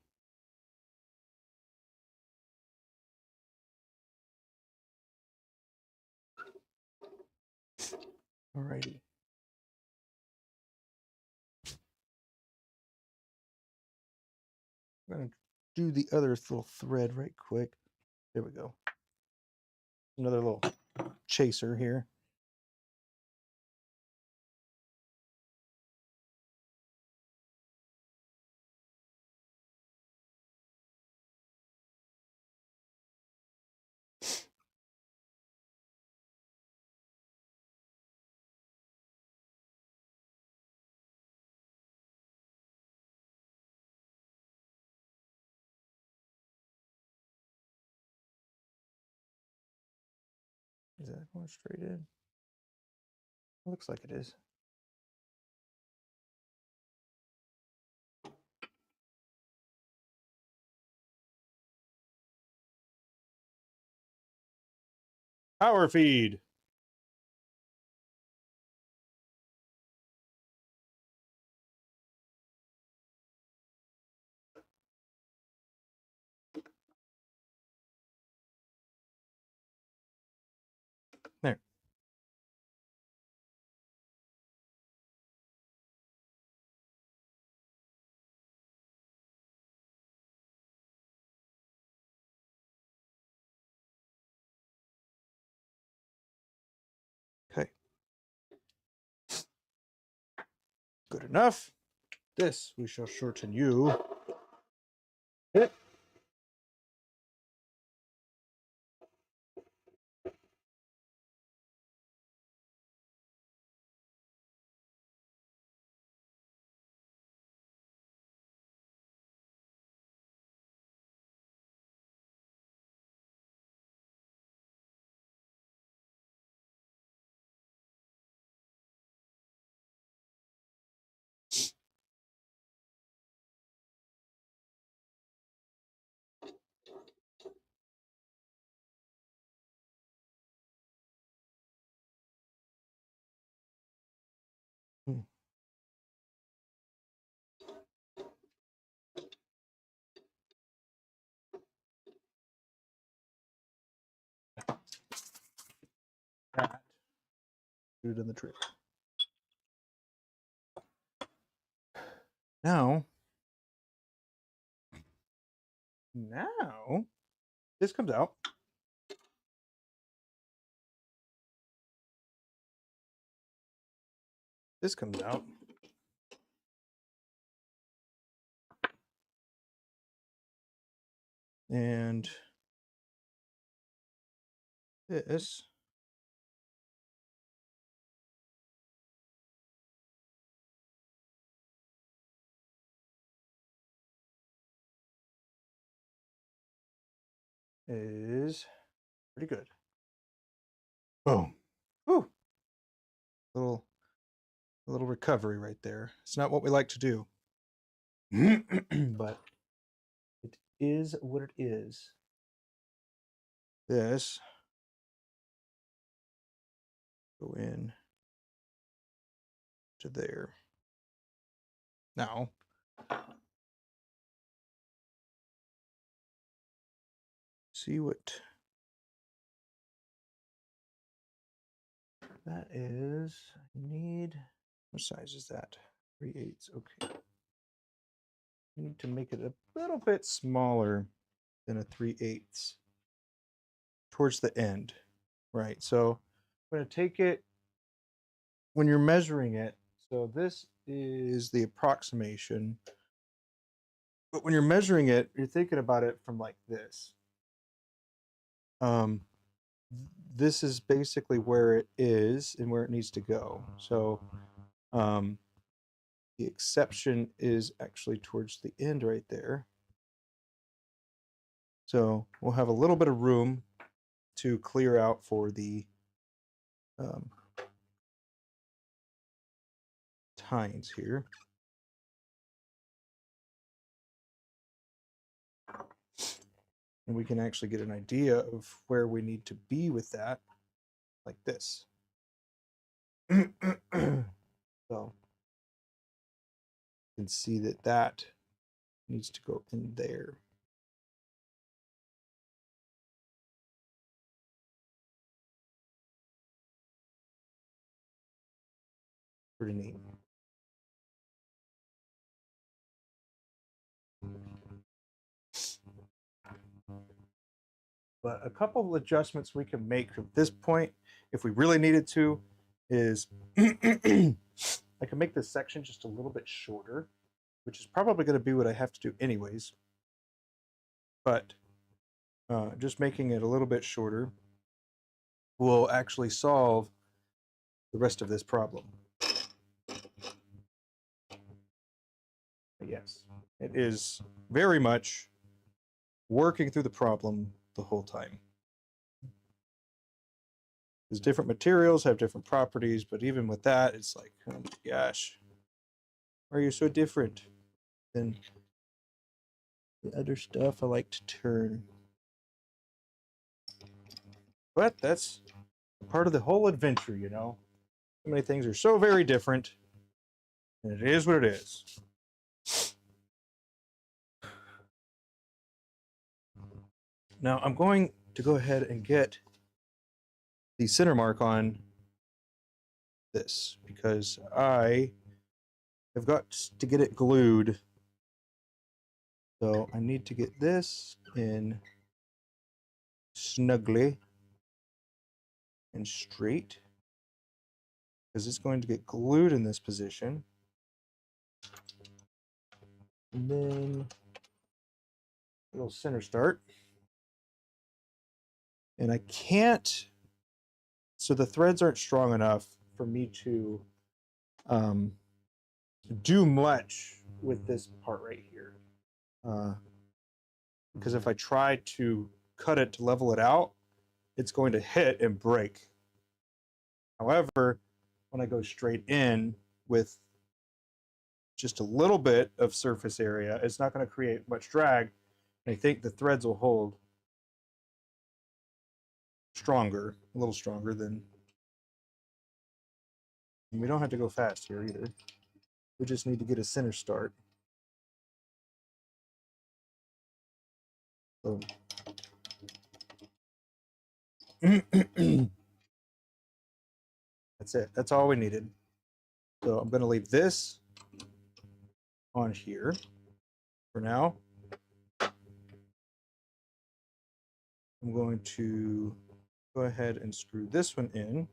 Alrighty. I'm gonna do the other little thread right quick. There we go. Another little chaser here. Is that going straight in? Looks like it is. Power feed. There. Okay. Good enough. This we shall shorten you. Hit. That. Do it in the trick. Now, this comes out. This comes out. And this is pretty good. Boom. Whew. A little recovery right there. It's not what we like to do. But it is what it is. this go in to there. Now, see what that is. I need, what size is that? 3/8. Okay. I need to make it a little bit smaller than a 3/8 towards the end. Right. So I'm going to take it when you're measuring it. So this is the approximation. But when you're measuring it, you're thinking about it from like this. This is basically where it is and where it needs to go. So the exception is actually towards the end right there. So we'll have a little bit of room to clear out for the tines here. And we can actually get an idea of where we need to be with that, like this. So you can see that that needs to go in there. Pretty neat. But a couple of adjustments we can make from this point, if we really needed to, is I can make this section just a little bit shorter, which is probably going to be what I have to do anyways. But just making it a little bit shorter will actually solve the rest of this problem. But yes, it is very much working through the problem the whole time. Because different materials have different properties, but even with that, it's like, oh my gosh, why are you so different than the other stuff I like to turn? But that's part of the whole adventure, you know. So many things are so very different, and it is what it is. Now I'm going to go ahead and get the center mark on this because I have got to get it glued. So I need to get this in snugly and straight because it's going to get glued in this position. And then a little center start. And I can't, so the threads aren't strong enough for me to do much with this part right here. Because if I try to cut it to level it out, it's going to hit and break. However, when I go straight in with just a little bit of surface area, it's not going to create much drag. And I think the threads will hold stronger, a little stronger than. And we don't have to go fast here either. We just need to get a center start. So that's it. That's all we needed. So I'm going to leave this on here for now. I'm going to go ahead and screw this one in.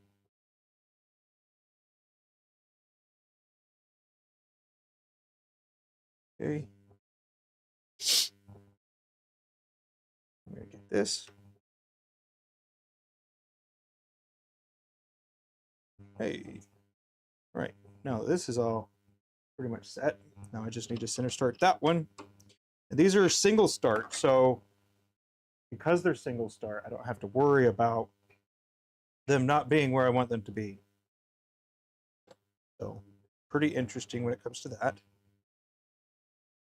Okay. I'm going to get this. Hey. All right. Now this is all pretty much set. Now I just need to center start that one. And these are single start, so because they're single start, I don't have to worry about them not being where I want them to be. So pretty interesting when it comes to that.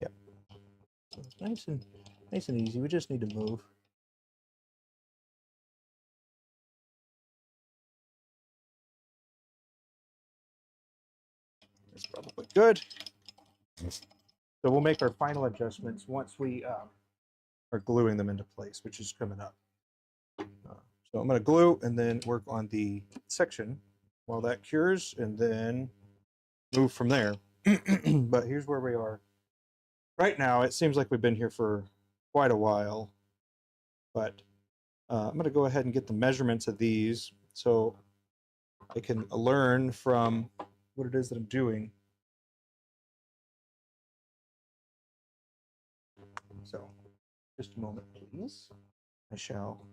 Yep. So it's nice and easy. We just need to move. look good. So we'll make our final adjustments once we are gluing them into place, which is coming up. So I'm going to glue and then work on the section while that cures and then move from there. But here's where we are. Right now, it seems like we've been here for quite a while, but I'm going to go ahead and get the measurements of these so I can learn from what it is that I'm doing. So just a moment, please. I shall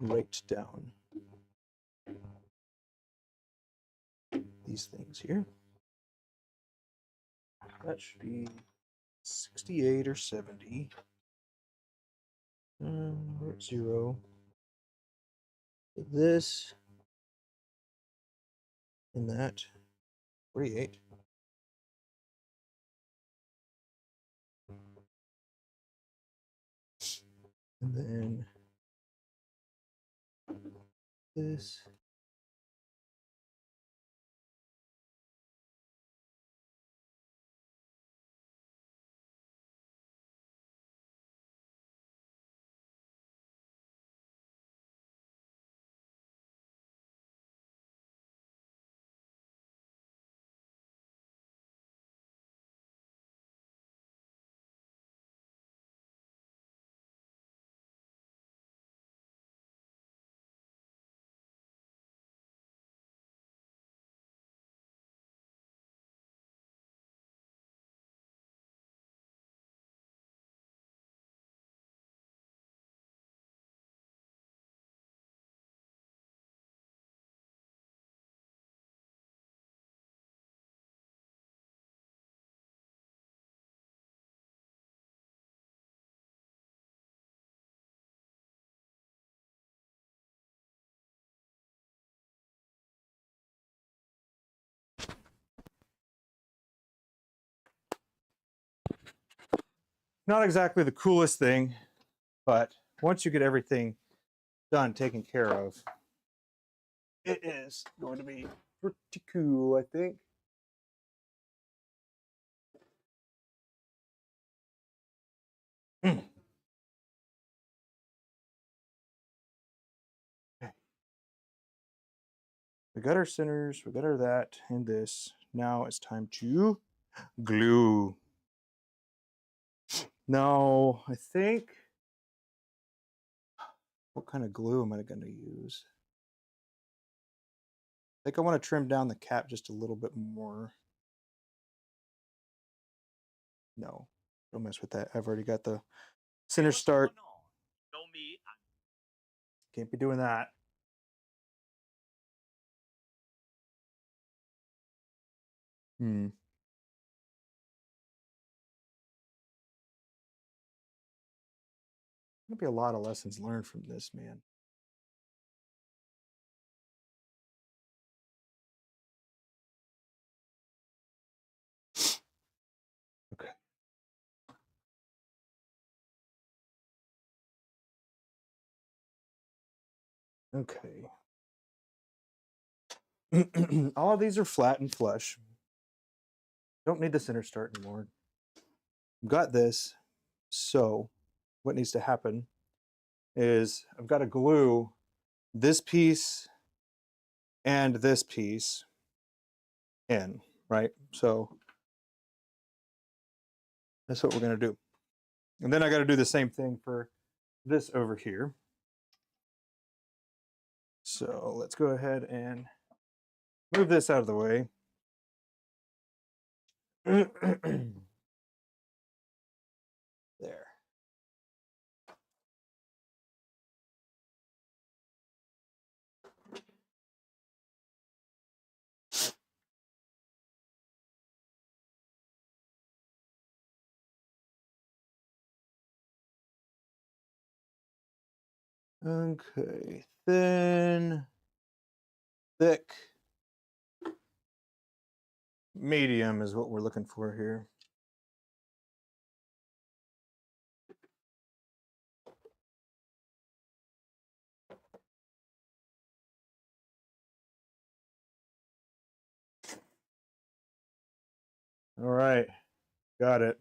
write down these things here. That should be 68 or 70. We're at 0. This and that, 48. And then this. Not exactly the coolest thing, but once you get everything done, taken care of, it is going to be pretty cool, I think. Okay. We got our centers, we got our that and this. Now it's time to glue. Now, I think, what kind of glue am I going to use? I think I want to trim down the cap just a little bit more. No, don't mess with that. I've already got the center start. Can't be doing that. There'll be a lot of lessons learned from this, man. Okay. Okay. All of these are flat and flush. Don't need the center start anymore. Got this. So what needs to happen is I've got to glue this piece and this piece in, right? So that's what we're going to do. And then I got to do the same thing for this over here. So let's go ahead and move this out of the way. There. Okay, thin, thick, medium is what we're looking for here. All right, got it.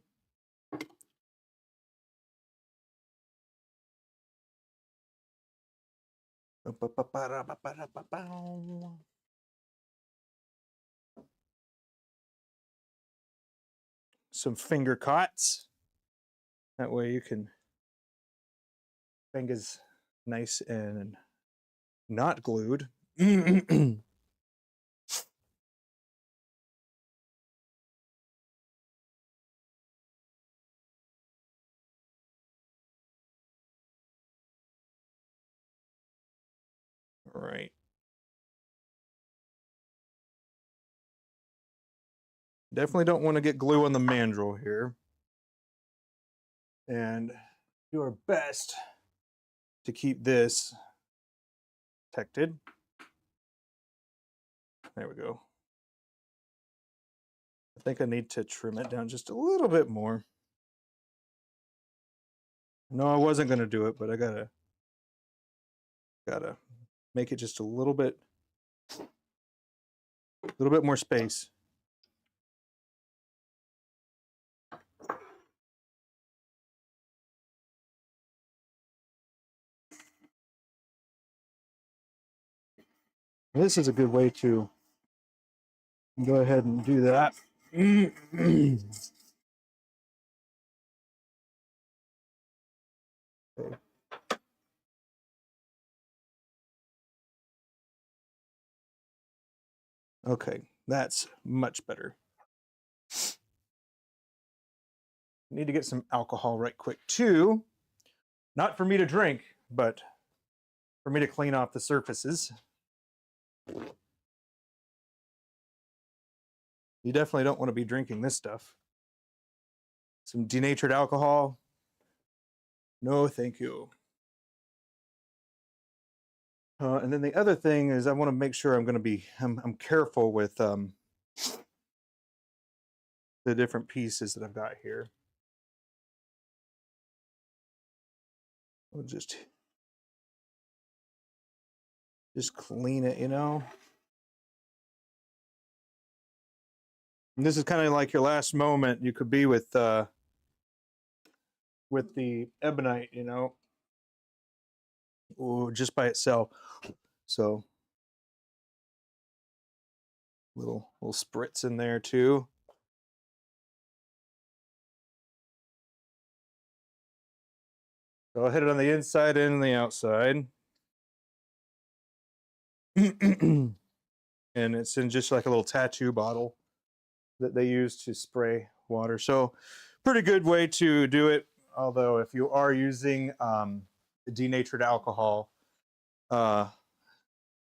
Some finger cots. That way you can fingers nice and not glued. All right. Definitely don't want to get glue on the mandrel here. And do our best to keep this protected. There we go. I think I need to trim it down just a little bit more. No, I wasn't going to do it, but I gotta make it just a little bit more space. This is a good way to go ahead and do that. Okay. Okay, that's much better. Need to get some alcohol right quick too. Not for me to drink, but for me to clean off the surfaces. You definitely don't want to be drinking this stuff. Some denatured alcohol. No, thank you. And then the other thing is I want to make sure I'm careful with the different pieces that I've got here. We'll just clean it, you know. And this is kind of like your last moment you could be with the Ebonite, you know, or just by itself. So little spritz in there too. So I'll hit it on the inside and the outside. And it's in just like a little tattoo bottle that they use to spray water. So pretty good way to do it. Although if you are using denatured alcohol,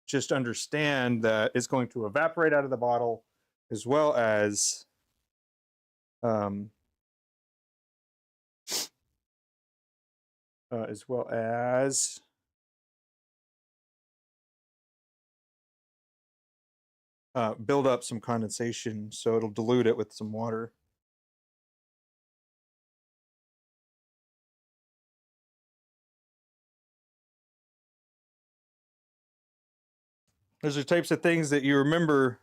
just understand that it's going to evaporate out of the bottle as well as build up some condensation, so it'll dilute it with some water. Those are types of things that you remember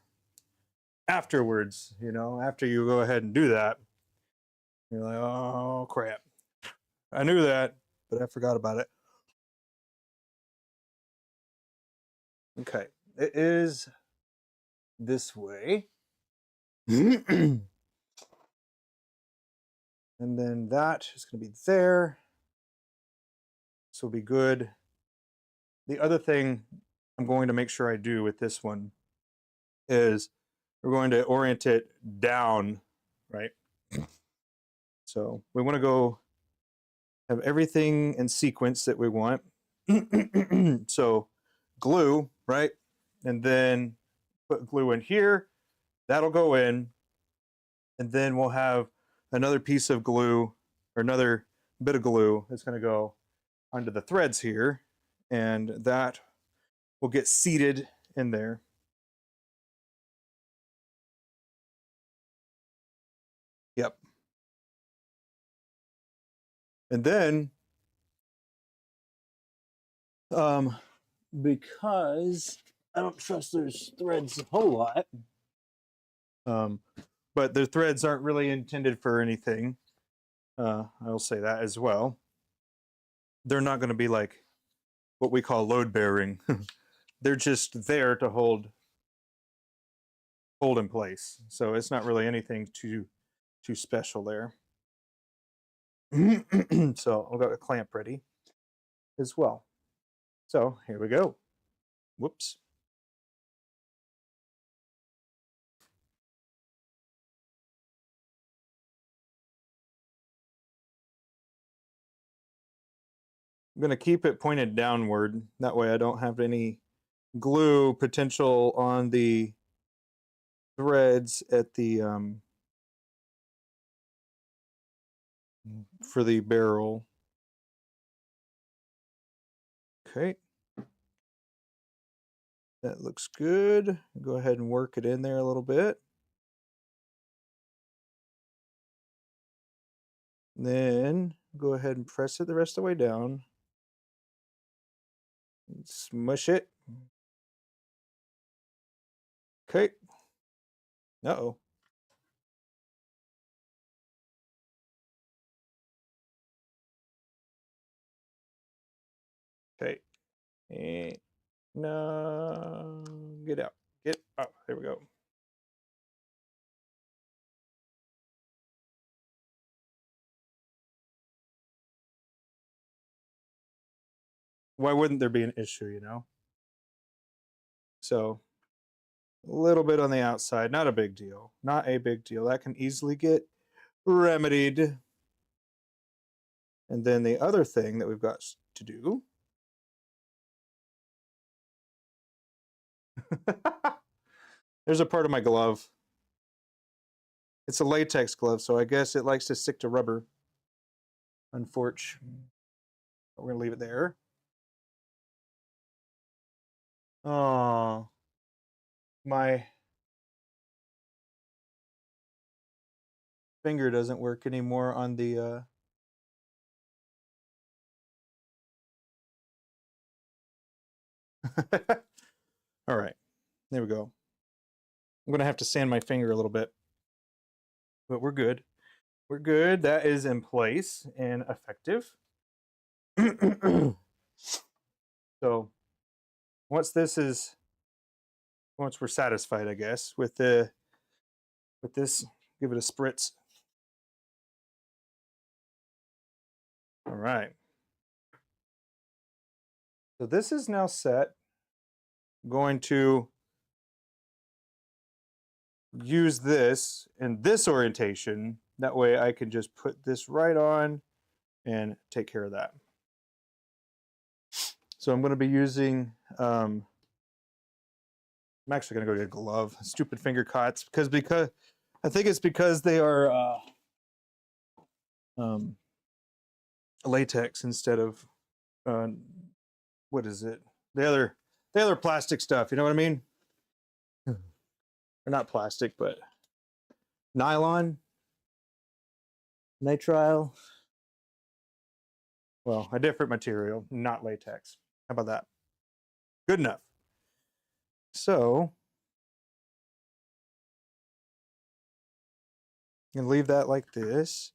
afterwards, you know, after you go ahead and do that. You're like, oh crap, I knew that, but I forgot about it. Okay, it is this way. And then that is going to be there. This will be good. The other thing I'm going to make sure I do with this one is we're going to orient it down, right? So we want to go have everything in sequence that we want. So glue, right? And then put glue in here. That'll go in. And then we'll have another piece of glue or another bit of glue that's going to go onto the threads here. And that will get seated in there. Yep. And then, because I don't trust those threads a whole lot, but the threads aren't really intended for anything. I'll say that as well. They're not going to be like what we call load bearing. They're just there to hold in place. So it's not really anything too special there. So I've got a clamp ready as well. So here we go. Whoops. I'm going to keep it pointed downward. That way I don't have any glue potential on the threads at the for the barrel. Okay. That looks good. Go ahead and work it in there a little bit. Then go ahead and press it the rest of the way down. Smush it. Okay. Uh-oh. Okay. And no, get out. Get out. There we go. Why wouldn't there be an issue, you know? So a little bit on the outside, not a big deal. Not a big deal. That can easily get remedied. And then the other thing that we've got to do. There's a part of my glove. It's a latex glove, so I guess it likes to stick to rubber. Unfortunately. We're going to leave it there. Oh, my finger doesn't work anymore on the all right, there we go. I'm gonna have to sand my finger a little bit, but we're good. We're good. That is in place and effective. So once we're satisfied, I guess, with this, give it a spritz. All right. So this is now set. I'm going to use this in this orientation. That way I can just put this right on and take care of that. So I'm going to be using, I'm actually going to go get a glove, stupid finger cots, because I think it's because they are latex instead of, what is it? The other plastic stuff, you know what I mean? Or not plastic, but nylon, nitrile. Well, a different material, not latex. How about that? Good enough. So, you can leave that like this.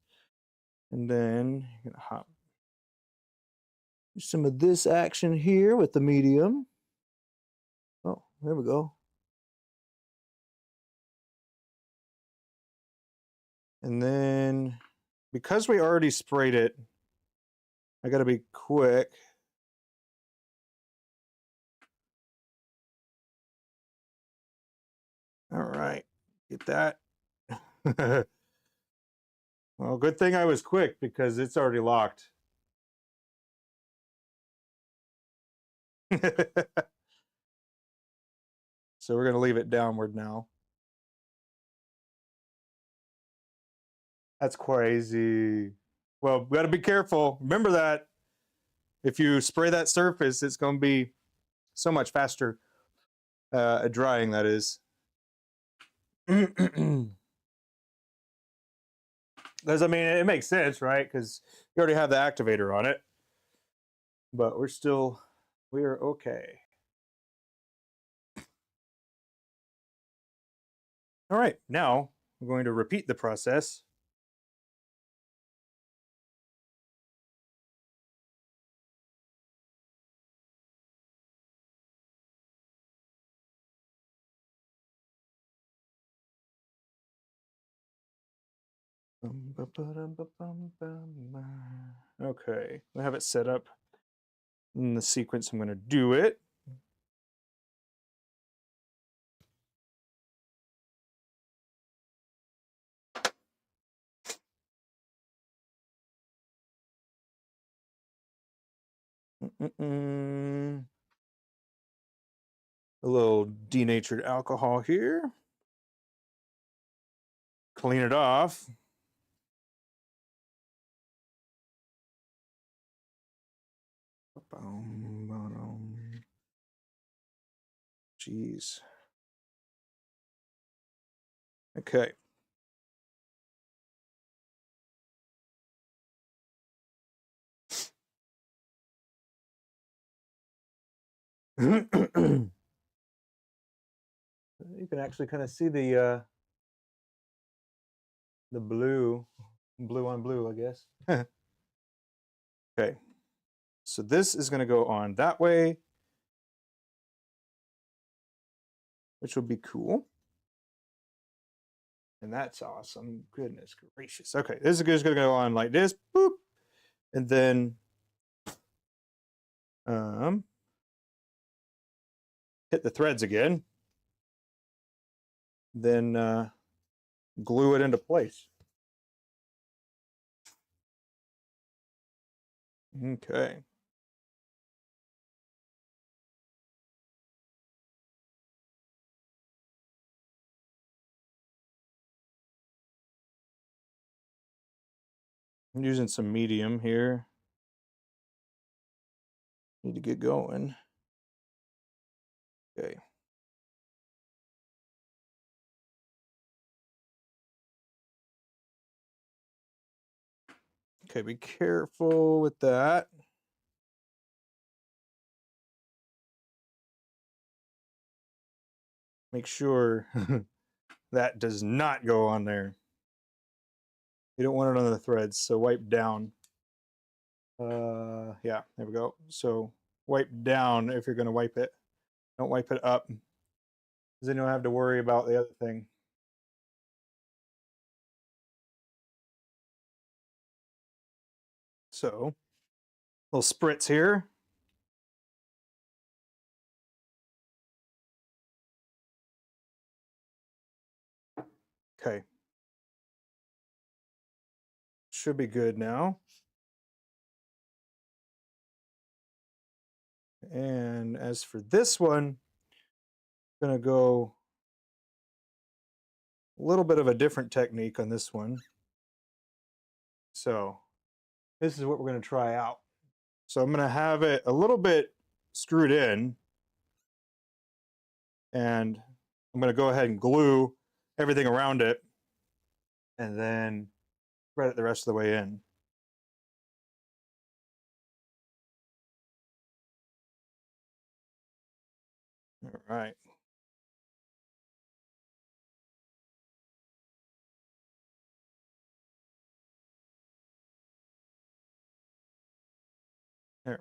And then you're gonna hop some of this action here with the medium. Oh, there we go. And then because we already sprayed it, I gotta be quick. All right, get that. Well, good thing I was quick because it's already locked. So we're gonna leave it downward now. That's crazy. Well, we gotta be careful. Remember that. If you spray that surface, it's gonna be so much faster drying, that is. Because, I mean, it makes sense, right? Because you already have the activator on it. But we're okay. All right, now we're going to repeat the process. Okay, I have it set up in the sequence I'm going to do it. A little denatured alcohol here. Clean it off. Jeez. Okay. You can actually kind of see the blue on blue, I guess. Okay. So this is going to go on that way, which will be cool. And that's awesome. Goodness gracious. Okay, this is just going to go on like this. Boop. And then hit the threads again. Then glue it into place. Okay. I'm using some medium here. Need to get going. Okay. Okay, be careful with that. Make sure that does not go on there. You don't want it on the threads, so wipe down. Yeah, there we go. So wipe down if you're going to wipe it. Don't wipe it up, because then you don't have to worry about the other thing. So, little spritz here. Okay. Should be good now. And as for this one, I'm going to go a little bit of a different technique on this one. So this is what we're going to try out. So I'm going to have it a little bit screwed in, and I'm going to go ahead and glue everything around it, and then thread it the rest of the way in. All right. There.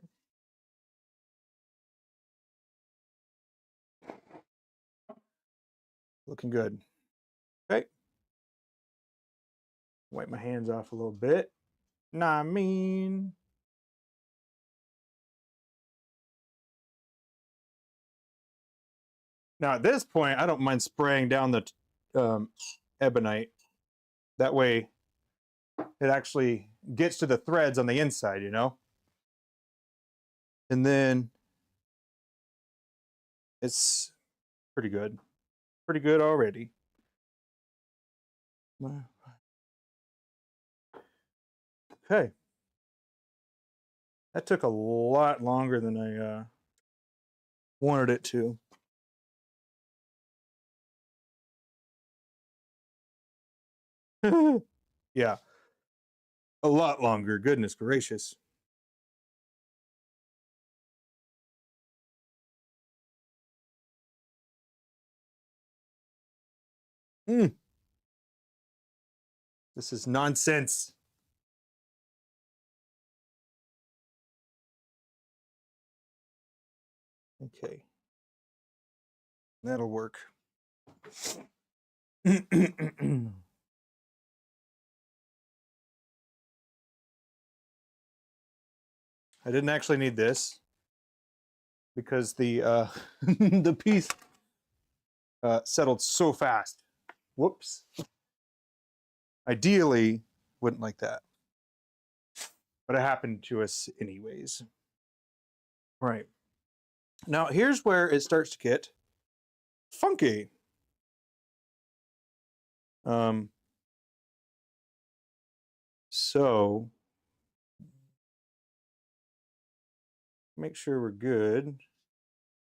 Looking good. Okay. Wipe my hands off a little bit. Nah, I mean. Now at this point, I don't mind spraying down the Ebonite. That way it actually gets to the threads on the inside, you know? And then it's pretty good. Pretty good already. Okay. That took a lot longer than I wanted it to. Yeah. A lot longer. Goodness gracious. This is nonsense. Okay. That'll work. I didn't actually need this because the the piece settled so fast. Whoops. Ideally, wouldn't like that. But it happened to us anyways. Right. Now here's where it starts to get funky. So make sure we're good.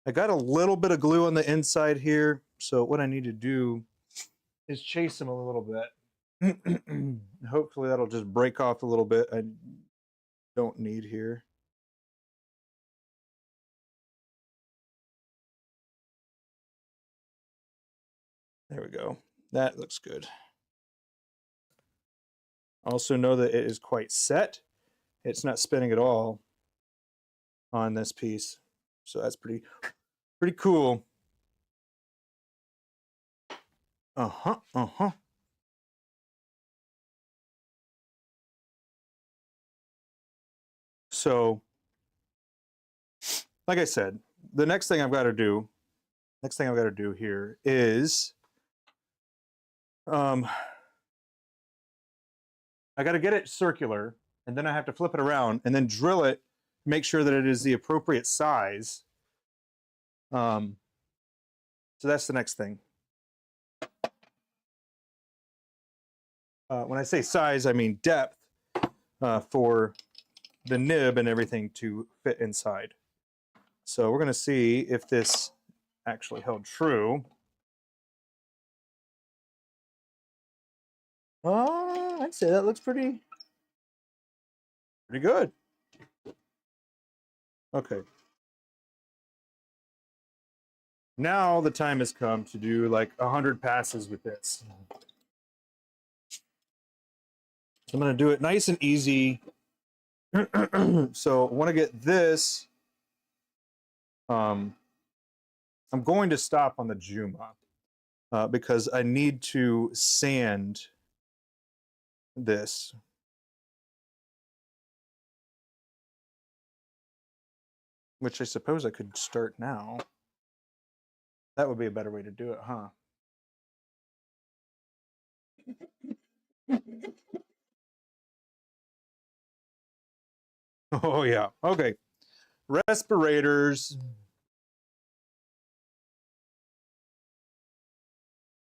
I got a little bit of glue on the inside here, so what I need to do is chase them a little bit. Hopefully that'll just break off a little bit. I don't need here. There we go. That looks good. Also know that it is quite set. It's not spinning at all on this piece. So that's pretty cool. Uh-huh. So, like I said, the next thing I've got to do here is I got to get it circular, and then I have to flip it around and then drill it, make sure that it is the appropriate size. So that's the next thing. When I say size, I mean depth for the nib and everything to fit inside. So we're going to see if this actually held true. I'd say that looks pretty good. Okay. Now the time has come to do like 100 passes with this. So I'm going to do it nice and easy. So I want to get this. I'm going to stop on the Juma because I need to sand this. Which I suppose I could start now. That would be a better way to do it, huh? Oh, yeah. Okay. Respirators.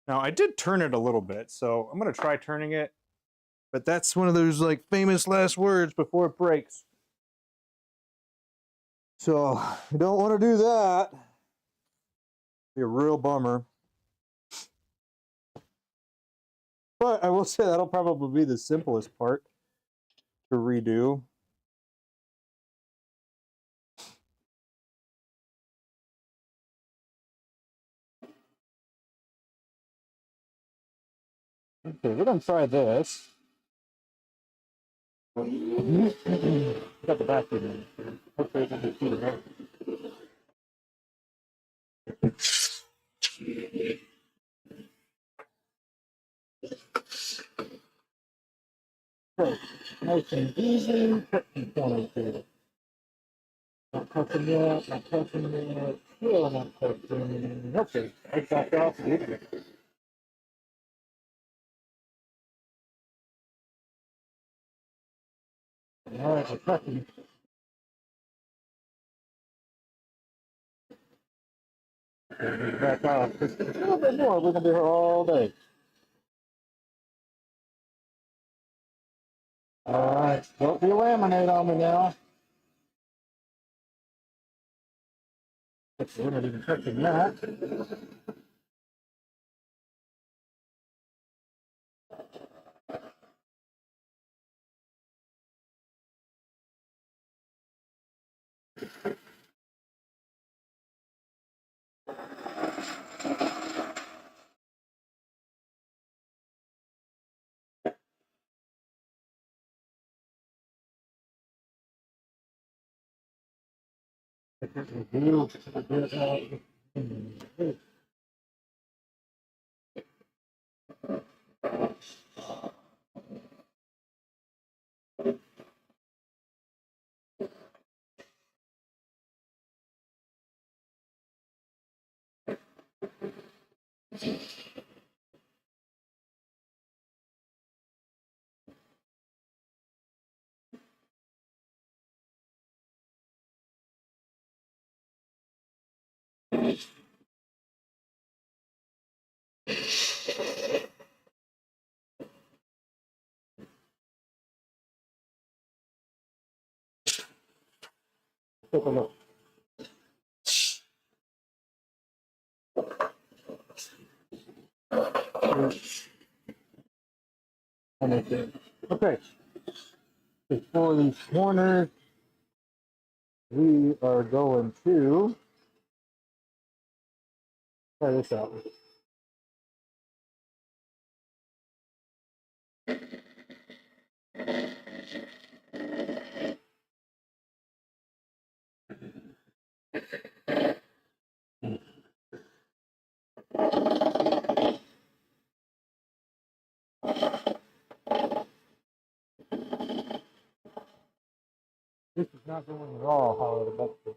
Now, I did turn it a little bit, so I'm going to try turning it. But that's one of those like famous last words before it breaks. So, you don't want to do that. Be a real bummer. But I will say that'll probably be the simplest part to redo. Okay, we're going to try this. Got the vacuum in. Hopefully it doesn't shoot it out. Okay, nice and easy. Not touching yet, not touching yet. Still not touching. Okay, I got off. All right, we're touching. Back off. Just a little bit more. We're gonna be here all day. All right, don't be laminate on me now. We're not even touching that. Take a look. Okay, for these corners, we are going to try this out. This is not going at all how I would like to.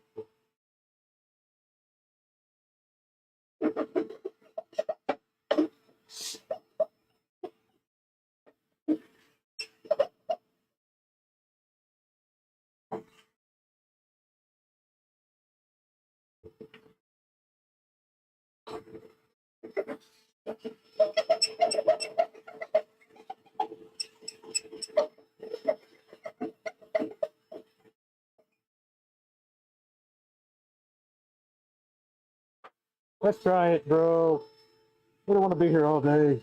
Let's try it, bro. We don't want to be here all day.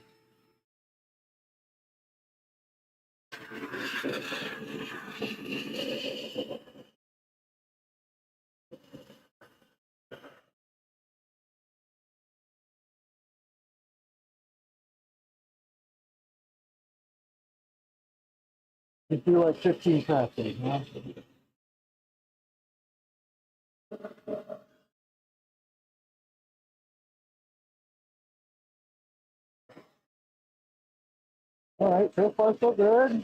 You do like 15 passes, huh? All right, so far so good.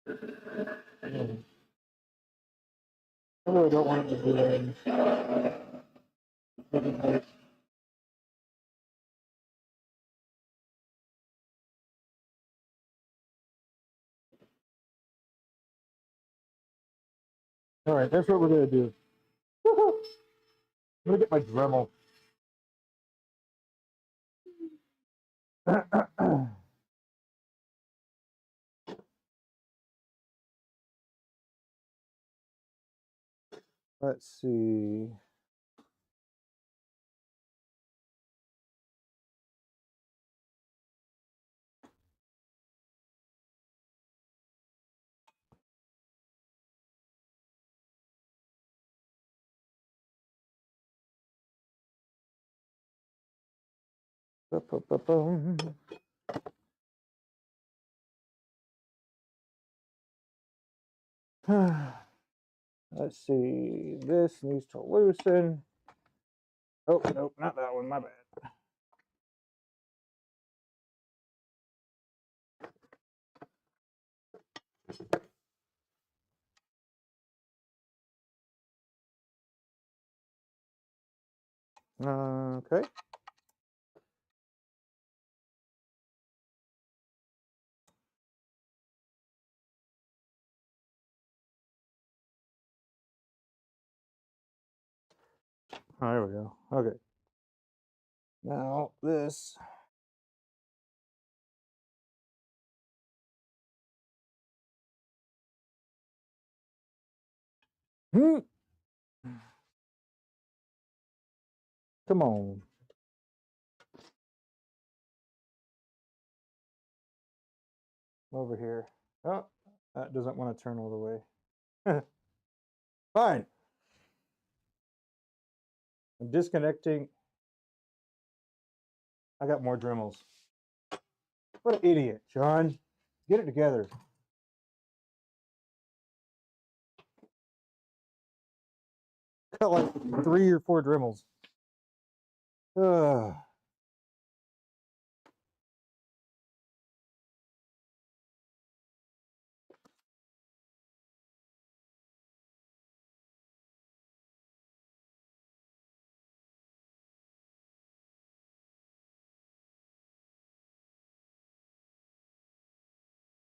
I really don't want it to be in. All right, that's what we're gonna do. Let me get my Dremel. Let's see. Ba-ba-ba-bum. Let's see. This needs to loosen. Oh, nope, not that one. My bad. Okay. Oh, there we go. Okay. Now this. Hmm. Come on. Over here. Oh, that doesn't want to turn all the way. Fine. I'm disconnecting. I got more Dremels. What an idiot, John. Get it together. Got like 3 or 4 Dremels. Ugh.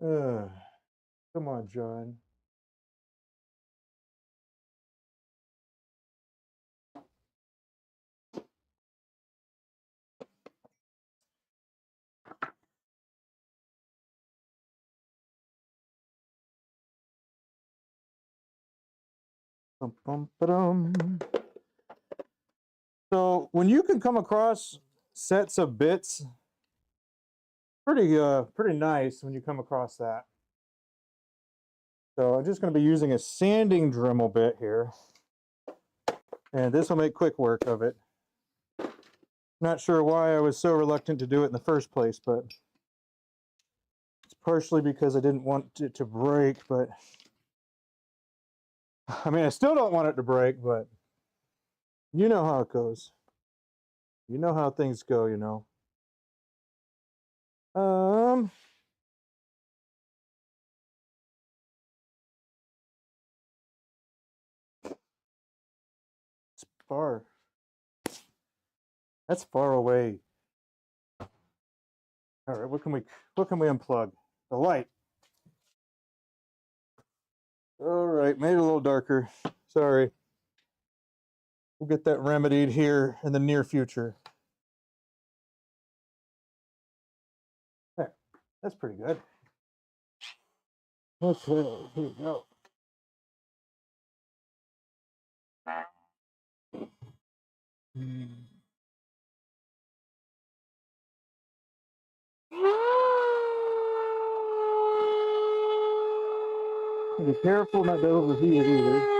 Ugh. Come on, John. Bum. So when you can come across sets of bits, pretty nice when you come across that. So I'm just going to be using a sanding Dremel bit here, and this will make quick work of it. Not sure why I was so reluctant to do it in the first place, but it's partially because I didn't want it to break, but I mean, I still don't want it to break, but you know how it goes. You know how things go, you know. It's far. That's far away. All right, what can we unplug? The light. All right, made it a little darker. Sorry. We'll get that remedied here in the near future. There, that's pretty good. Okay, here we go. Be careful not to overheat it either.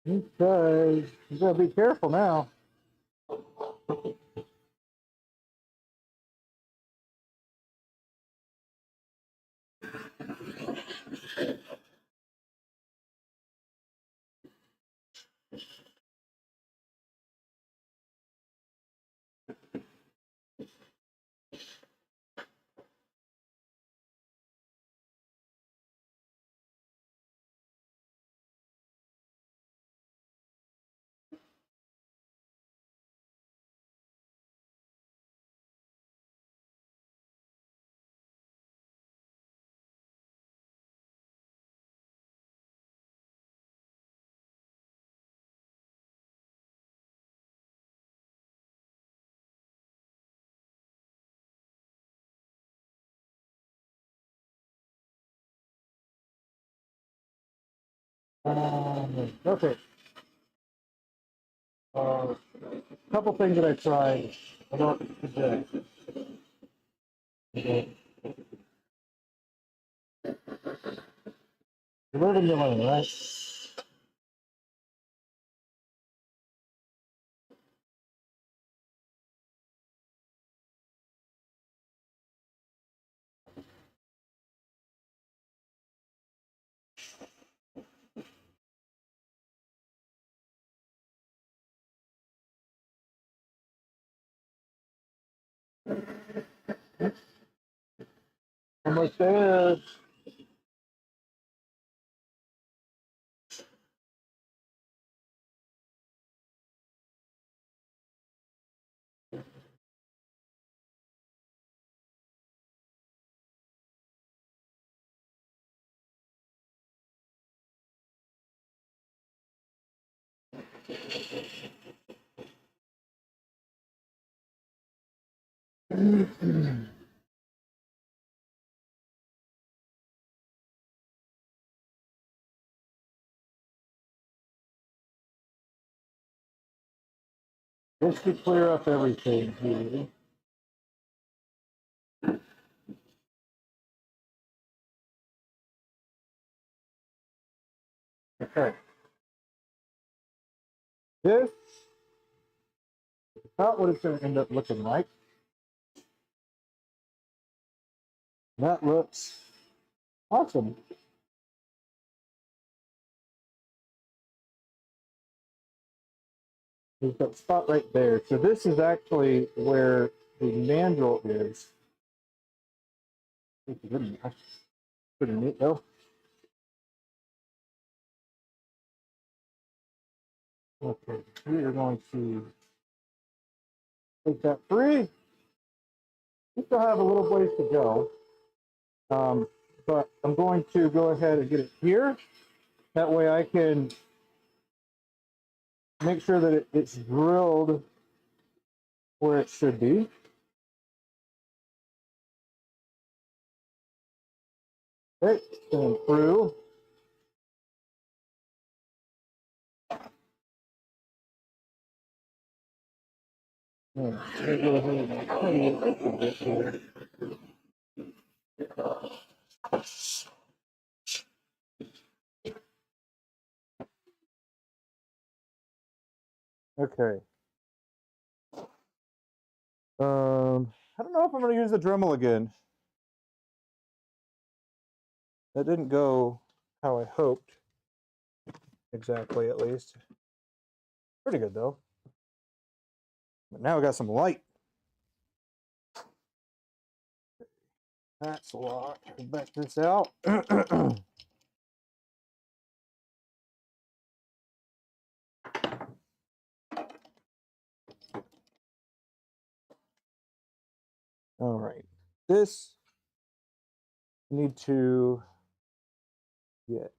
Okay, you gotta be careful now. Okay. A couple things that I tried about today. Okay. You learn and you learn, right? Almost there. Just to clear up everything here. Okay. This is not what it's going to end up looking like. That looks awesome. There's that spot right there. So this is actually where the mandrel is. Pretty neat though. Okay, we are going to take that free. We still have a little ways to go. But I'm going to go ahead and get it here. That way I can make sure that it's drilled where it should be. Okay, going through. Okay. I don't know if I'm going to use the Dremel again. That didn't go how I hoped. Exactly, at least. Pretty good though. But now we got some light. That's a lot. Back this out. All right. This I need to get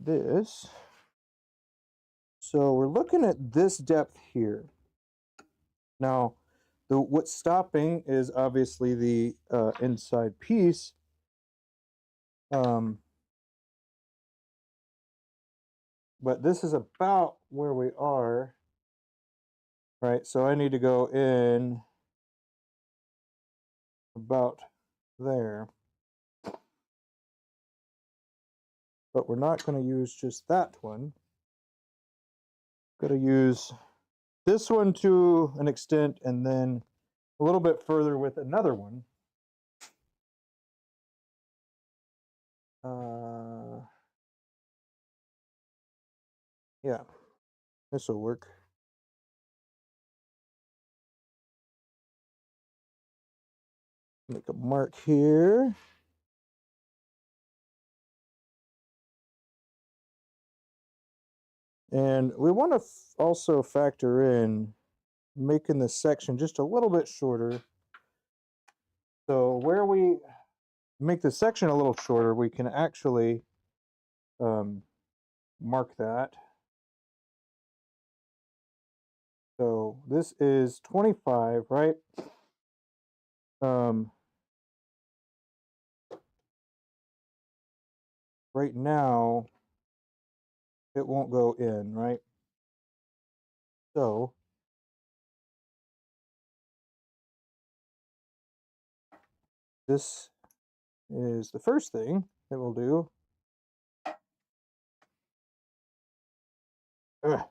this. So we're looking at this depth here. Now, what's stopping is obviously the inside piece. But this is about where we are, right? So I need to go in about there. But we're not going to use just that one. Going to use this one to an extent, and then a little bit further with another one. Yeah, this will work. Make a mark here. And we want to also factor in making this section just a little bit shorter. So where we make the section a little shorter, we can actually mark that. So this is 25, right? Right now, it won't go in, right? So this is the first thing that we'll do. Ugh.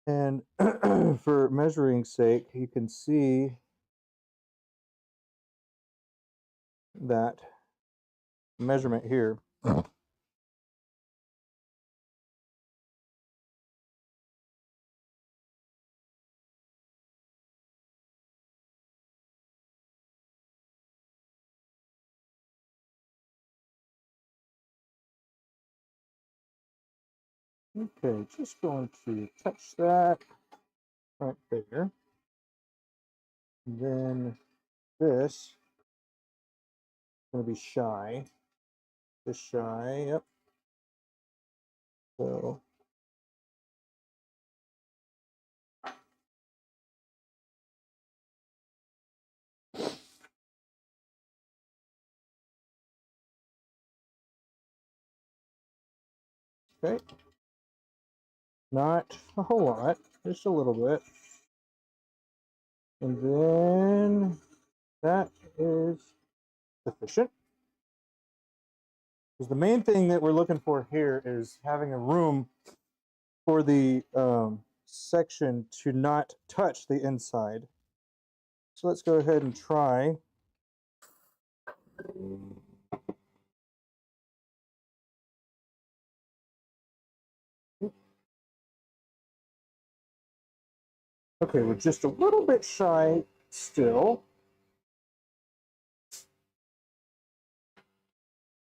And for measuring sake, you can see that measurement here. Okay, just going to touch that right there. And then this is going to be shy. Just shy, yep. So okay. Not a whole lot, just a little bit. And then that is sufficient. Because the main thing that we're looking for here is having a room for the section to not touch the inside. So let's go ahead and try. Okay, we're just a little bit shy still.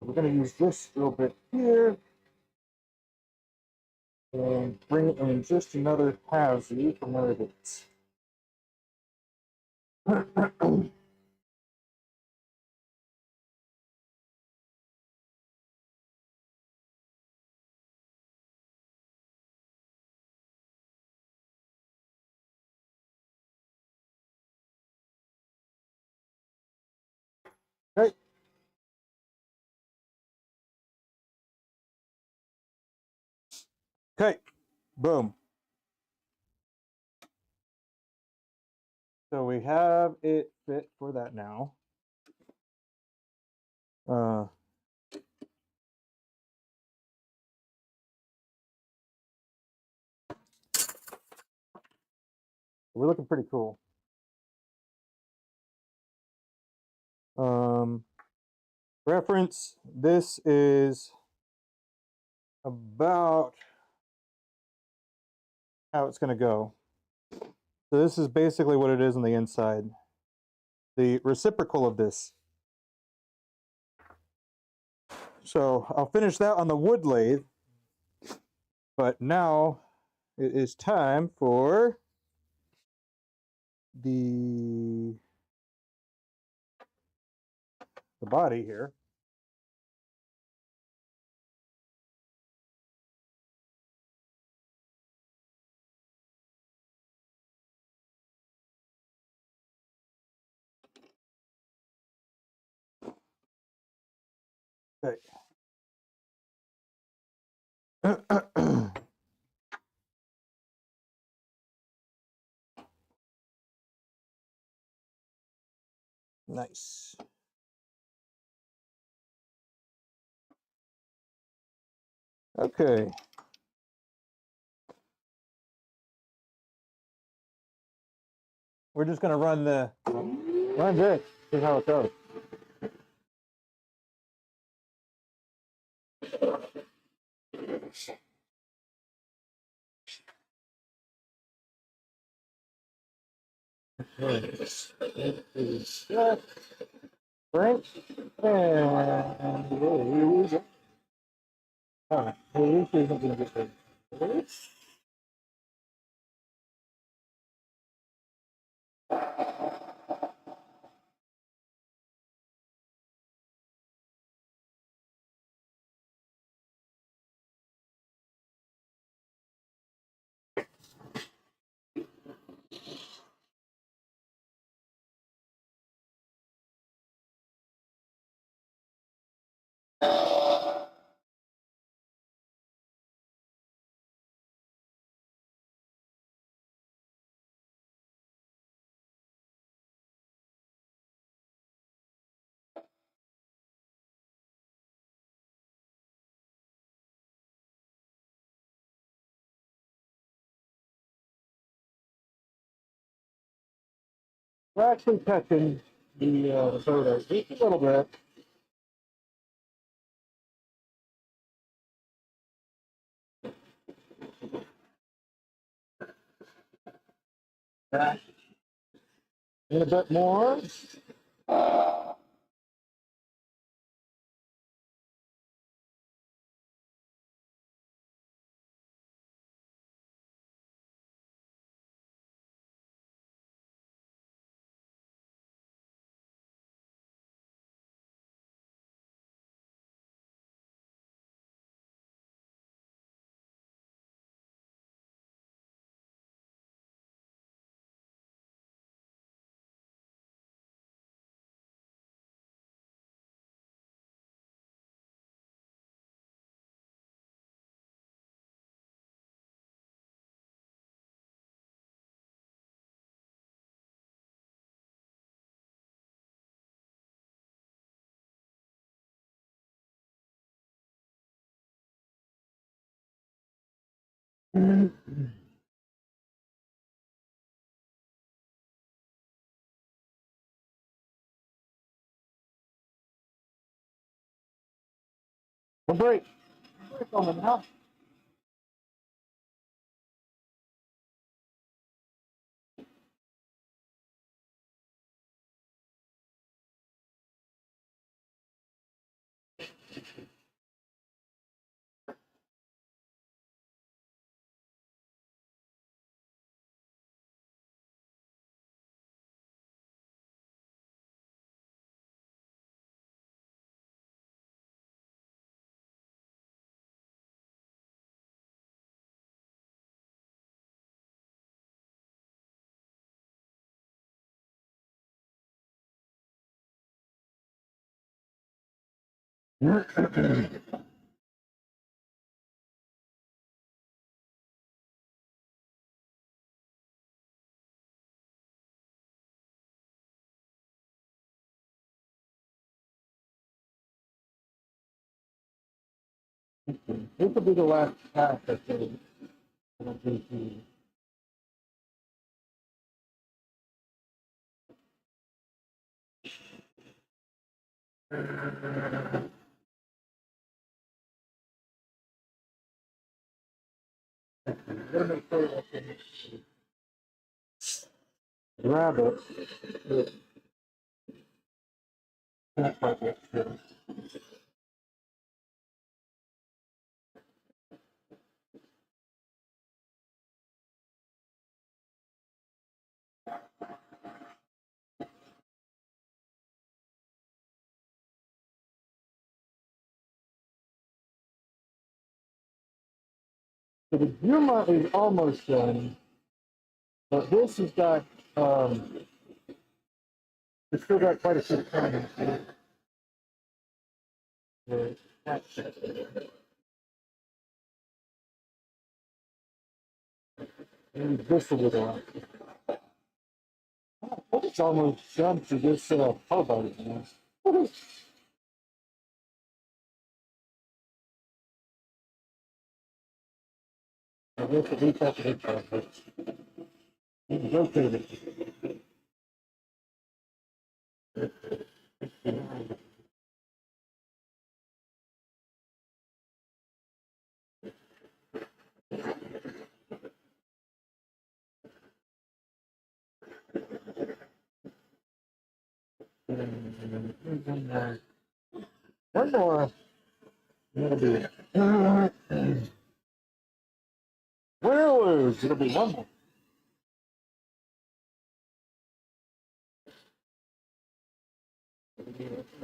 We're going to use this little bit here and bring it in just another halvesy from where it is. Okay. Okay, boom. So we have it fit for that now. We're looking pretty cool. Reference, this is about how it's going to go. So this is basically what it is on the inside. The reciprocal of this. So I'll finish that on the wood lathe. But now it is time for the body here. Okay. Nice. Okay. We're just gonna run this, see how it goes. Frank, and here we go. All right, well, this isn't gonna get big. We're actually touching the photo just a little bit. And a bit more. A break. Break on it now. This will be the last pass, I think. Grab it. So the Juma is almost done, but this has got, it's still got quite a few turns. the maybe this a little. It's almost done to this carbide, man. I guess at least that's it, but you can rotate it. One more. It'll be. Where's it'll be one more.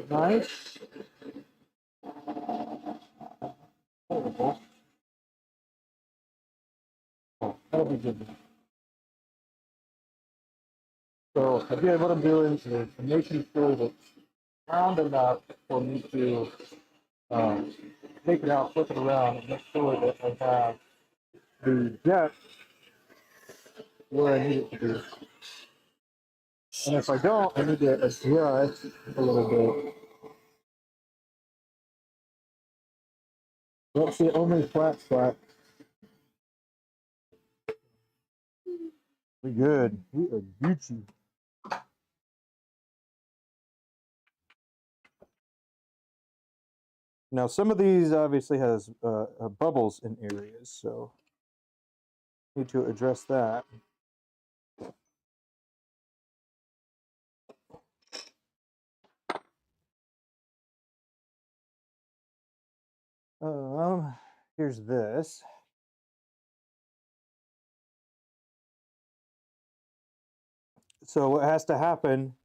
Nice. Horrible. Oh, that'll be good. So again, what I'm doing is making sure that it's round enough for me to take it out, flip it around, and make sure that I have the depth where I need it to be. And if I don't, I need to adjust a little bit. Don't see only flat spot. We good. We are Gucci. Now, some of these obviously has bubbles in areas, so need to address that. Here's this. So what has to happen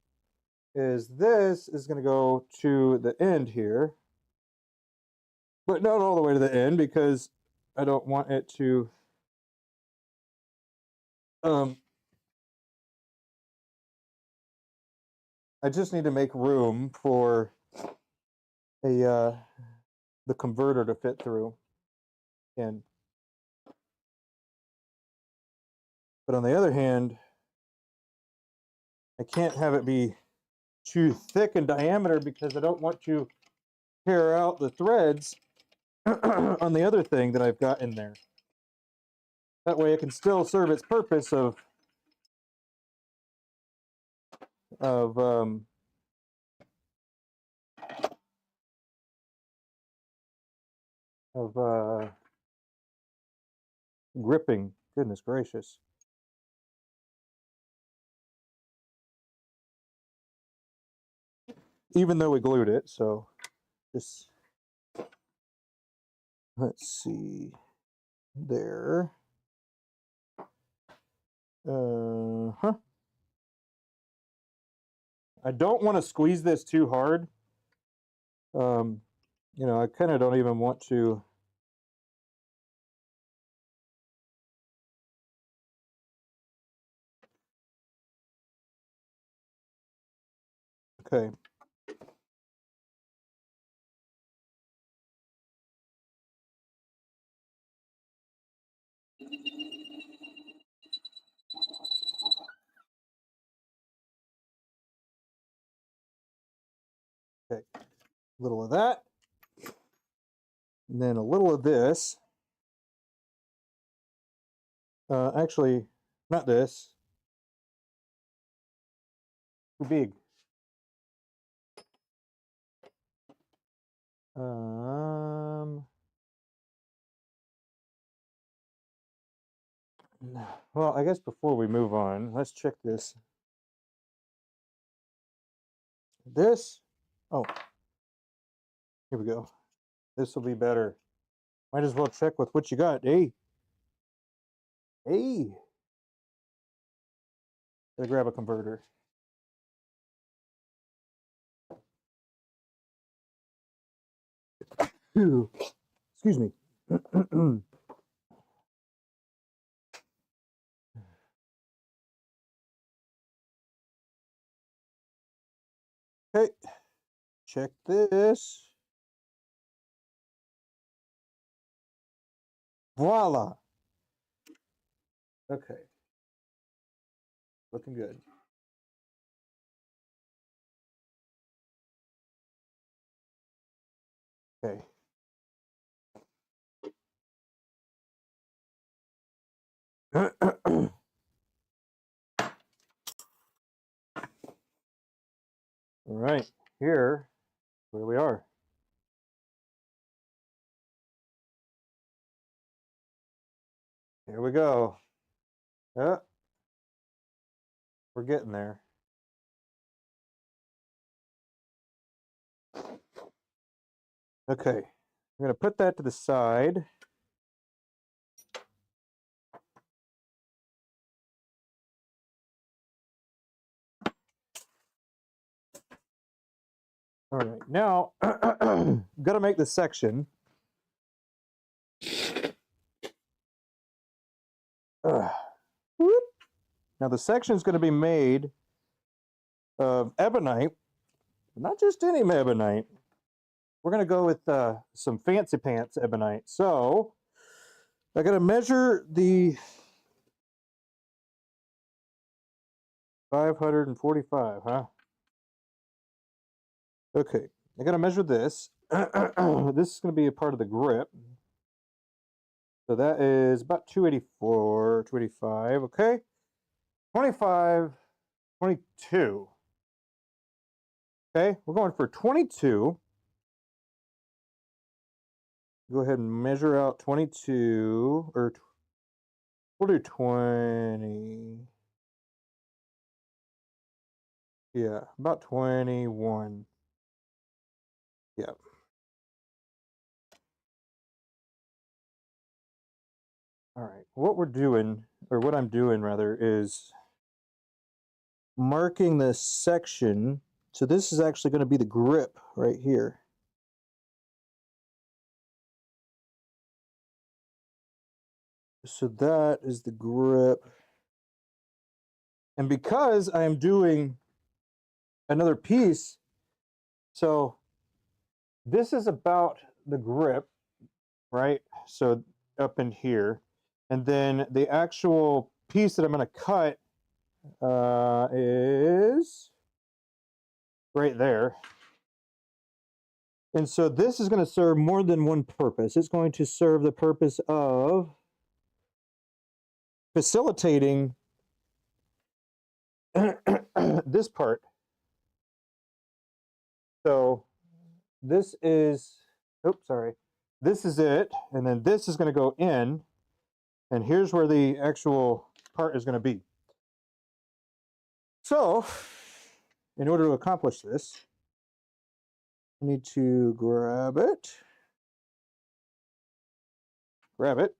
is this is going to go to the end here, but not all the way to the end because I don't want it to I just need to make room for a the converter to fit through. And but on the other hand, I can't have it be too thick in diameter because I don't want to tear out the threads on the other thing that I've got in there. That way it can still serve its purpose of gripping. Goodness gracious. Even though we glued it, so just let's see there. I don't want to squeeze this too hard. You know, I kind of don't even want to. Okay. Okay, a little of that, and then a little of this. Actually, not this. Too big. Well, I guess before we move on, let's check this. This, oh, here we go. This will be better. Might as well check with what you got. Hey, gotta grab a converter. Excuse me. Okay, check this. Voila. Okay. Looking good. Okay. All right, here, where we are. Here we go. We're getting there. Okay, I'm going to put that to the side. All right, now, got to make the section. Now, the section is going to be made of ebonite, not just any ebonite. We're going to go with some fancy pants ebonite. So, I got to measure the 545, huh? Okay, I got to measure this. This is going to be a part of the grip. So that is about 284, 285, okay? 25, 22. Okay, we're going for 22. Go ahead and measure out 22, or we'll do 20. Yeah, about 21. Yeah. All right, what we're doing, or what I'm doing rather, is marking this section. So this is actually going to be the grip right here. So that is the grip. And because I am doing another piece, so this is about the grip, right? So up in here. And then the actual piece that I'm going to cut is right there. And so this is going to serve more than one purpose. It's going to serve the purpose of facilitating this part. So this is, oops, sorry. This is it, and then this is going to go in, and here's where the actual part is going to be. So, in order to accomplish this, I need to grab it. Grab it.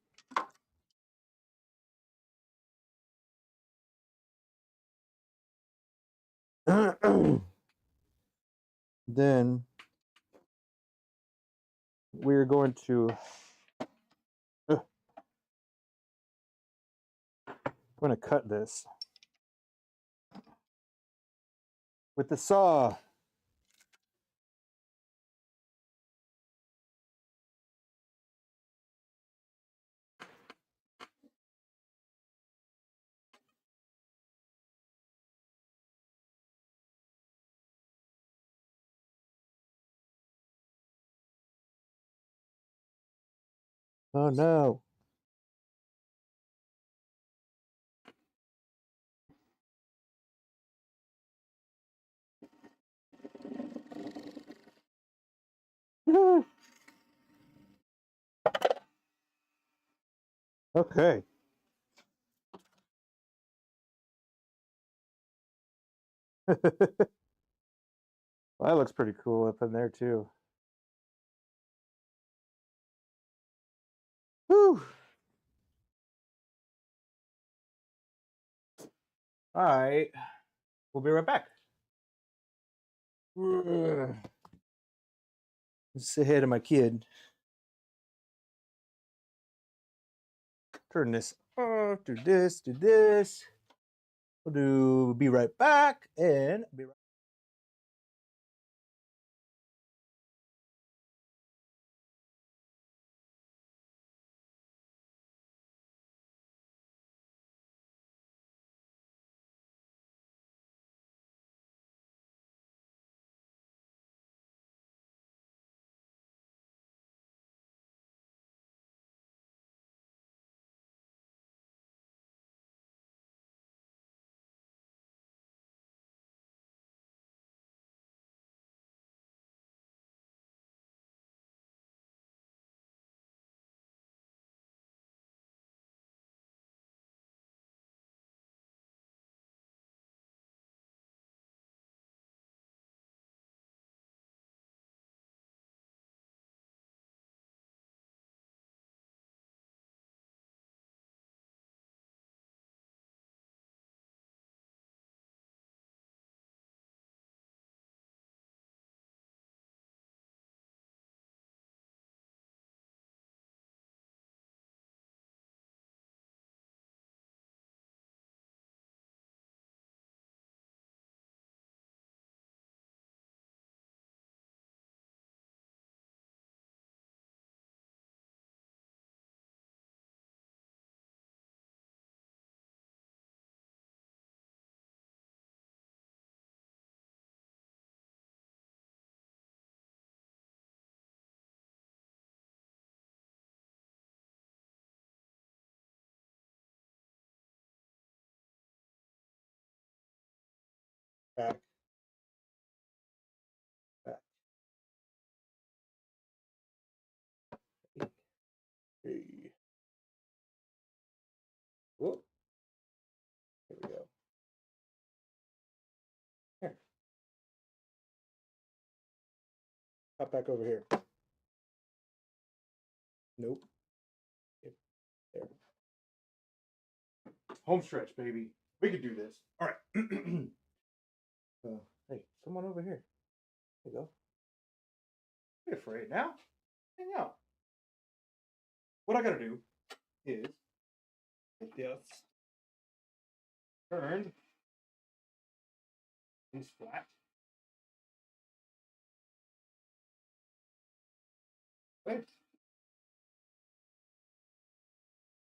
Then we're going to I'm going to cut this with the saw. Oh no. Okay. Well, that looks pretty cool up in there too. Whew. All right. We'll be right back. Let's say hey to my kid. Turn this off, do this, do this. We'll be right back and be right Back. Back. Hey. Whoop. Here we go. Here. Hop back over here. Nope. There. Home stretch, baby. We could do this. All right. Hey, come on over here. There you go. Be afraid now. Hang out. What I gotta do is get this turned. These flat. Okay.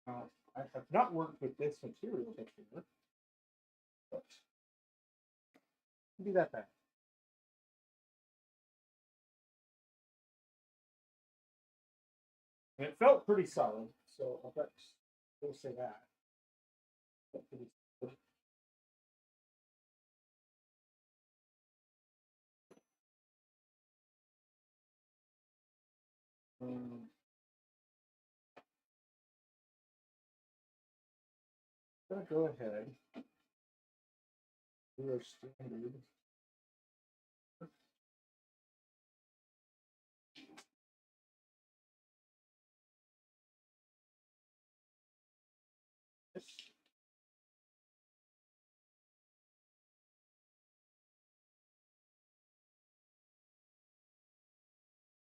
I have not worked with this material before, but it'll be that bad. And it felt pretty solid, so we'll say that. Felt pretty solid. I'm gonna go ahead. Do our standard.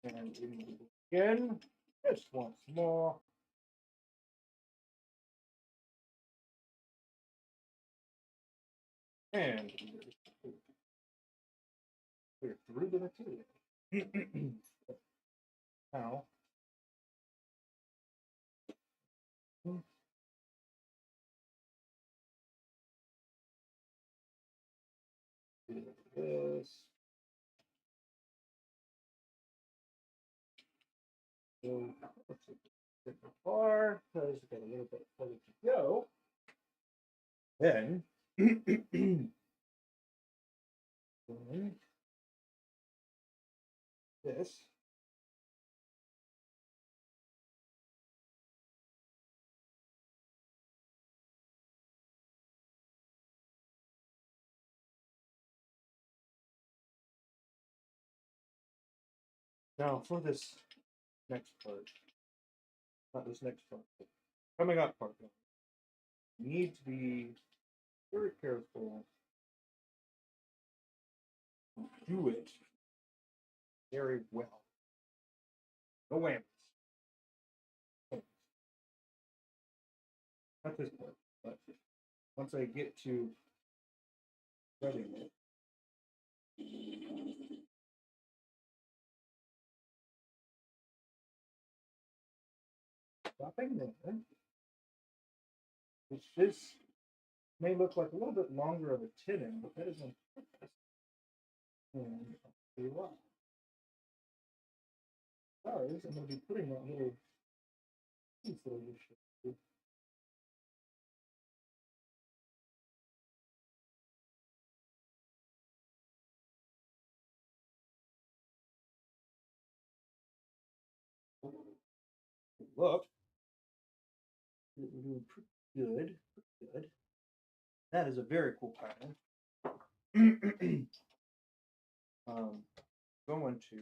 And again, just once more. And we're through the material. Now, do this. So let's see. Different bar because we got a little bit further to go. Then this. Now for this next part, not this next part, but coming up part, you need to be very careful. Do it very well. No whammies. Not this part, but once I get to threading it, stopping there, which this may look like a little bit longer of a tenon, but that is on purpose. And I'll tell you what. Because I'm going to be putting that little piece that I just showed you. Look, we're doing pretty good. Pretty good. That is a very cool pattern. Going to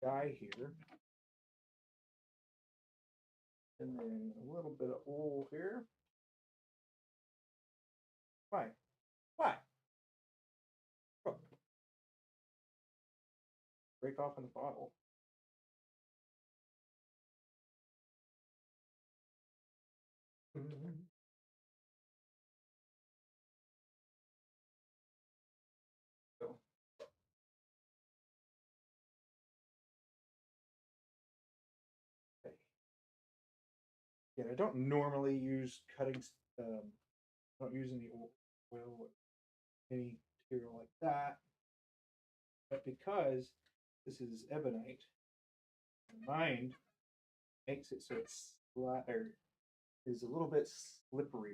dye here, and then a little bit of oil here. Why? Why? Oh. Break off in the bottle. So. Okay. Yeah, I don't normally use cutting. I don't use any oil or any material like that, but because this is ebonite, mine makes it so it's flat or is a little bit slipperier.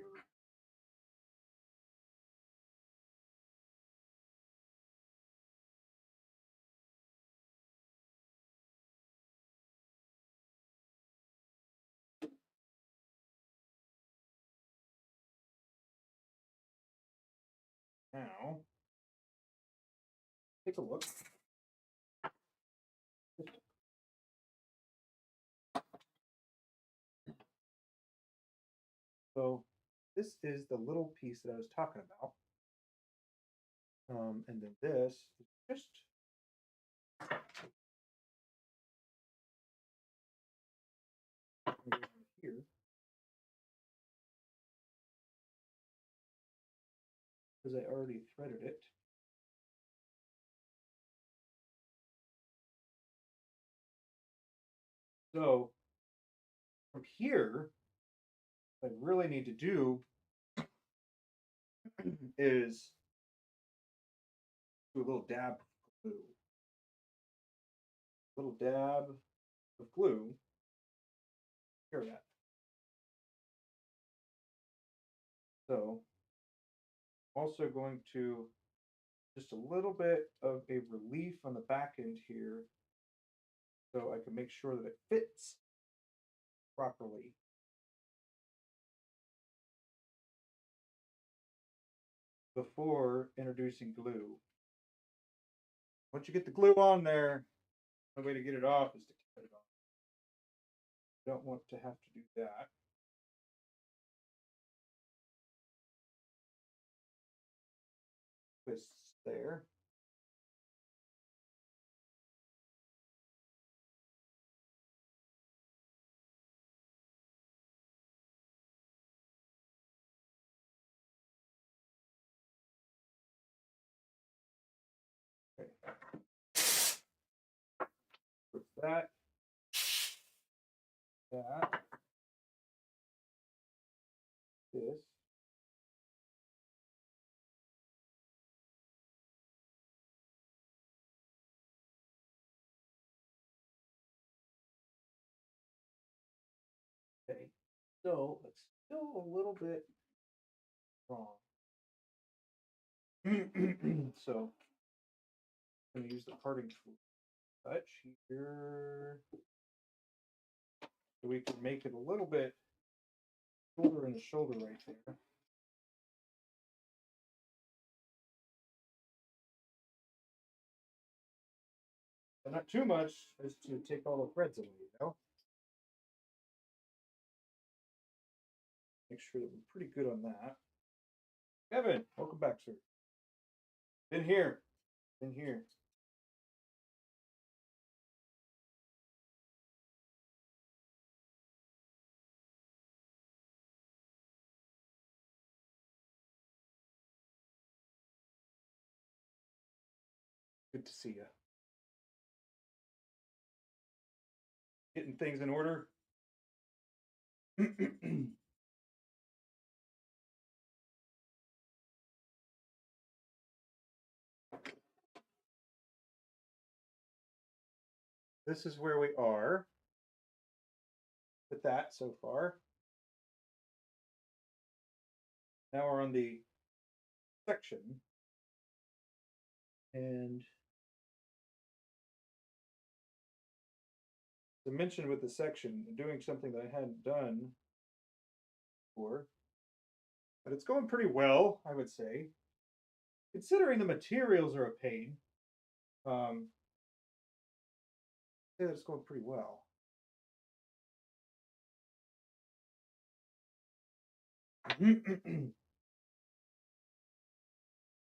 Now, take a look. So this is the little piece that I was talking about. And then this is just here. Because I already threaded it. So from here, what I really need to do is do a little dab of glue. A little dab of glue. Hear that. So also going to just a little bit of a relief on the back end here so I can make sure that it fits properly. Before introducing glue. Once you get the glue on there, the way to get it off is to cut it off. You don't want to have to do that. Twists there. Okay. Put that. This. Okay. So it's still a little bit wrong. So I'm going to use the parting tool touch here. So we can make it a little bit shoulder and shoulder right there. But not too much as to take all the threads away, you know? Make sure that we're pretty good on that. Kevin, welcome back, sir. In here. In here. Good to see you. Getting things in order. This is where we are with that so far. Now we're on the section. And to mention with the section, doing something that I hadn't done before, but it's going pretty well, I would say. Considering the materials are a pain, I'd say that it's going pretty well.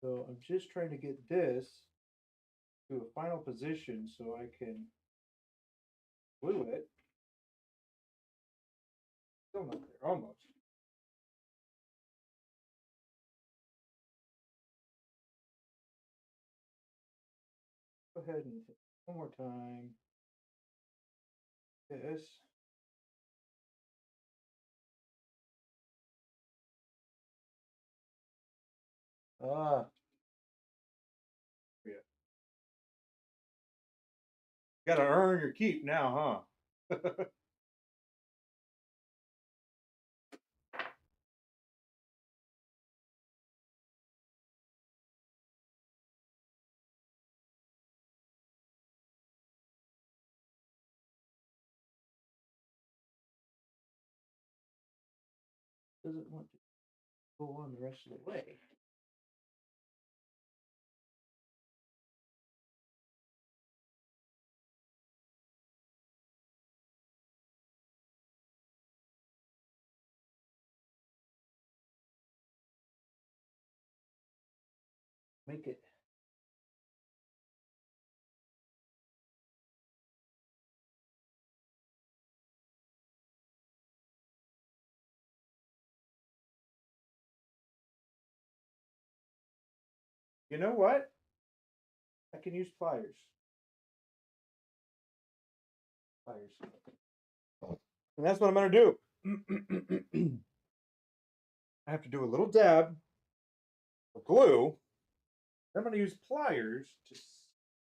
So I'm just trying to get this to a final position so I can glue it. Still not there, almost. Go ahead and hit one more time. This. Ah. Yeah. Gotta earn your keep now, huh? doesn't want to go on the rest of the way. Make it. You know what? I can use pliers. Pliers. And that's what I'm going to do. I have to do a little dab of glue. I'm going to use pliers to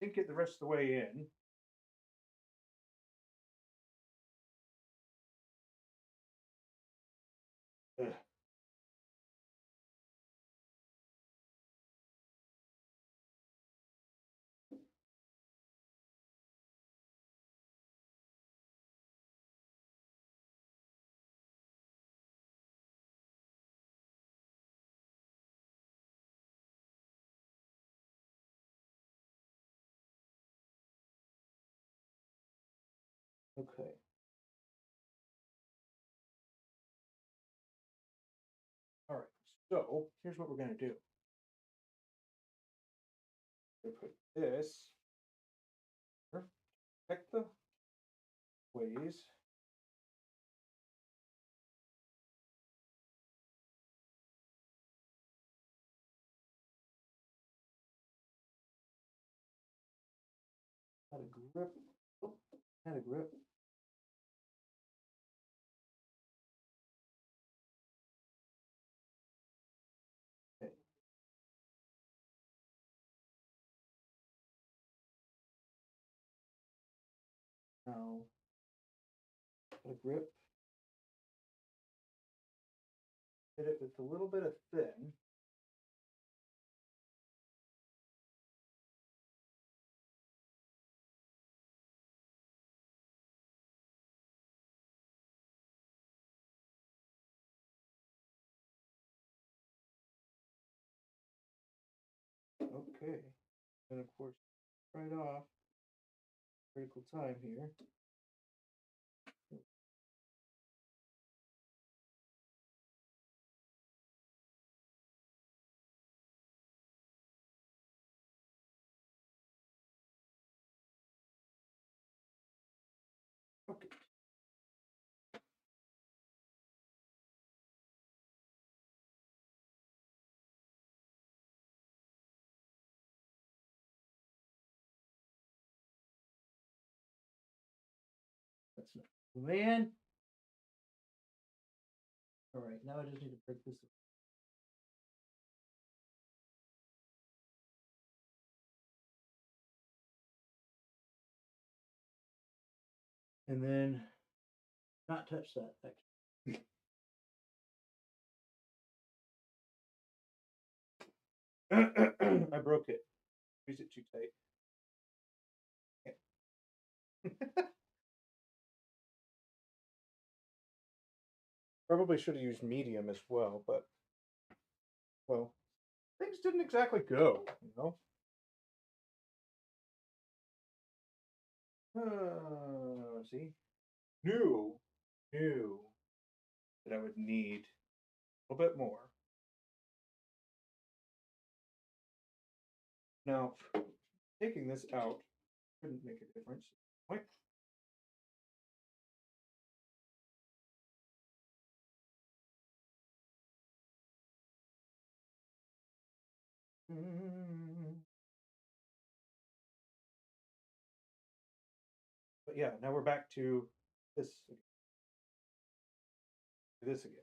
sink it the rest of the way in. Ugh. Okay. All right. So here's what we're going to do. We're going to put this here, check the ways. Had a grip. Oh, had a grip. Okay. Now, a grip. Hit it with a little bit of thin. Okay. And of course, right off, critical time here. Okay. That's not man. All right, now I just need to break this. And then not touch that. I broke it. Squeeze it too tight. Probably should have used medium as well, but well, things didn't exactly go, you know. See, knew that I would need a little bit more. Now, taking this out couldn't make a difference. Right? But yeah, now we're back to this again. This again.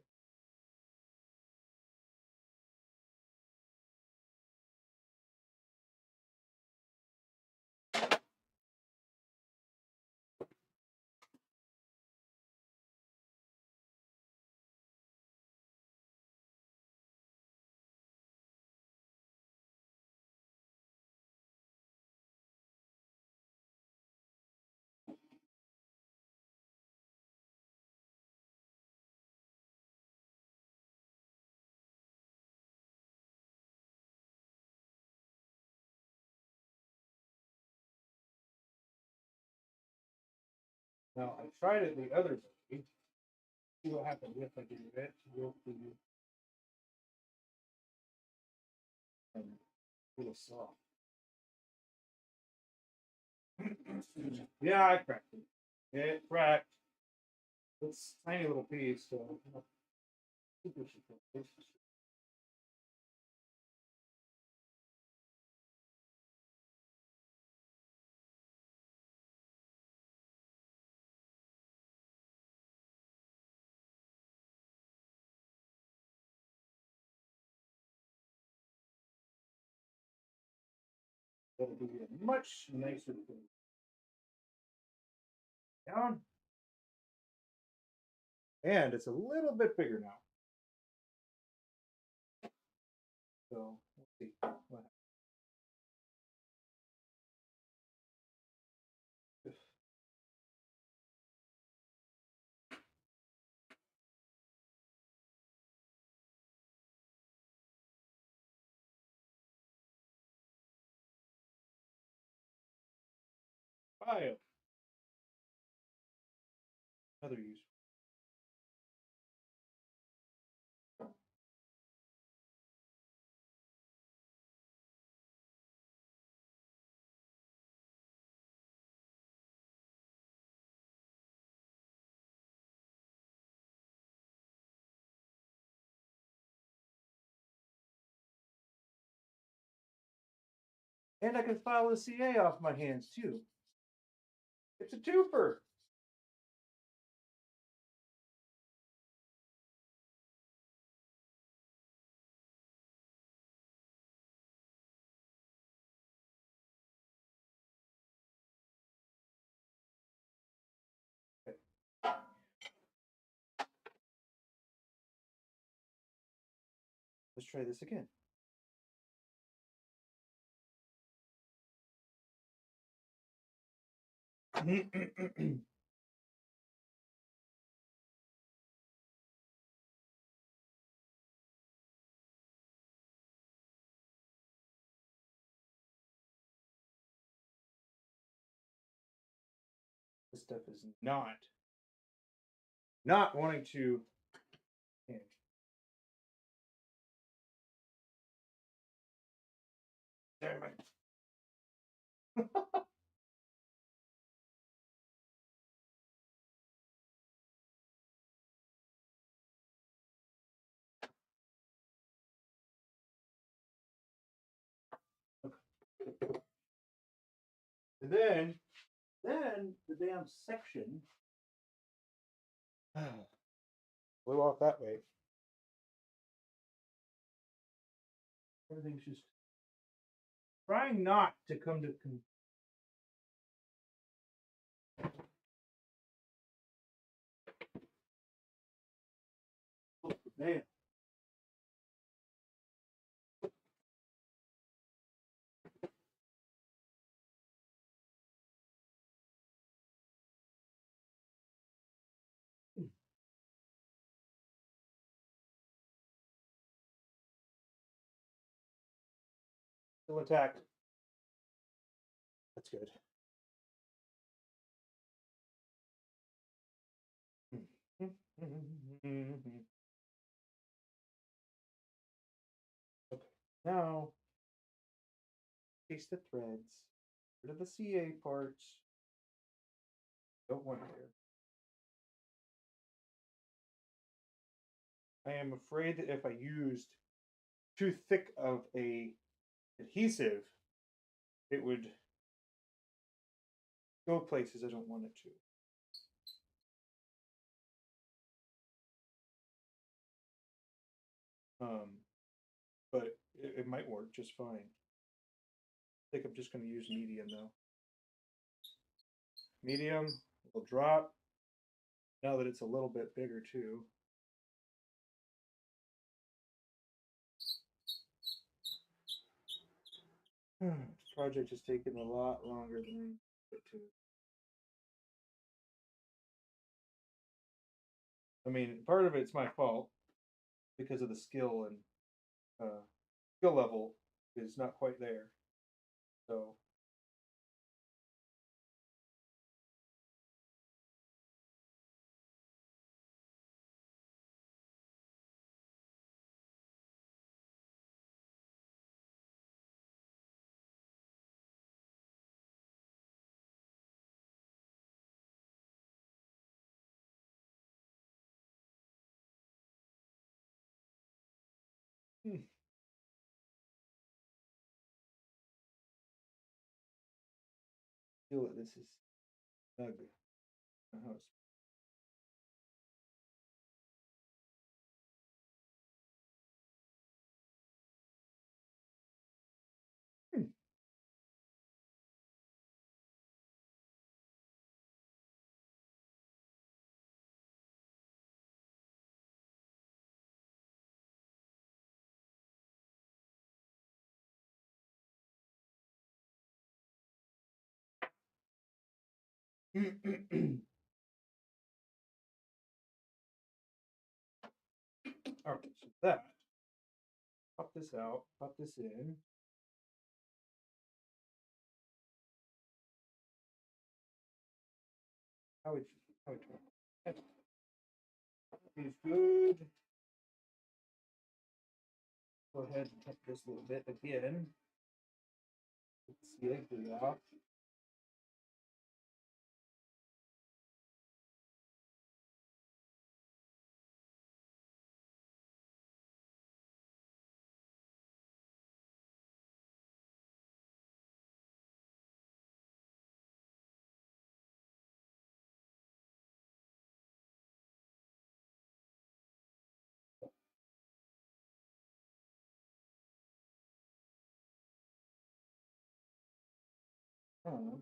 Now, I tried it the other way. See what happens if I do it. We'll see. And a little soft. Yeah, I cracked it. It cracked. It's a tiny little piece, so super super. That'll be a much nicer thing. Down. And it's a little bit bigger now. So let's see. What Bio. Another use. And I can file a CA off my hands too. It's a twofer. Let's try this again. This stuff is not wanting to hinge. Damn it. And then the damn section blew off that way. Everything's just trying not to come to man. Still attacked. That's good. Okay, now paste the threads. Rid of the CA parts. Don't want here. I am afraid that if I used too thick of a adhesive, it would go places I don't want it to. But it might work just fine. I think I'm just going to use medium though. Medium will drop now that it's a little bit bigger too. This project is taking a lot longer than it to. I mean, part of it's my fault because of the skill and skill level is not quite there. So Feel that this is snug. How it's Okay, so that, pop this out, pop this in. How would is good. Go ahead and cut this a little bit again. Let's see it glue off. Oh.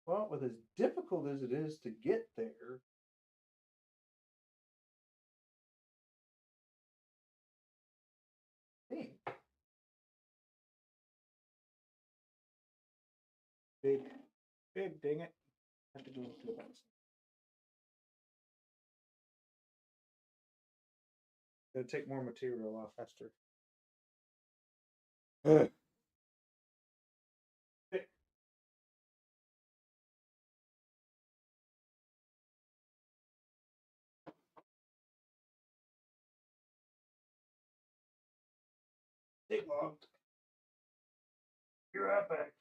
Well, with as difficult as it is to get there, dang, big, dang it. I have to do it too. It'll take more material off faster. Ugh. Dig log. Be right back.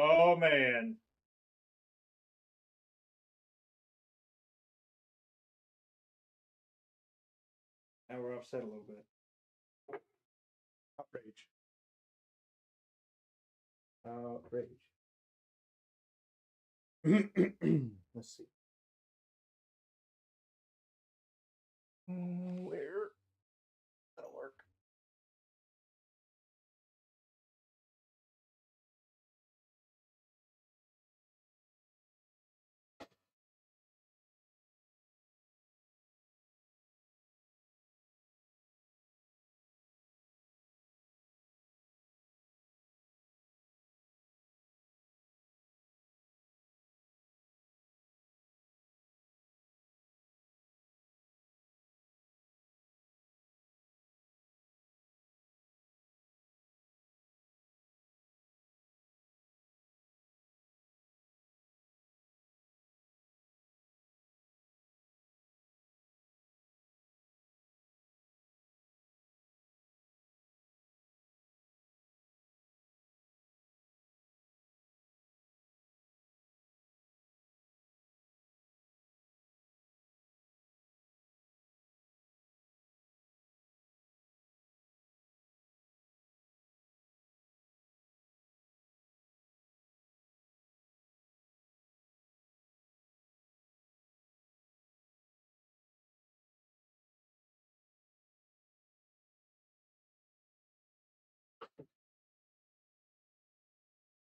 Oh man. Now we're offset a little bit. Outrage. Outrage. Let's see. Where? That'll work.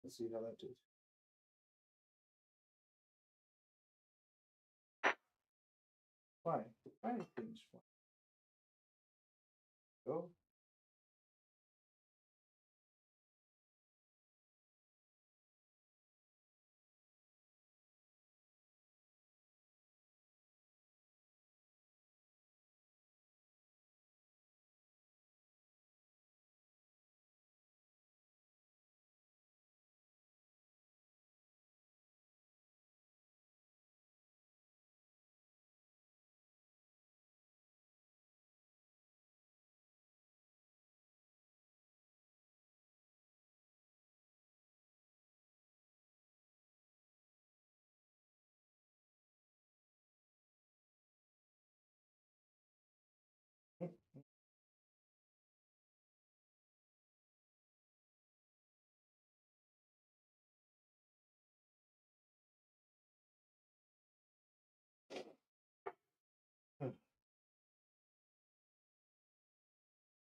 Let's see how that did. Why? Why are things fine? Go.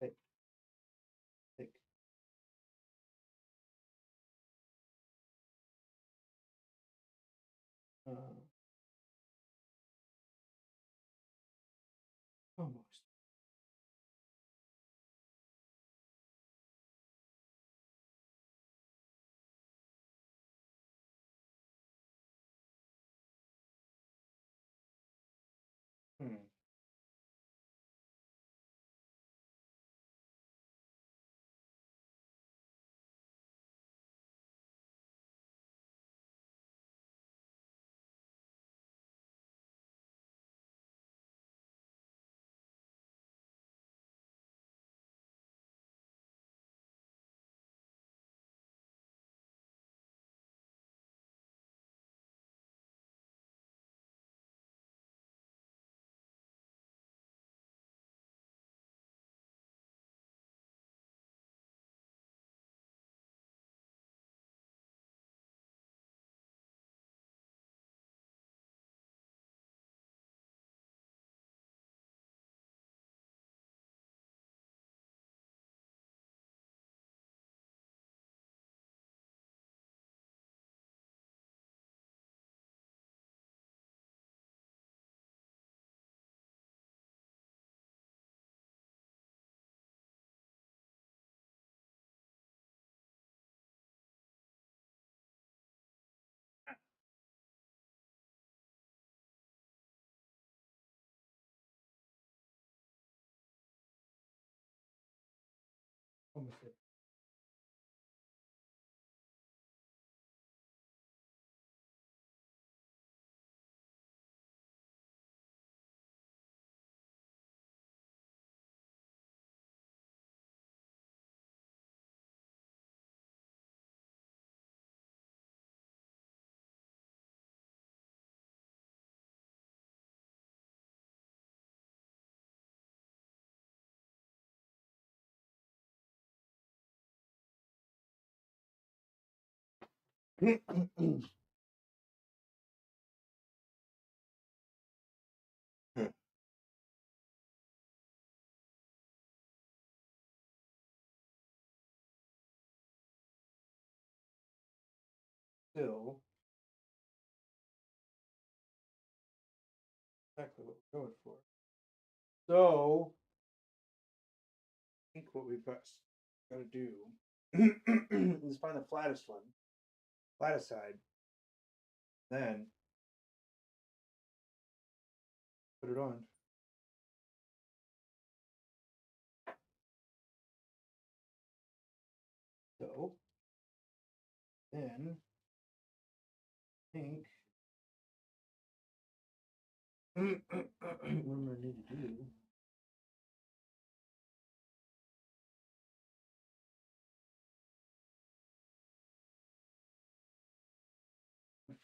Take. Take. Almost. Hmm. Almost. Still, exactly what we're going for. So, I think what we've got to do is find the flattest one, flattest side, then put it on. So, then, I think, what I'm going to need to do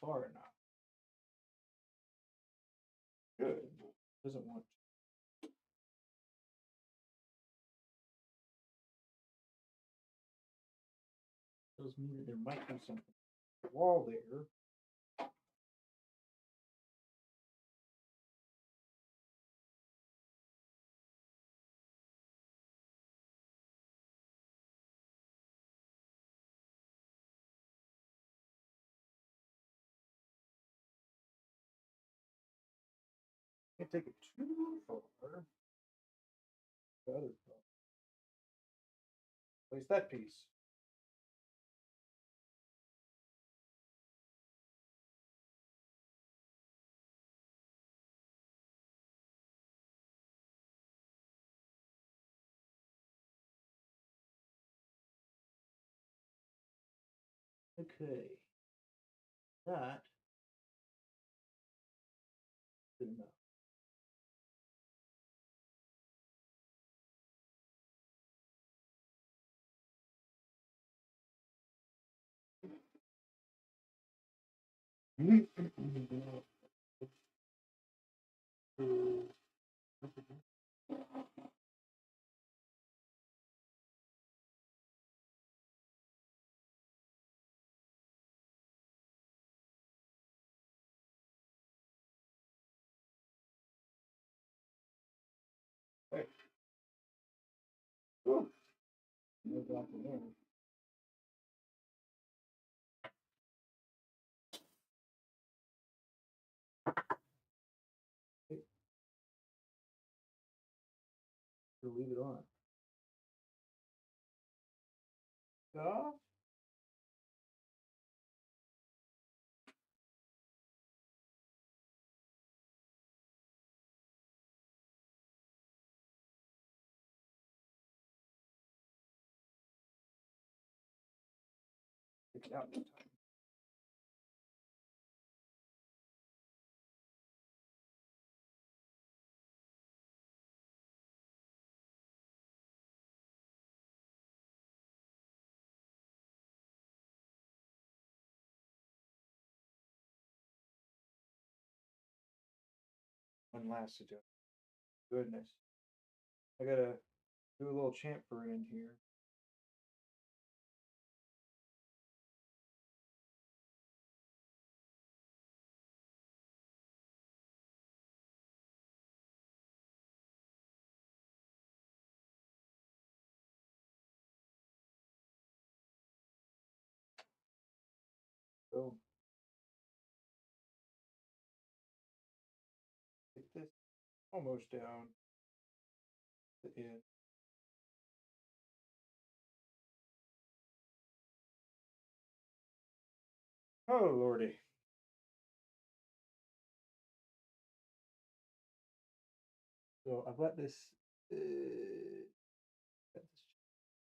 far enough. Good. Doesn't want to. Tells me that there might be something wall there. Can't take it too far. The other part. Place that piece. Okay. That is enough. Hey. Ooh. No drop in there. We'll leave it on. Off. Take it out this time. One last suggestion. Goodness. I gotta do a little chamfer in here. So get this almost down to the end. Oh lordy. So I've let this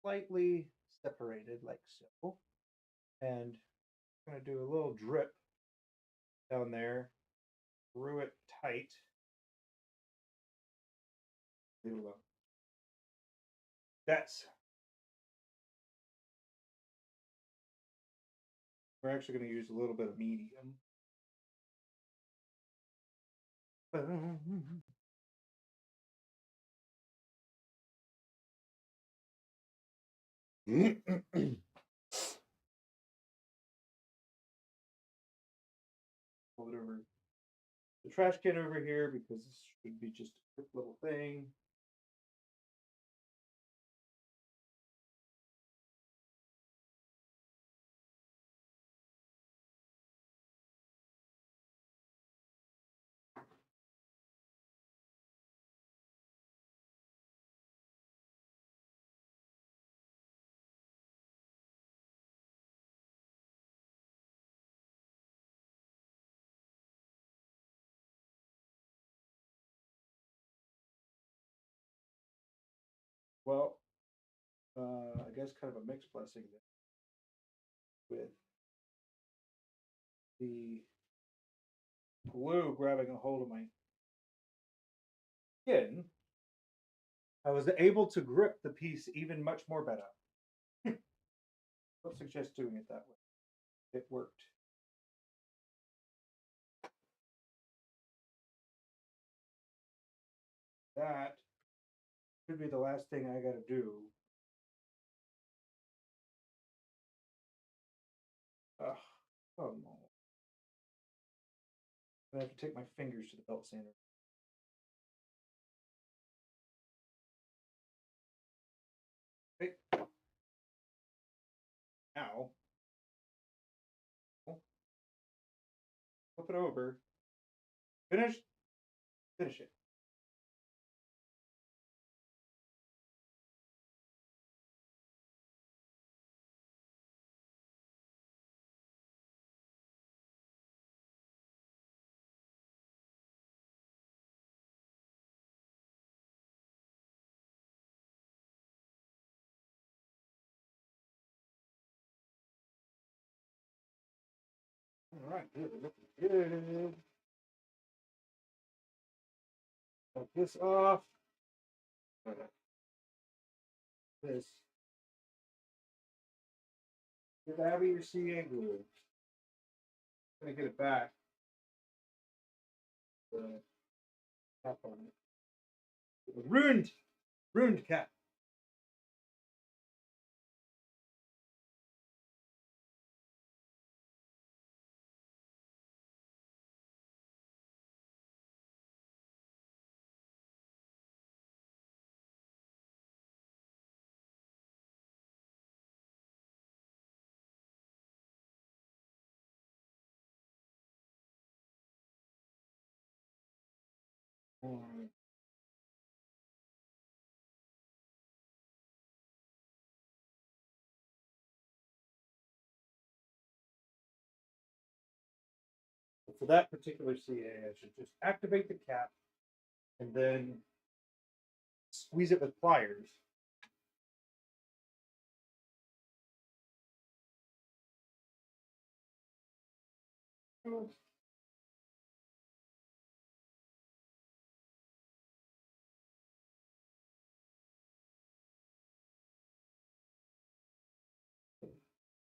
slightly separated like so. And I'm going to do a little drip down there, screw it tight. Leave it alone. We're actually going to use a little bit of medium. Pull it over the trash can over here because this should be just a quick little thing. Well, I guess kind of a mixed blessing with the glue grabbing a hold of my skin. I was able to grip the piece even much more better. Don't suggest doing it that way. It worked. That should be the last thing I got to do. Ugh, come on. I have to take my fingers to the belt sander. Okay. Now, flip it over. Finish Finish it. All right, good. Looking good. Take this off. This. Give Abbie your CA glue. I'm gonna get it back. Cap on it. Ruined cap. For that particular CA, I should just activate the cap and then squeeze it with pliers.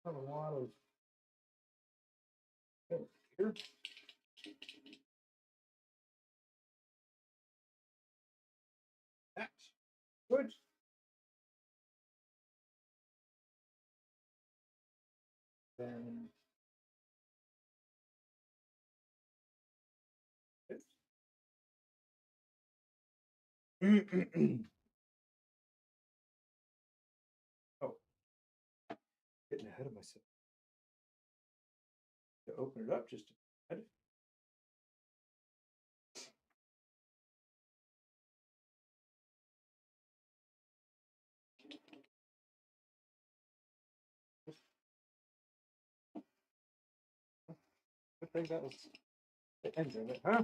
A lot of here. That's good. Then this. Oh, getting ahead of myself. To open it up just a bit. I think that was the end of it, huh?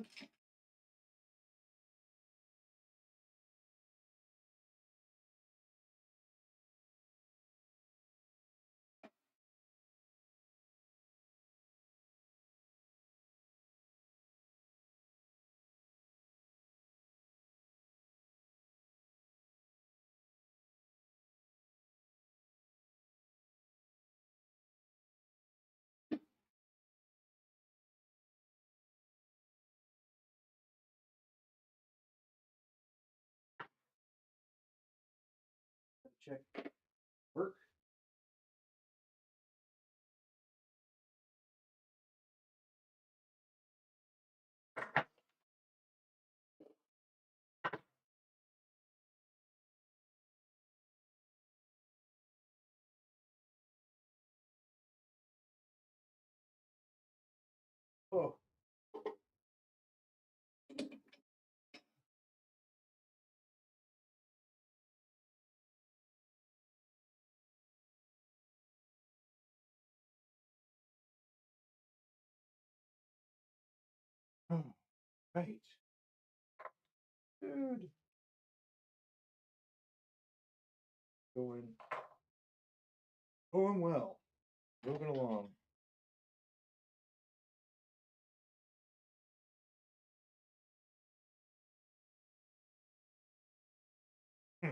Check work. Oh. Right. Good. Going well. Moving along.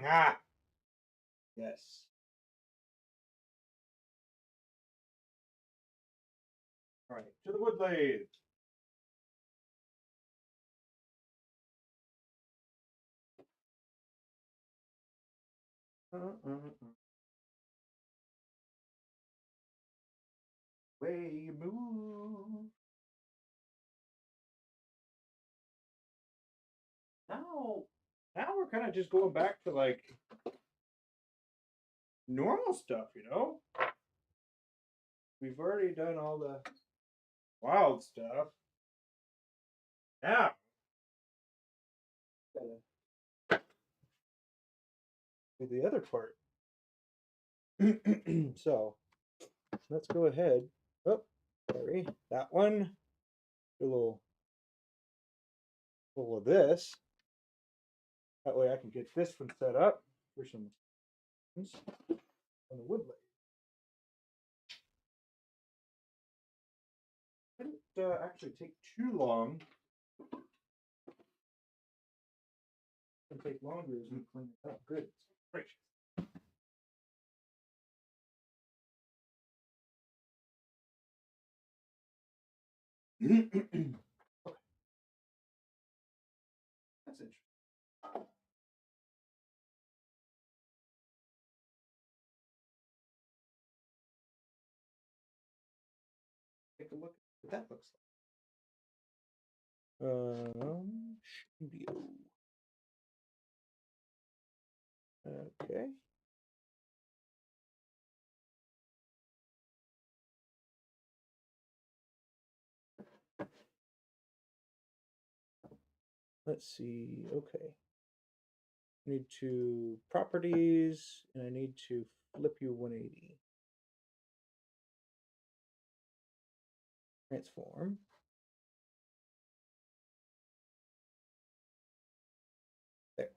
Ah. Yes. All right, to the wood lathe. Way you move. Now we're kind of just going back to like normal stuff, you know? We've already done all the wild stuff. Now do the other part. So let's go ahead. Oh, sorry, that one. Do a little of this. That way I can get this one set up for some on the wood lathe. Didn't actually take too long. It'll take longer as we clean it up. Good. Great. Okay. That's interesting. Take a look at what that looks like. Studio. Okay. Let's see. Okay. Need to properties, and I need to flip you 180. Transform. There.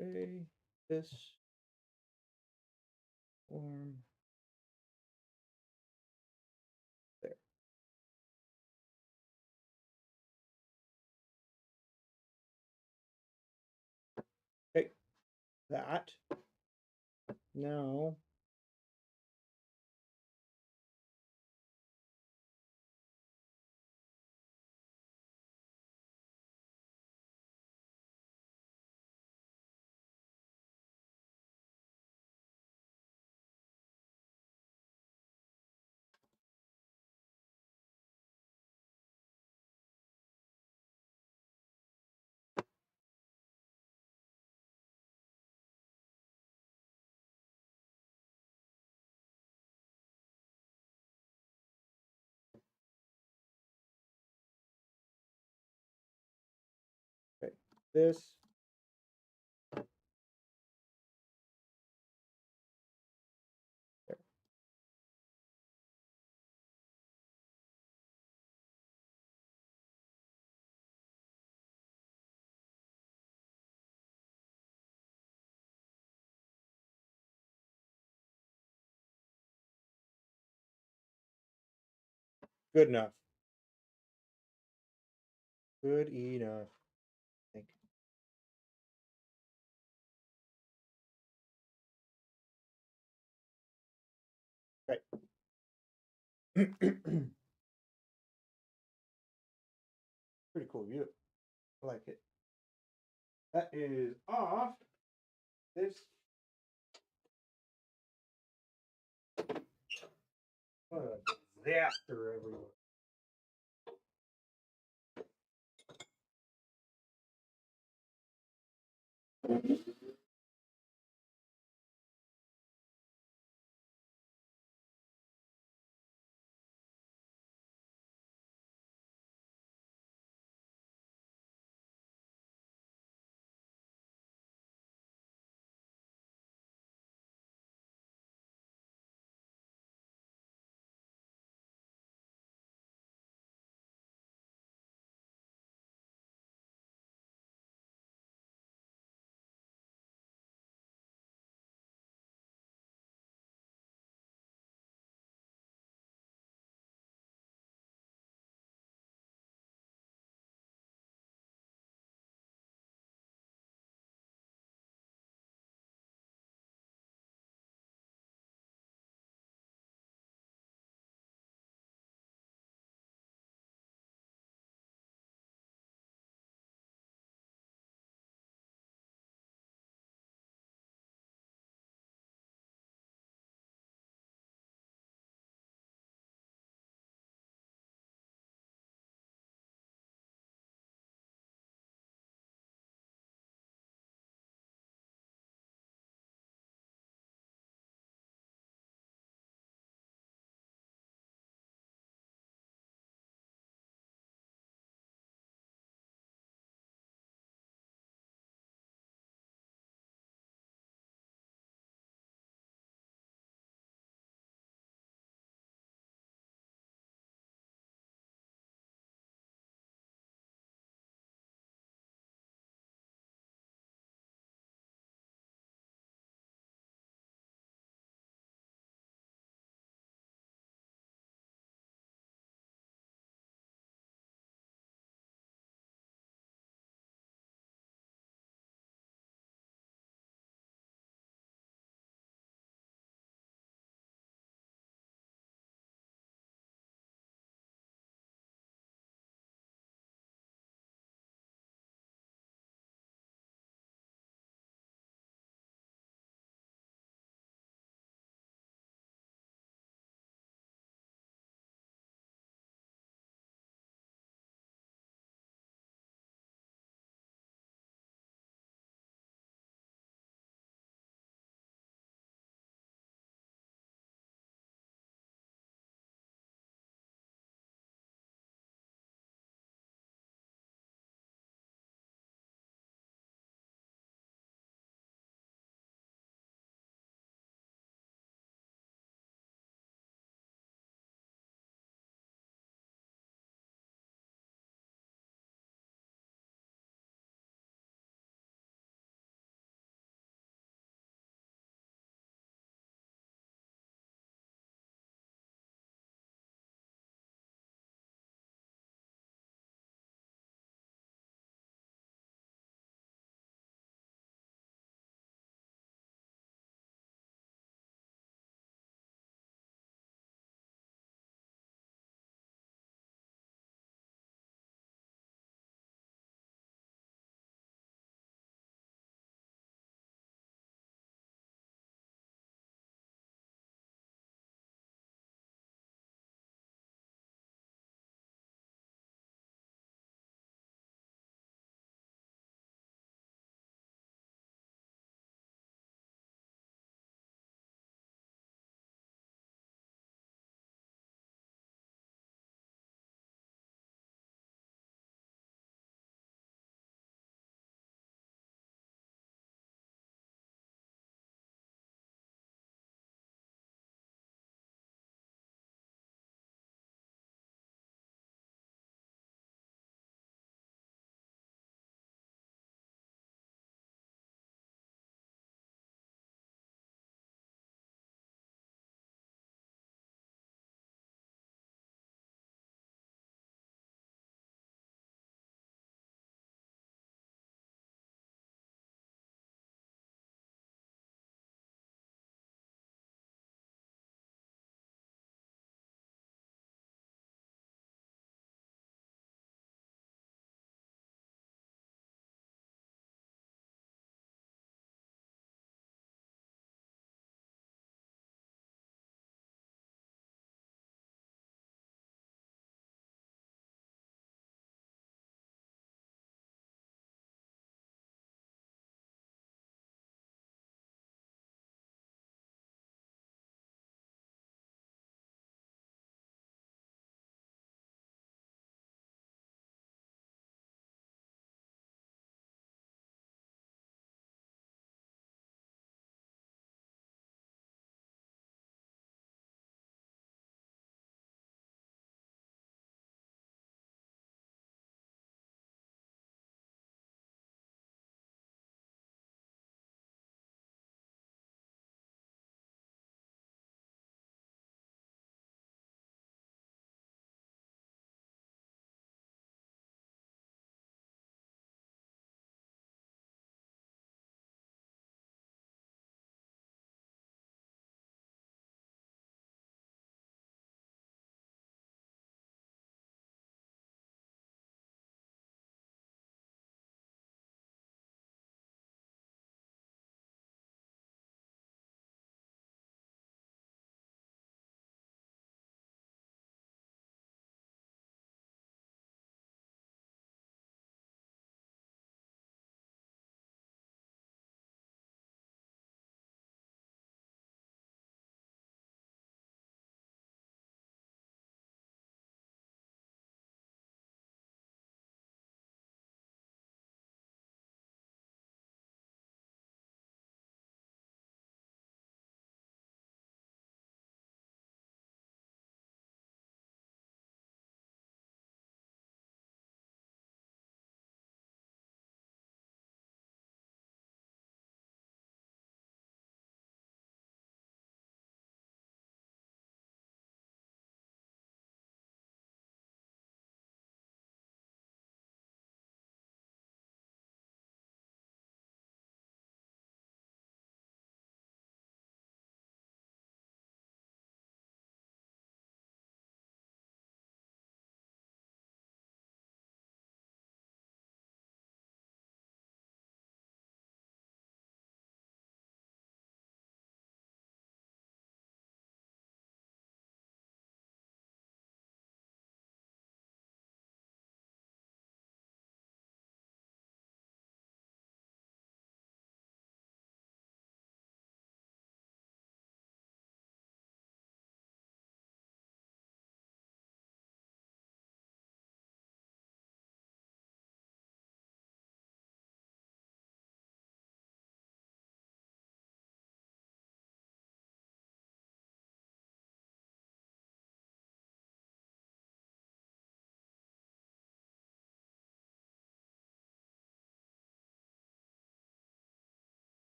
Okay. This form. There. Okay. That. Now. Okay. This. Good enough. Good enough. Thank you. Right. Pretty cool view. I like it. That is off. This. What a disaster everywhere.